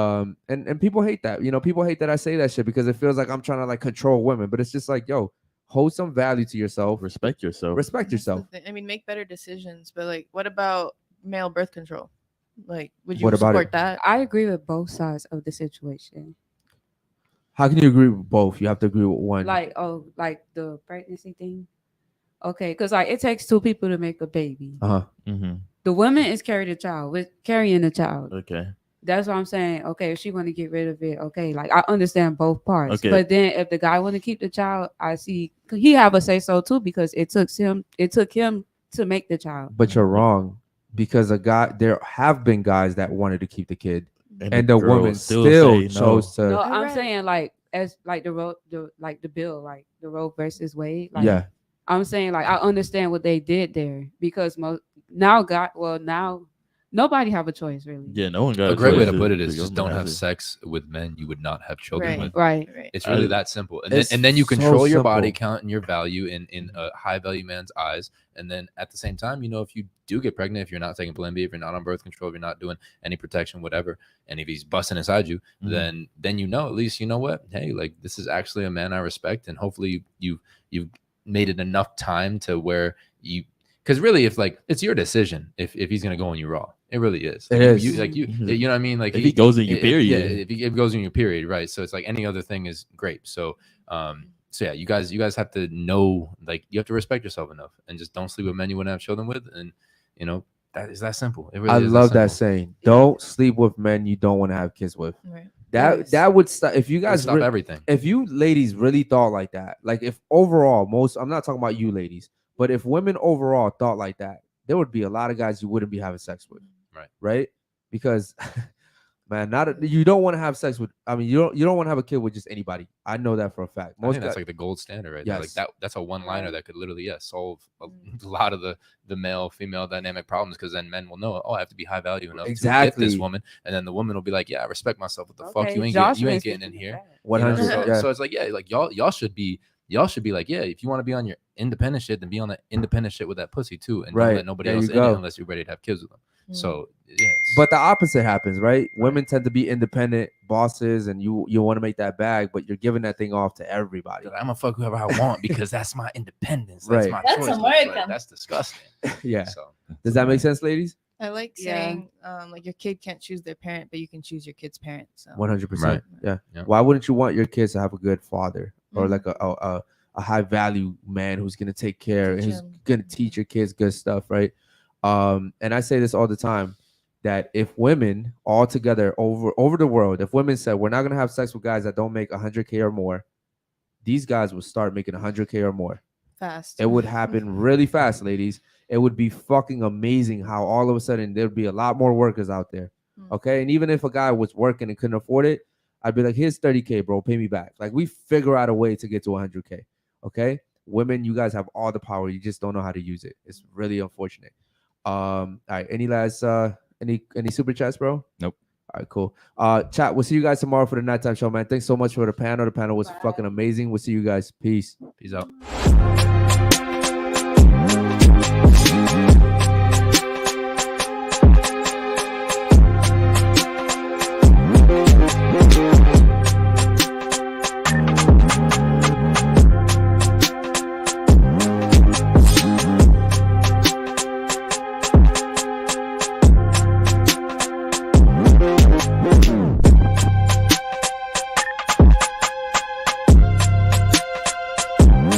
people hate that. People hate that I say that shit because it feels like I'm trying to like control women. But it's just like, yo, hold some value to yourself. Respect yourself. Respect That's the yourself. thing. I mean, make better decisions. But like, what about male birth control? Like, would you What about support it? that? I agree with both sides of the situation. How can you agree with both? You have to agree with one. Like the pregnancy thing. Okay, because like it takes two people to make a baby. Mm-hmm. The woman is carrying the child. Okay. That's what I'm saying. Okay, if she want to get rid of it, okay, like I understand both parts. Okay. But then if the guy want to keep the child, I see he have a say so too because it took him to make the child. But you're wrong, because there have been guys that wanted to keep the kid, and the girl woman still still say chose to. No, I'm Right. saying like as like the bill, like the Roe versus Wade. Like, Yeah. I'm saying like I understand what they did there because now nobody have a choice really. Yeah, no one got A great way choice to put it is the just don't government have has it. sex with men you would not have children with. Right. It's really that simple. And then, It's and then you so control your body simple. count and your value in a high value man's eyes. And then at the same time, if you do get pregnant, if you're not taking Plan B, if you're not on birth control, if you're not doing any protection, whatever, and if he's busting inside you, then at least you know what? Hey, like this is actually a man I respect, and hopefully you've made it enough time to where Because really, if like it's your decision if he's gonna go on you raw, it really is. It Like, is. you know what I mean. Like If he goes in your yeah, period. if he goes in your period, right? So it's like any other thing is great. So so yeah, you guys have to know, like you have to respect yourself enough and just don't sleep with men you wouldn't have children with, and you know that is that simple. It really I is love that simple. saying. Don't sleep with men you don't want to have kids with. Right. That Yes. would stop if you It would guys stop everything. if you ladies really thought like that, like if overall I'm not talking about you ladies, but if women overall thought like that, there would be a lot of guys you wouldn't be having sex with. Right? Because man, you don't want to have sex with. I mean, you don't want to have a kid with just anybody. I know that for a fact. I think that's like the gold standard, right? There. Yes. Like that's a one-liner that could literally solve a lot of the male-female dynamic problems, because then men will know, oh, I have to be high value enough to get this woman, and then the woman will be like, yeah, I respect myself. What the fuck, you ain't getting in here. 100. So it's like, yeah, like y'all should be like, yeah, if you want to be on your independent shit, then be on that independent shit with that pussy too, and don't let nobody else in it unless you're ready to have kids with them. So yeah, but the opposite happens, right? Women tend to be independent bosses, and you want to make that bag, but you're giving that thing off to everybody. I'm gonna fuck whoever I want because that's my independence. That's my choice. American. That's disgusting. Yeah. So does that make sense, ladies? I like saying like your kid can't choose their parent, but you can choose your kid's parent. So 100%. Yeah. Why wouldn't you want your kids to have a good father or like a high value man who's gonna take care and who's gonna teach your kids good stuff, right? And I say this all the time, that if women all together over the world, if women said we're not gonna have sex with guys that don't make 100K or more, these guys would start making 100K or more. Fast. It would happen really fast, ladies. It would be fucking amazing how all of a sudden there'd be a lot more workers out there. Okay. And even if a guy was working and couldn't afford it, I'd be like, here's 30K, bro. Pay me back. Like, we figure out a way to get to 100K. Okay. Women, you guys have all the power. You just don't know how to use it. It's really unfortunate. All right. Any last any super chats, bro? Nope. All right, cool. Chat, we'll see you guys tomorrow for the nighttime show, man. Thanks so much for the panel. The panel was fucking amazing. We'll see you guys. Peace. Peace out.